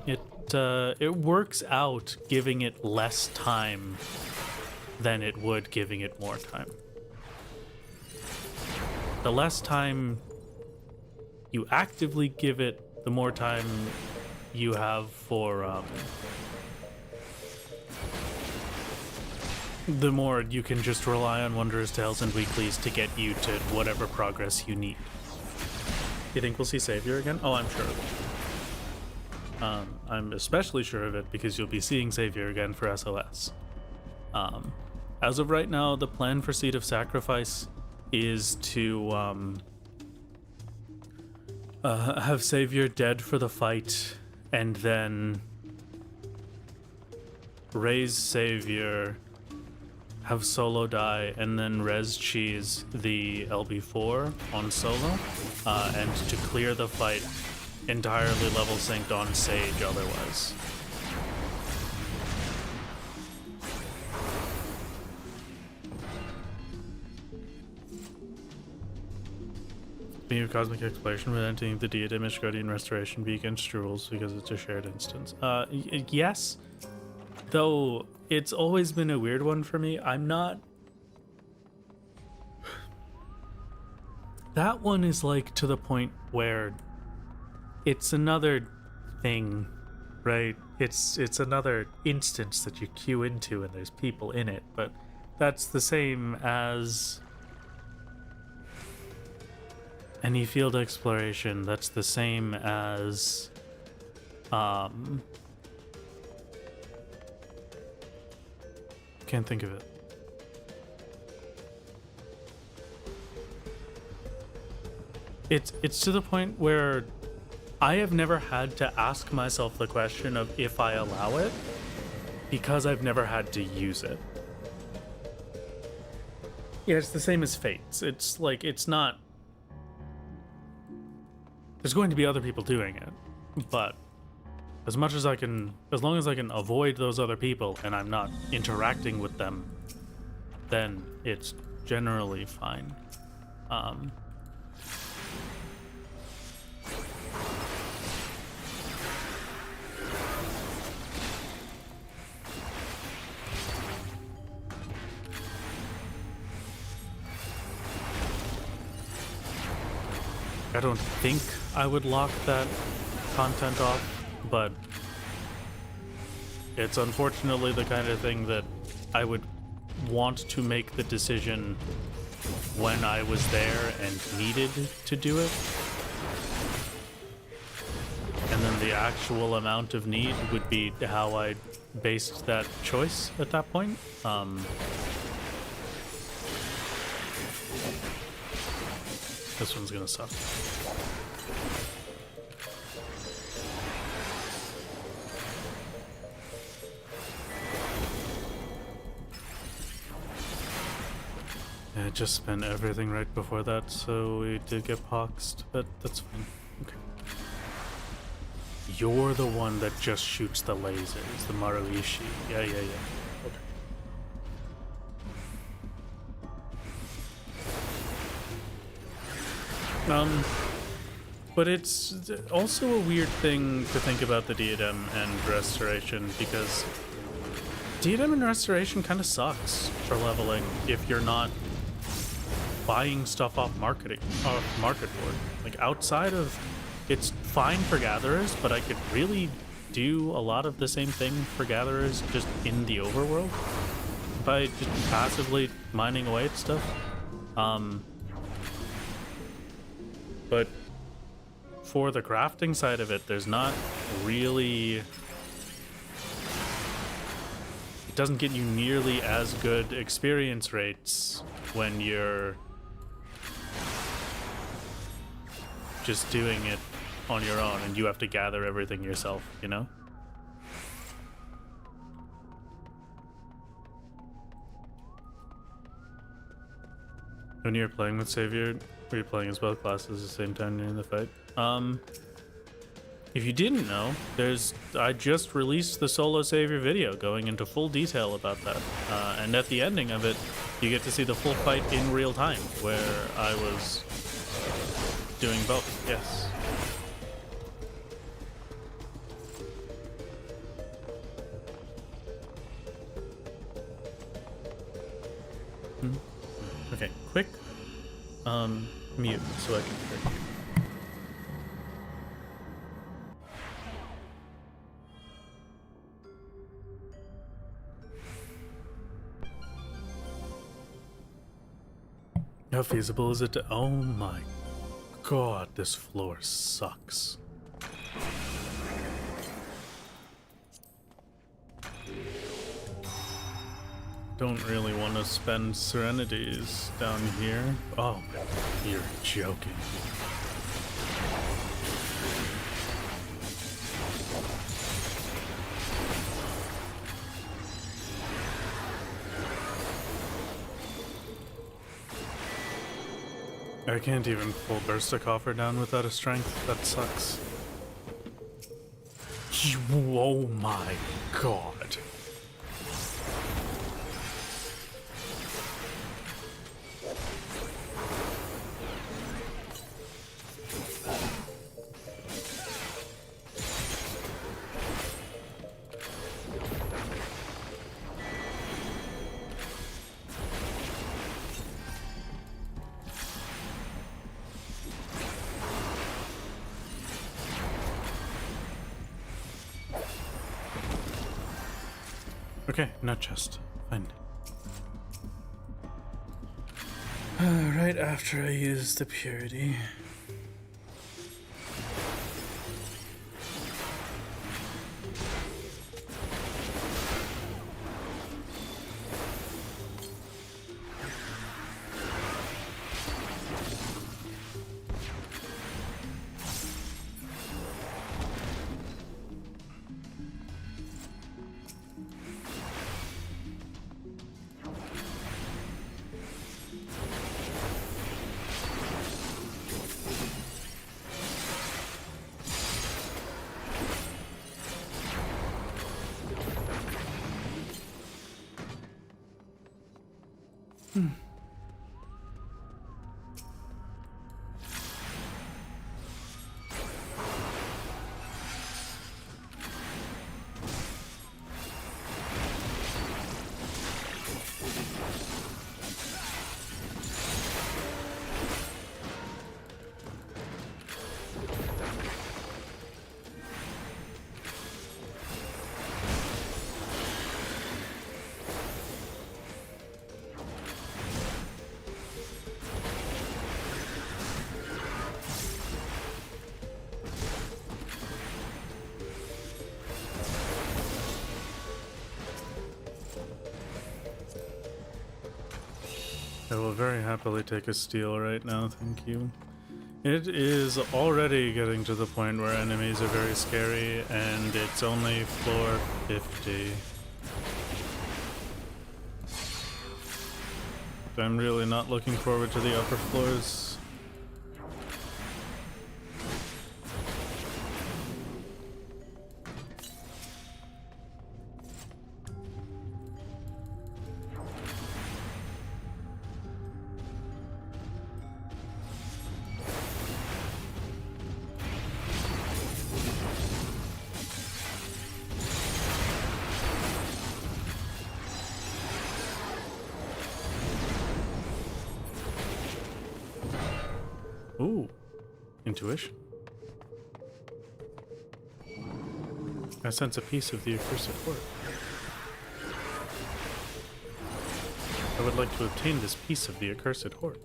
it works out giving it less time than it would giving it more time. The less time you actively give it, the more time you have for the more you can just rely on Wondrous Tales and Weeklies to get you to whatever progress you need. You think we'll see Savior again? Oh, I'm sure of it. I'm especially sure of it because you'll be seeing Savior again for SOS. As of right now, the plan for Seed of Sacrifice is to have Savior dead for the fight and then raise Savior, have Solo die, and then res cheese the LB4 on Solo, and to clear the fight entirely level synced on Sage otherwise. Being of Cosmic Exploration preventing the Diademish Guardian Restoration be against rules because it's a shared instance. Yes, though it's always been a weird one for me. I'm not... That one is like to the point where it's another thing, right? It's another instance that you queue into and there's people in it, but that's the same as any field exploration. That's the same as can't think of it. It's to the point where I have never had to ask myself the question of if I allow it because I've never had to use it. Yeah, it's the same as Fates. It's like, it's not... There's going to be other people doing it, but as much as I can, as long as I can avoid those other people and I'm not interacting with them, then it's generally fine. I don't think I would lock that content off, but it's unfortunately the kind of thing that I would want to make the decision when I was there and needed to do it. And then the actual amount of need would be how I based that choice at that point. This one's gonna suck. Yeah, I just spent everything right before that, so we did get poxed, but that's fine. Okay. You're the one that just shoots the lasers, the Maruishi. Yeah. Okay. But it's also a weird thing to think about the Diadem and Restoration, because Diadem and Restoration kind of sucks for leveling if you're not buying stuff off market board. Like, outside of, it's fine for gatherers, but I could really do a lot of the same thing for gatherers just in the overworld by just passively mining away at stuff. But for the crafting side of it, there's not really... It doesn't get you nearly as good experience rates when you're just doing it on your own and you have to gather everything yourself, you know? When you're playing with Savior, were you playing as both classes at the same time during the fight? If you didn't know, I just released the solo savior video going into full detail about that. And at the ending of it, you get to see the full fight in real time, where I was doing both, yes. Okay, quick mute so I can hear you. How feasible is it to— oh my god, this floor sucks. Don't really want to spend serenities down here. Oh, you're joking. I can't even pull Burst a Coffer down without a strength. That sucks. Oh my god. Okay, nut chest. Fine. Right after I use the purity. I will very happily take a steal right now, thank you. It is already getting to the point where enemies are very scary, and it's only floor 50. I'm really not looking forward to the upper floors. Ooh, intuition. I sense a piece of the accursed horde. I would like to obtain this piece of the accursed horde,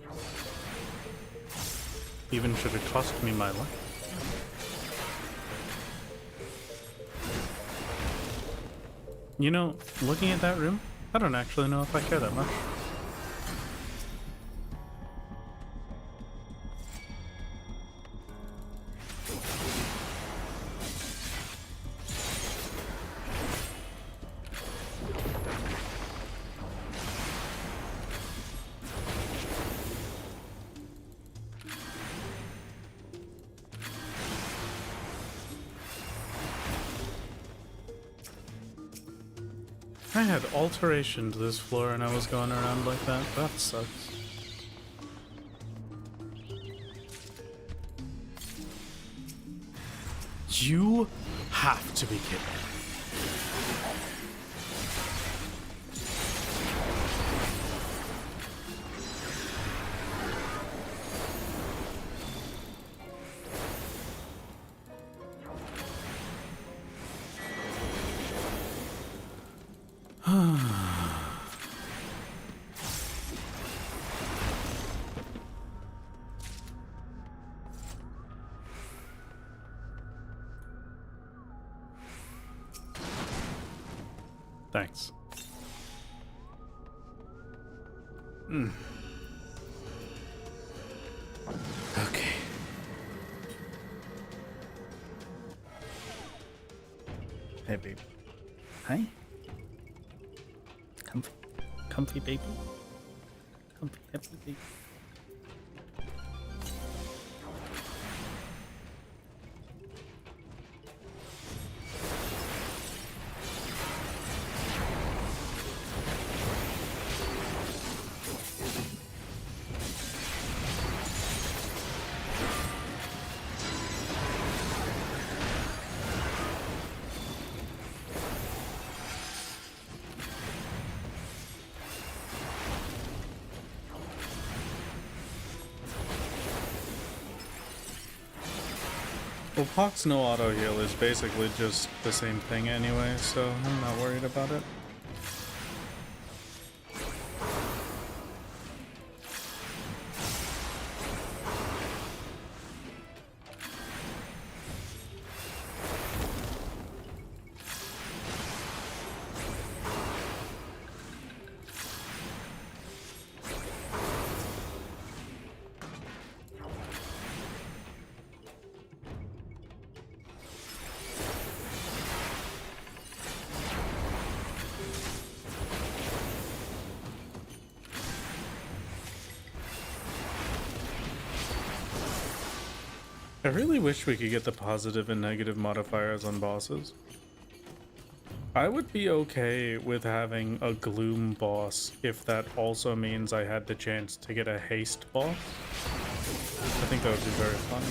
even should it cost me my life. You know, looking at that room, I don't actually know if I care that much. I had alteration to this floor and I was going around like that. That sucks. You have to be kidding. Thanks. Okay. Hey, baby. Hi. Comfy. Comfy, baby. Comfy, happy, baby. Well, Pox no auto heal is basically just the same thing anyway, so I'm not worried about it. I really wish we could get the positive and negative modifiers on bosses. I would be okay with having a gloom boss if that also means I had the chance to get a haste boss. I think that would be very fun.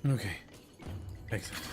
Okay. Excellent.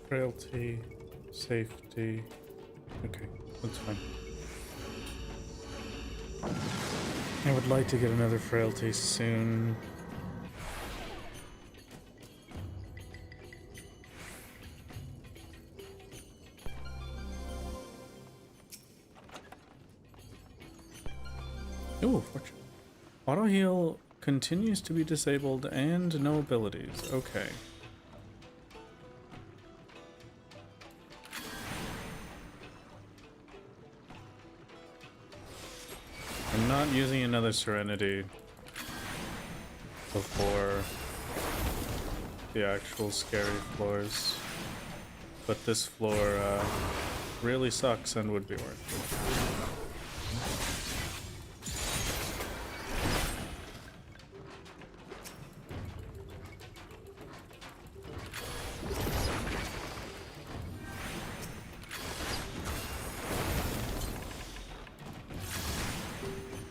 Frailty, safety. Okay, that's fine. I would like to get another frailty soon. Ooh, fortune. Auto heal continues to be disabled and no abilities. Okay. I'm not using another Serenity before the actual scary floors, but this floor really sucks and would be worth it.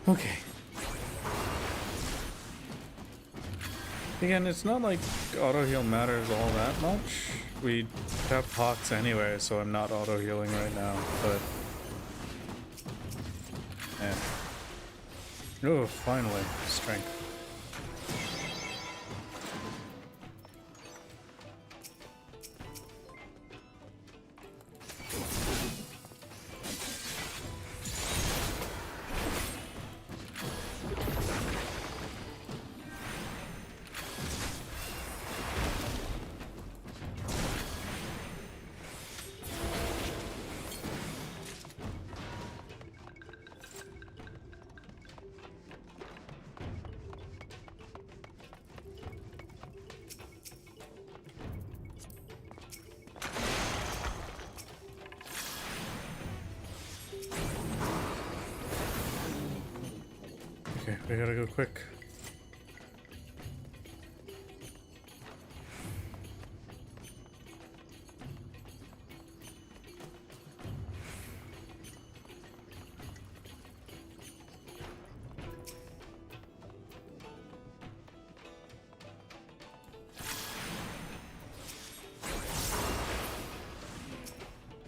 Okay. Again, it's not like auto heal matters all that much. We have pox anyway, so I'm not auto healing right now, but yeah. Oh, finally, strength. Okay, we gotta go quick.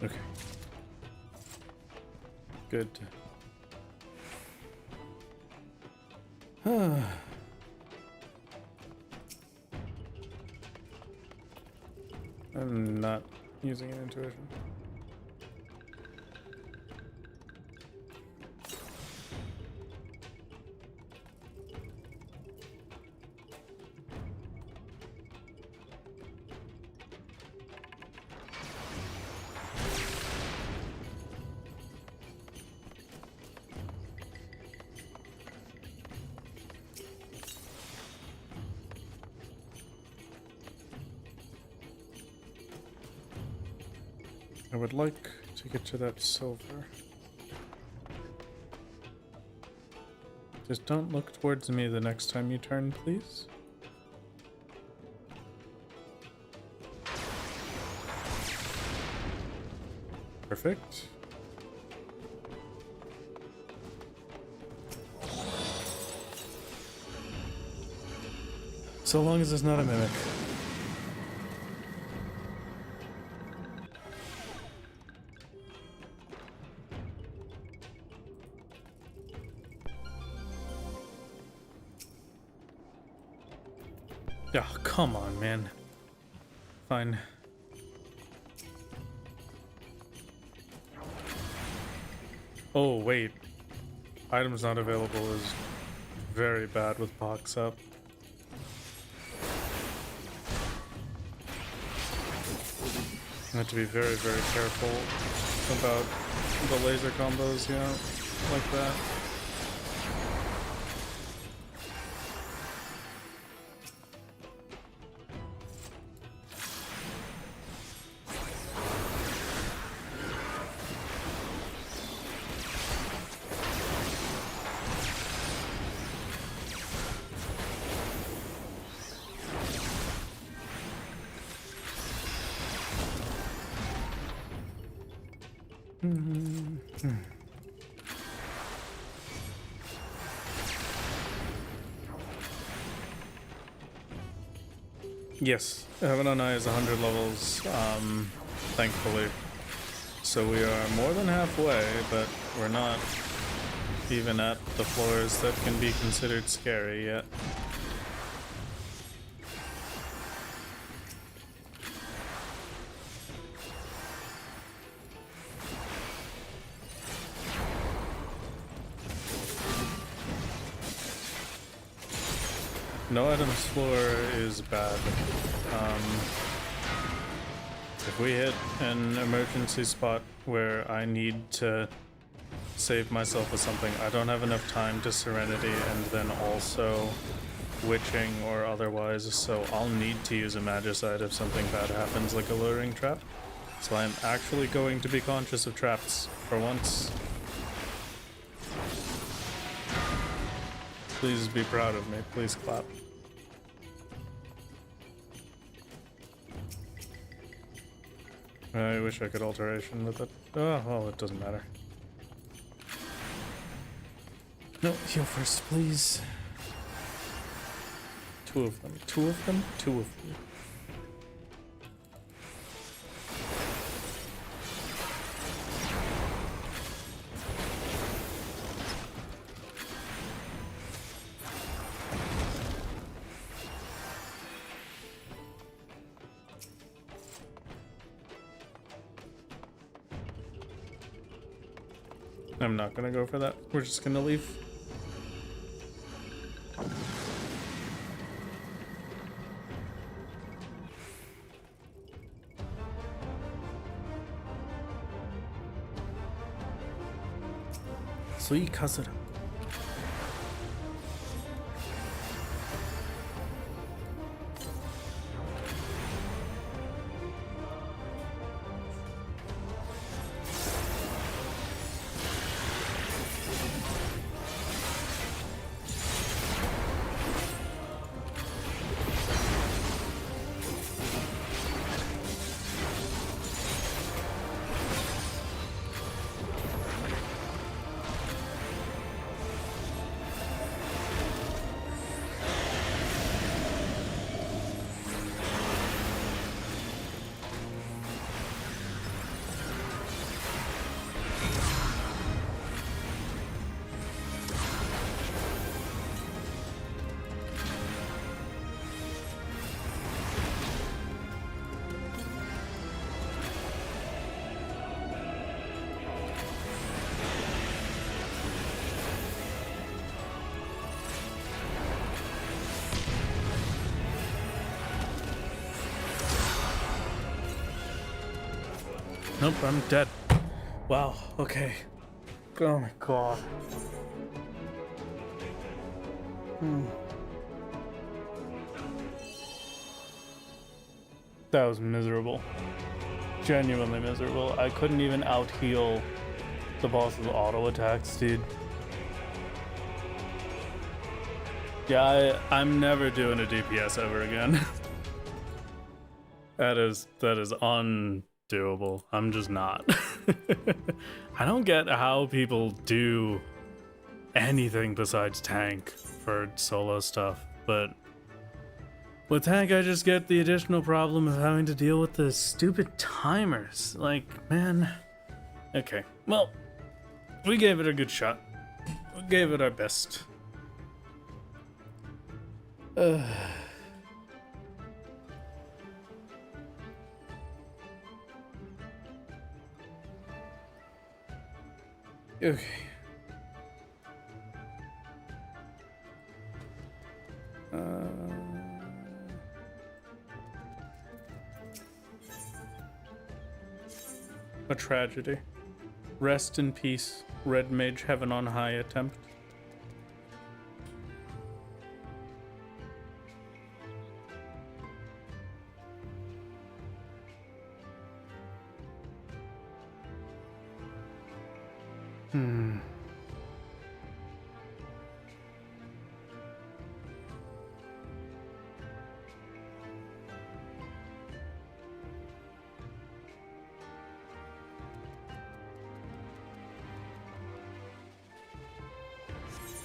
Okay. Good. I'm not using an intuition. I would like to get to that silver. Just don't look towards me the next time you turn, please. Perfect. So long as it's not a mimic. Oh, come on, man. Fine. Oh, wait. Items not available is very bad with pox up. You have to be very, very careful about the laser combos, you know, like that. Yes, Heaven on Eye is 100 levels, thankfully. So we are more than halfway, but we're not even at the floors that can be considered scary yet. No items floor is bad. If we hit an emergency spot where I need to save myself with something, I don't have enough time to Serenity and then also witching or otherwise, so I'll need to use a Magicite if something bad happens, like a luring trap. So I'm actually going to be conscious of traps for once. Please be proud of me. Please clap. I wish I could alteration with it. Oh, well, it doesn't matter. No, heal first, please. Two of them. Two of them? Two of them. I'm not gonna go for that. We're just gonna leave. Sweet Kazura. Nope, I'm dead. Wow, okay. Oh my god. That was miserable. Genuinely miserable. I couldn't even out-heal the boss's auto attacks, dude. Yeah, I'm never doing a DPS ever again. That is undoable. I'm just not. I don't get how people do anything besides tank for solo stuff, but with tank I just get the additional problem of having to deal with the stupid timers. Like, man. Okay, well, we gave it a good shot. We gave it our best. Okay. A tragedy. Rest in peace, Red Mage Heaven on High attempt.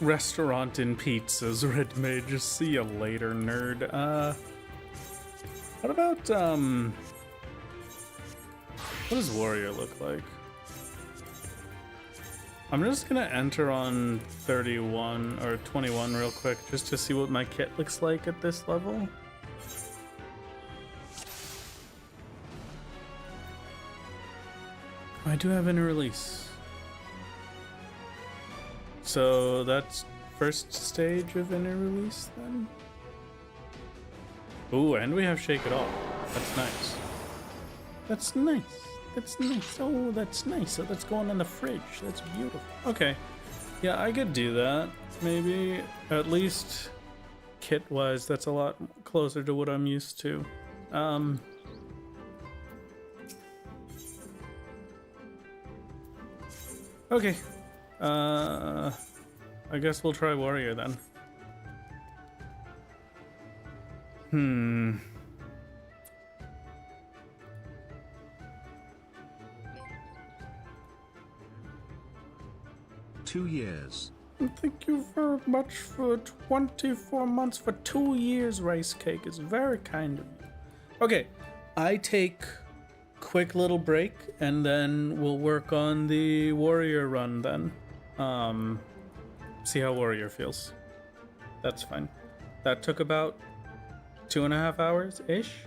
Restaurant in pizzas, Red Mage. See you later, nerd. What about, what does Warrior look like? I'm just gonna enter on 31 or 21 real quick just to see what my kit looks like at this level. I do have inner release. So that's first stage of inner release then? Ooh, and we have Shake It Off. That's nice. That's nice. That's nice. Oh, that's nice. So that's going in the fridge. That's beautiful. Okay. Yeah, I could do that. Maybe. At least kit-wise, that's a lot closer to what I'm used to. Okay. I guess we'll try Warrior then. "2 years. Thank you very much for 24 months for 2 years, Rice Cake. It's very kind of you. Okay, I take quick little break and then we'll work on the warrior run then. See how warrior feels. That's fine. That took about 2.5 hours-ish.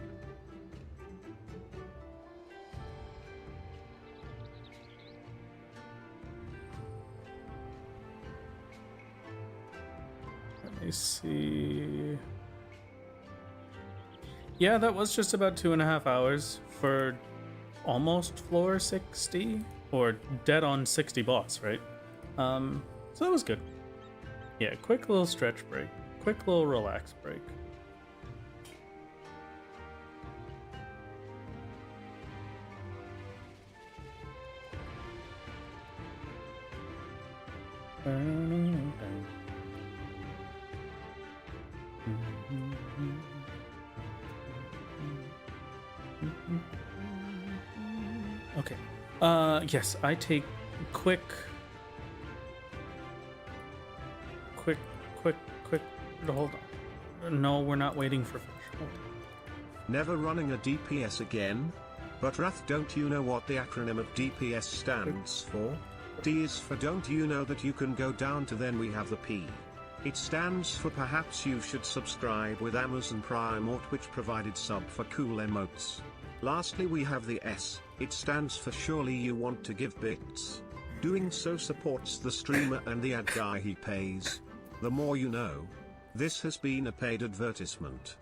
Let me see. Yeah, that was just about 2.5 hours for almost floor 60, or dead on 60 boss, right? So that was good. Yeah, quick little stretch break, quick little relax break. Okay. Yes, I take quick. Hold on. No, we're not waiting for fish. Hold on. Never running a DPS again? But Wrath, don't you know what the acronym of DPS stands for? D is for don't you know that you can go down to, then we have the P. It stands for perhaps you should subscribe with Amazon Prime or Twitch provided sub for cool emotes. Lastly we have the S, it stands for surely you want to give bits. Doing so supports the streamer and the ad guy he pays. The more you know. This has been a paid advertisement.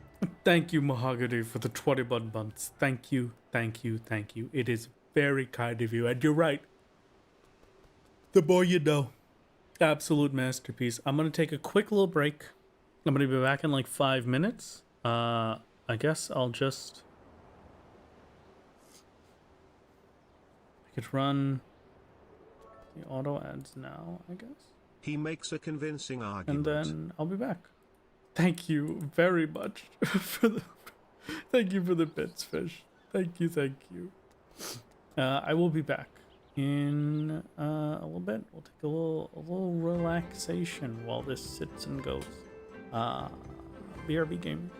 Thank you, Mahogany, for the 21 months. Thank you, thank you, thank you. It is very kind of you, and you're right. The more you know. Absolute masterpiece. I'm gonna take a quick little break. I'm gonna be back in like 5 minutes. I guess I'll just... I could run the auto ads now, I guess. He makes a convincing argument. And then I'll be back. Thank you very much for the... Thank you for the bits, Fish. Thank you, thank you. I will be back in a little bit. We'll take a little relaxation while this sits and goes. BRB game.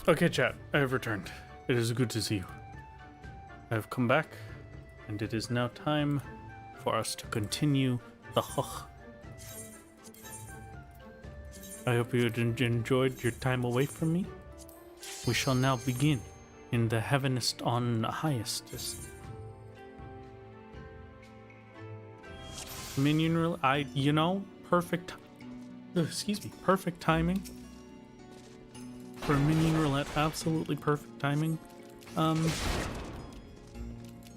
Okay, chat, I have returned. It is good to see you. I have come back, and it is now time for us to continue the Hugh. I hope you enjoyed your time away from me. We shall now begin in the heavenest on highestest. Minion rel- perfect perfect timing. For a minion roulette, absolutely perfect timing.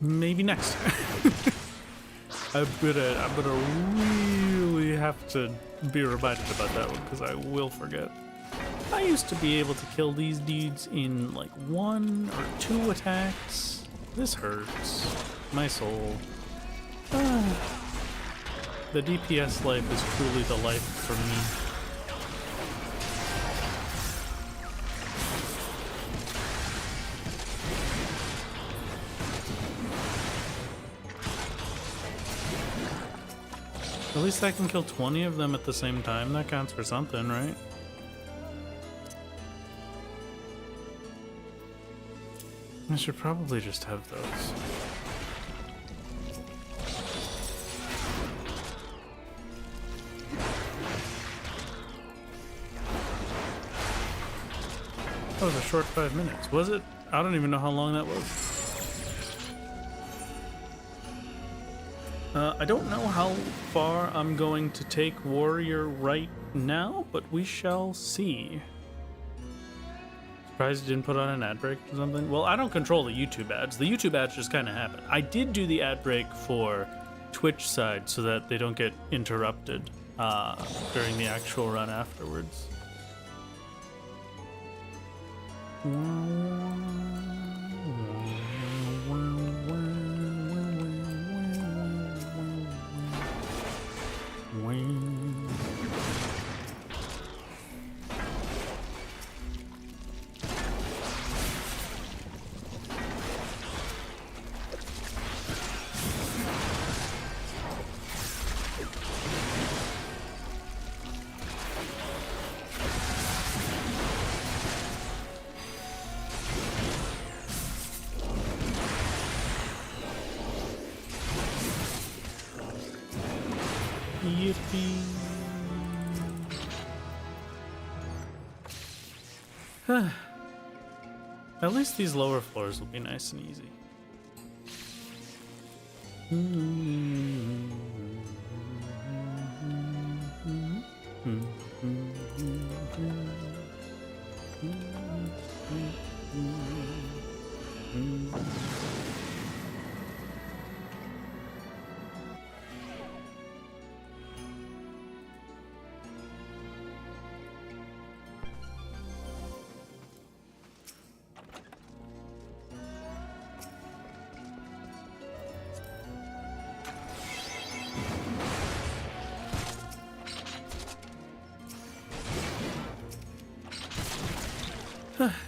Maybe next time. I'm gonna really have to be reminded about that one because I will forget. I used to be able to kill these dudes in like 1 or 2 attacks. This hurts my soul. The DPS life is truly the life for me. At least I can kill 20 of them at the same time. That counts for something, right? I should probably just have those. That was a short 5 minutes, was it? I don't even know how long that was. I don't know how far I'm going to take Warrior right now, but we shall see. Surprised you didn't put on an ad break or something? Well, I don't control the YouTube ads. The YouTube ads just kind of happen. I did do the ad break for Twitch side so that they don't get interrupted during the actual run afterwards. Yippee. At least these lower floors will be nice and easy.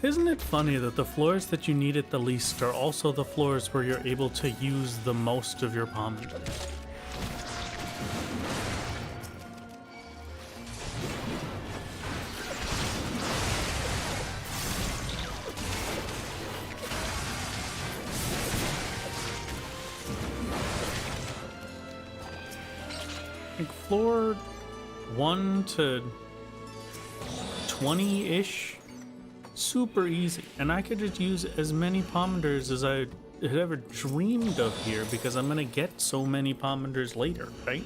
Isn't it funny that the floors that you need it the least are also the floors where you're able to use the most of your pommanders? Like floor 1 to 20-ish? Super easy, and I could just use as many pommanders as I had ever dreamed of here because I'm gonna get so many pommanders later, right?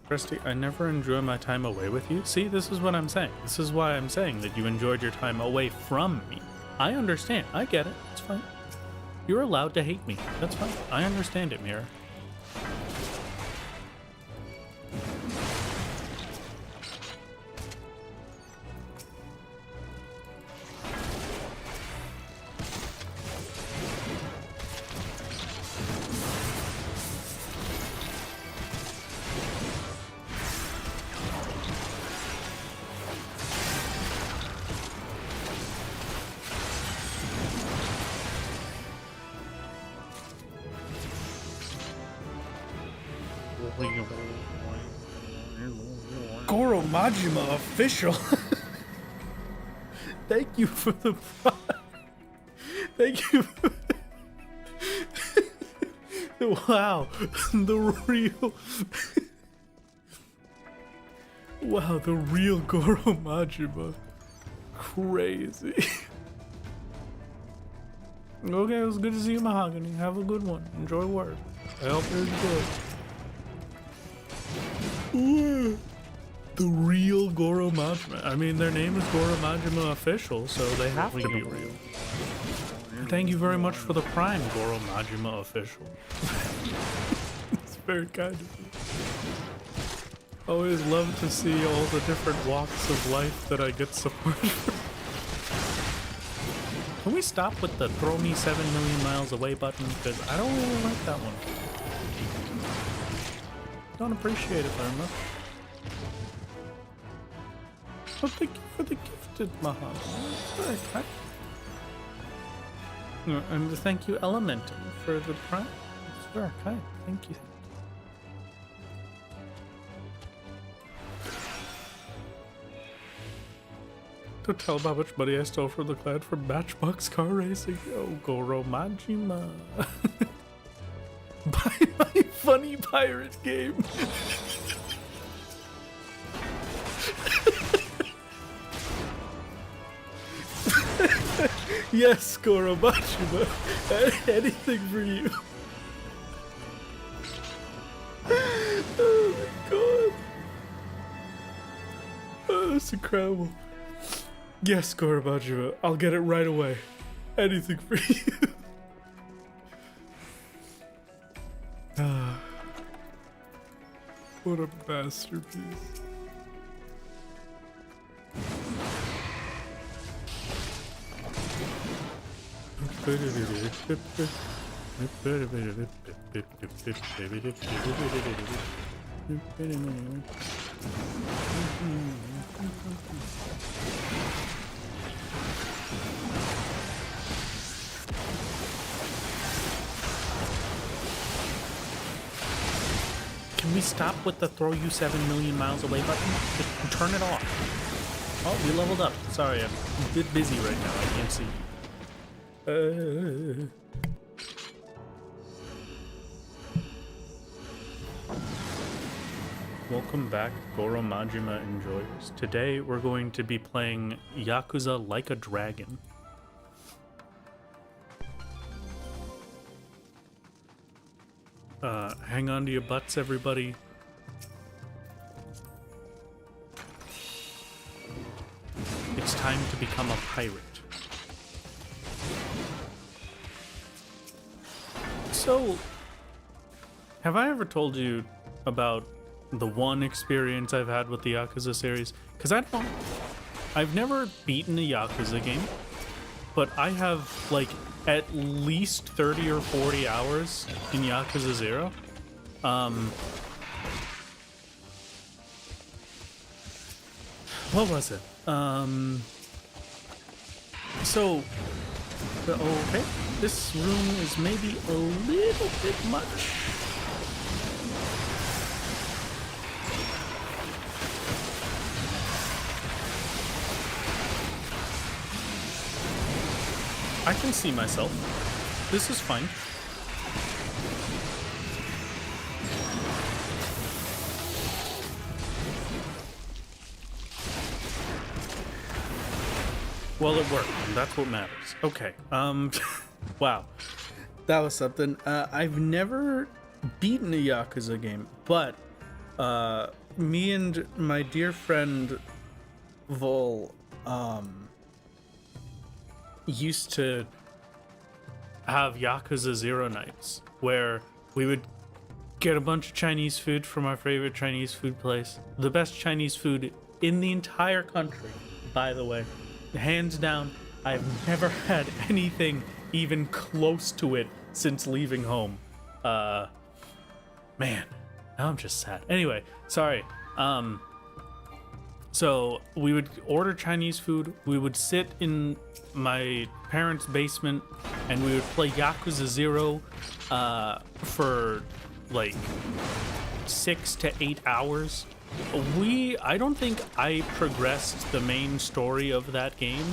Christy, I never enjoy my time away with you. See, this is what I'm saying. This is why I'm saying that you enjoyed your time away from me. I understand. I get it. It's fine. You're allowed to hate me. That's fine. I understand it, Mira. Majima official. Thank you for the prime. Thank you. Wow, the real. Wow, the real Goro Majima. Crazy. Okay, it was good to see you, Mahogany. Have a good one. Enjoy work. I hope you're good. Ooh, the real Goro Majima. I mean, their name is Goro Majima Official, so they have to be real. Thank you very much for the prime, Goro Majima Official. It's very kind of you. Always love to see all the different walks of life that I get support from. Can we stop with the throw me 7 million miles away button? Because I don't really like that one. Don't appreciate it very much. Well, thank you for the gifted, Mahal. Very kind. And thank you, Elemental, for the prime. It's very kind. Thank you. To tell how much money I stole from the clan from Matchbox car racing. Oh, Goro Majima. Buy my funny pirate game. Yes, Goro Majima. Anything for you. Oh my god. Oh, that's incredible. Yes, Goro Majima. I'll get it right away. Anything for you. Ah, what a masterpiece. Can we stop with the throw you 7 million miles away button? Just turn it off. Oh, we leveled up. Sorry, I'm a bit busy right now. I can't see. Welcome back, Goro Majima enjoyers. Today we're going to be playing Yakuza Like a Dragon. Hang on to your butts, everybody. It's time to become a pirate. So, have I ever told you about the one experience I've had with the Yakuza series? Because I've never beaten a Yakuza game, but I have like at least 30 or 40 hours in Yakuza 0. What was it? Okay, this room is maybe a little bit much. I can see myself. This is fine. Well, it worked, and that's what matters. Okay, wow. That was something. I've never beaten a Yakuza game, but me and my dear friend Vol used to have Yakuza 0 nights where we would get a bunch of Chinese food from our favorite Chinese food place. The best Chinese food in the entire country, by the way. Hands down, I've never had anything even close to it since leaving home. Man, now I'm just sad. Anyway, sorry. So we would order Chinese food, we would sit in my parents' basement, and we would play Yakuza 0 for like 6 to 8 hours I don't think I progressed the main story of that game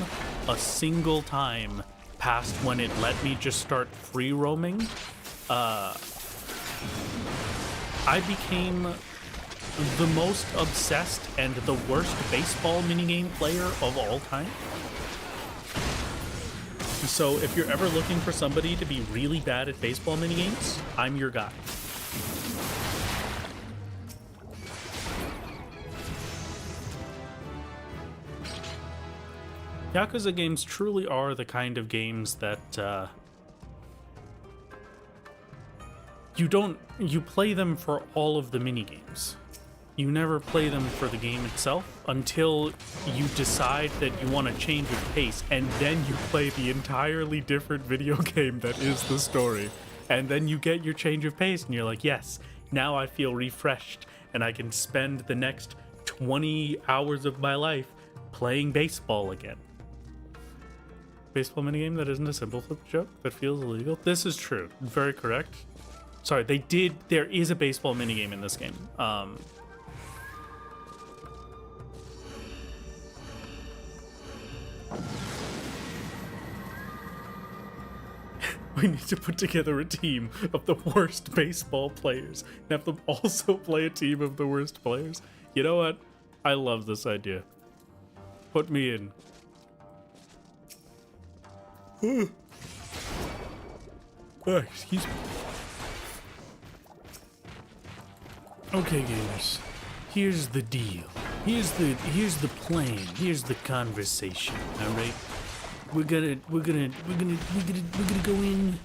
a single time past when it let me just start free roaming. I became the most obsessed and the worst baseball minigame player of all time. So if you're ever looking for somebody to be really bad at baseball minigames, I'm your guy. Yakuza games truly are the kind of games that you play them for all of the minigames. You never play them for the game itself until you decide that you want to change of pace, and then you play the entirely different video game that is the story. And then you get your change of pace and you're like, yes, now I feel refreshed and I can spend the next 20 hours of my life playing baseball again. Baseball minigame that isn't a simple flip joke that feels illegal. This is true. Very correct. Sorry, there is a baseball minigame in this game. We need to put together a team of the worst baseball players and have them also play a team of the worst players. You know what? I love this idea. Put me in. Oh, excuse me. Okay, gamers. Here's the deal. Here's the plan. Here's the conversation. All right. We're gonna go in.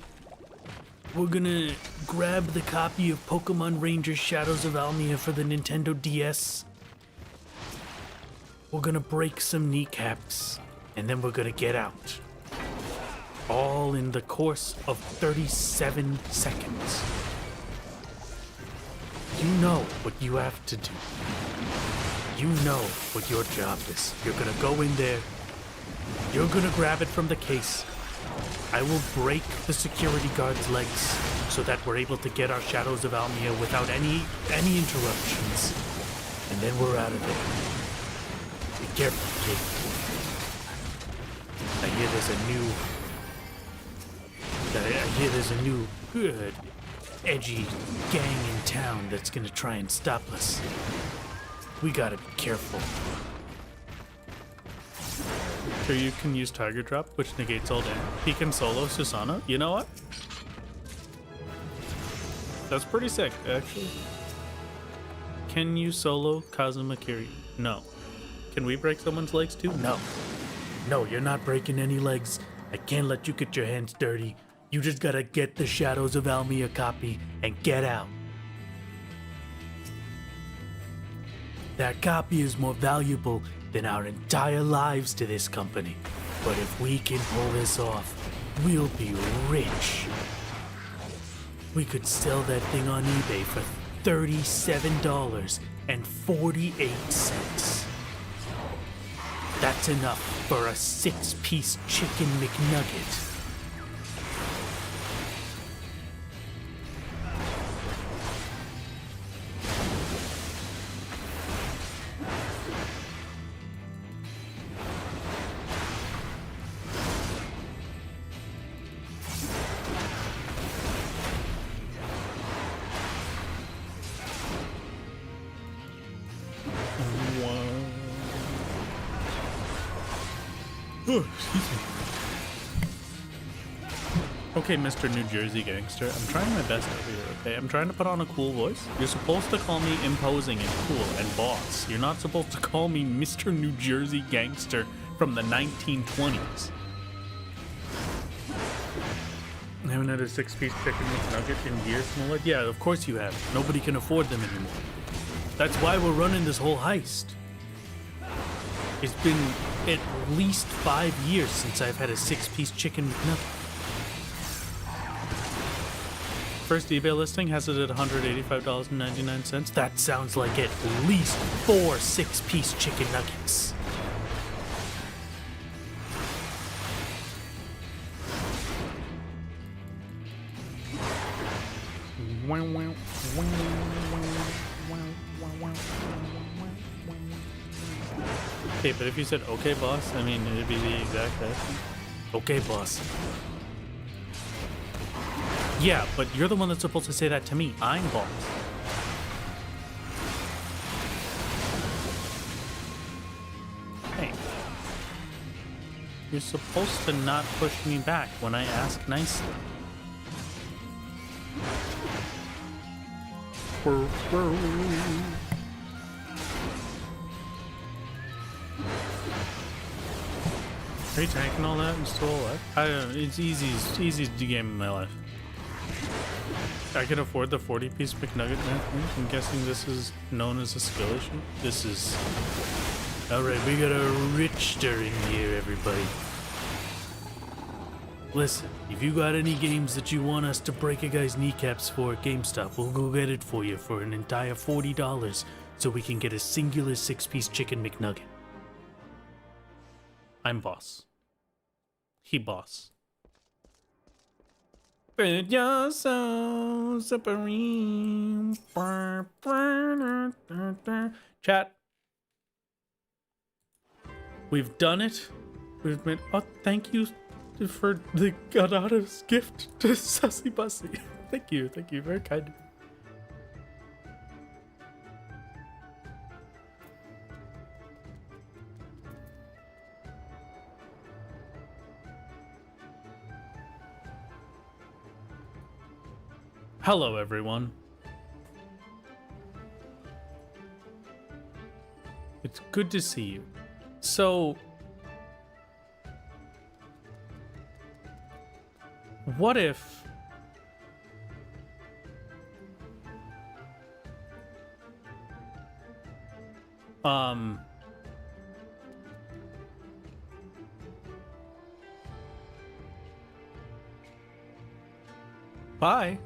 We're gonna grab the copy of Pokemon Rangers Shadows of Almia for the Nintendo DS. We're gonna break some kneecaps, and then we're gonna get out. All in the course of 37 seconds. You know what you have to do. You know what your job is. You're gonna go in there. You're gonna grab it from the case. I will break the security guard's legs so that we're able to get our Shadows of Almia without any interruptions. And then we're out of there. Be careful, kid. I hear there's a new good, edgy gang in town that's gonna try and stop us. We gotta be careful. Sure, you can use Tiger Drop, which negates all damage. He can solo Susanoo. You know what? That's pretty sick, actually. Can you solo Kazuma Kiryu? No. Can we break someone's legs too? No. No, you're not breaking any legs. I can't let you get your hands dirty. You just gotta get the Shadows of Almia copy and get out. That copy is more valuable than our entire lives to this company. But if we can pull this off, we'll be rich. We could sell that thing on eBay for $37.48. That's enough for a 6-piece chicken McNugget. Oh, excuse me. Okay, Mr. New Jersey Gangster, I'm trying my best over here, okay? I'm trying to put on a cool voice. You're supposed to call me imposing and cool and boss. You're not supposed to call me Mr. New Jersey Gangster from the 1920s. I haven't had a 6-piece chicken McNugget in years, Smollett. Yeah, of course you have. Nobody can afford them anymore. That's why we're running this whole heist. It's been at least 5 years since I've had a 6-piece chicken McNugget. First eBay listing has it at $185.99. That sounds like at least 4 6-piece chicken nuggets. Okay, but if you said okay, boss, I mean, it'd be the exact thing. Okay, boss. Yeah, but you're the one that's supposed to say that to me. I'm boss. Hey. You're supposed to not push me back when I ask nicely. Are you tanking all that and still alive? I don't know, it's easy to game in my life. I can afford the 40-piece McNugget man. I'm guessing this is known as a skill issue. This is... Alright, we got a Richter in here, everybody. Listen, if you got any games that you want us to break a guy's kneecaps for at GameStop, we'll go get it for you for an entire $40 so we can get a singular 6-piece chicken McNugget. I'm boss. He boss. But you're so supreme. Chat. We've done it. We've made. Oh, thank you for the Godada's gift to Sussy Bussy. Thank you. Very kind. Hello, everyone. It's good to see you. So, what if bye.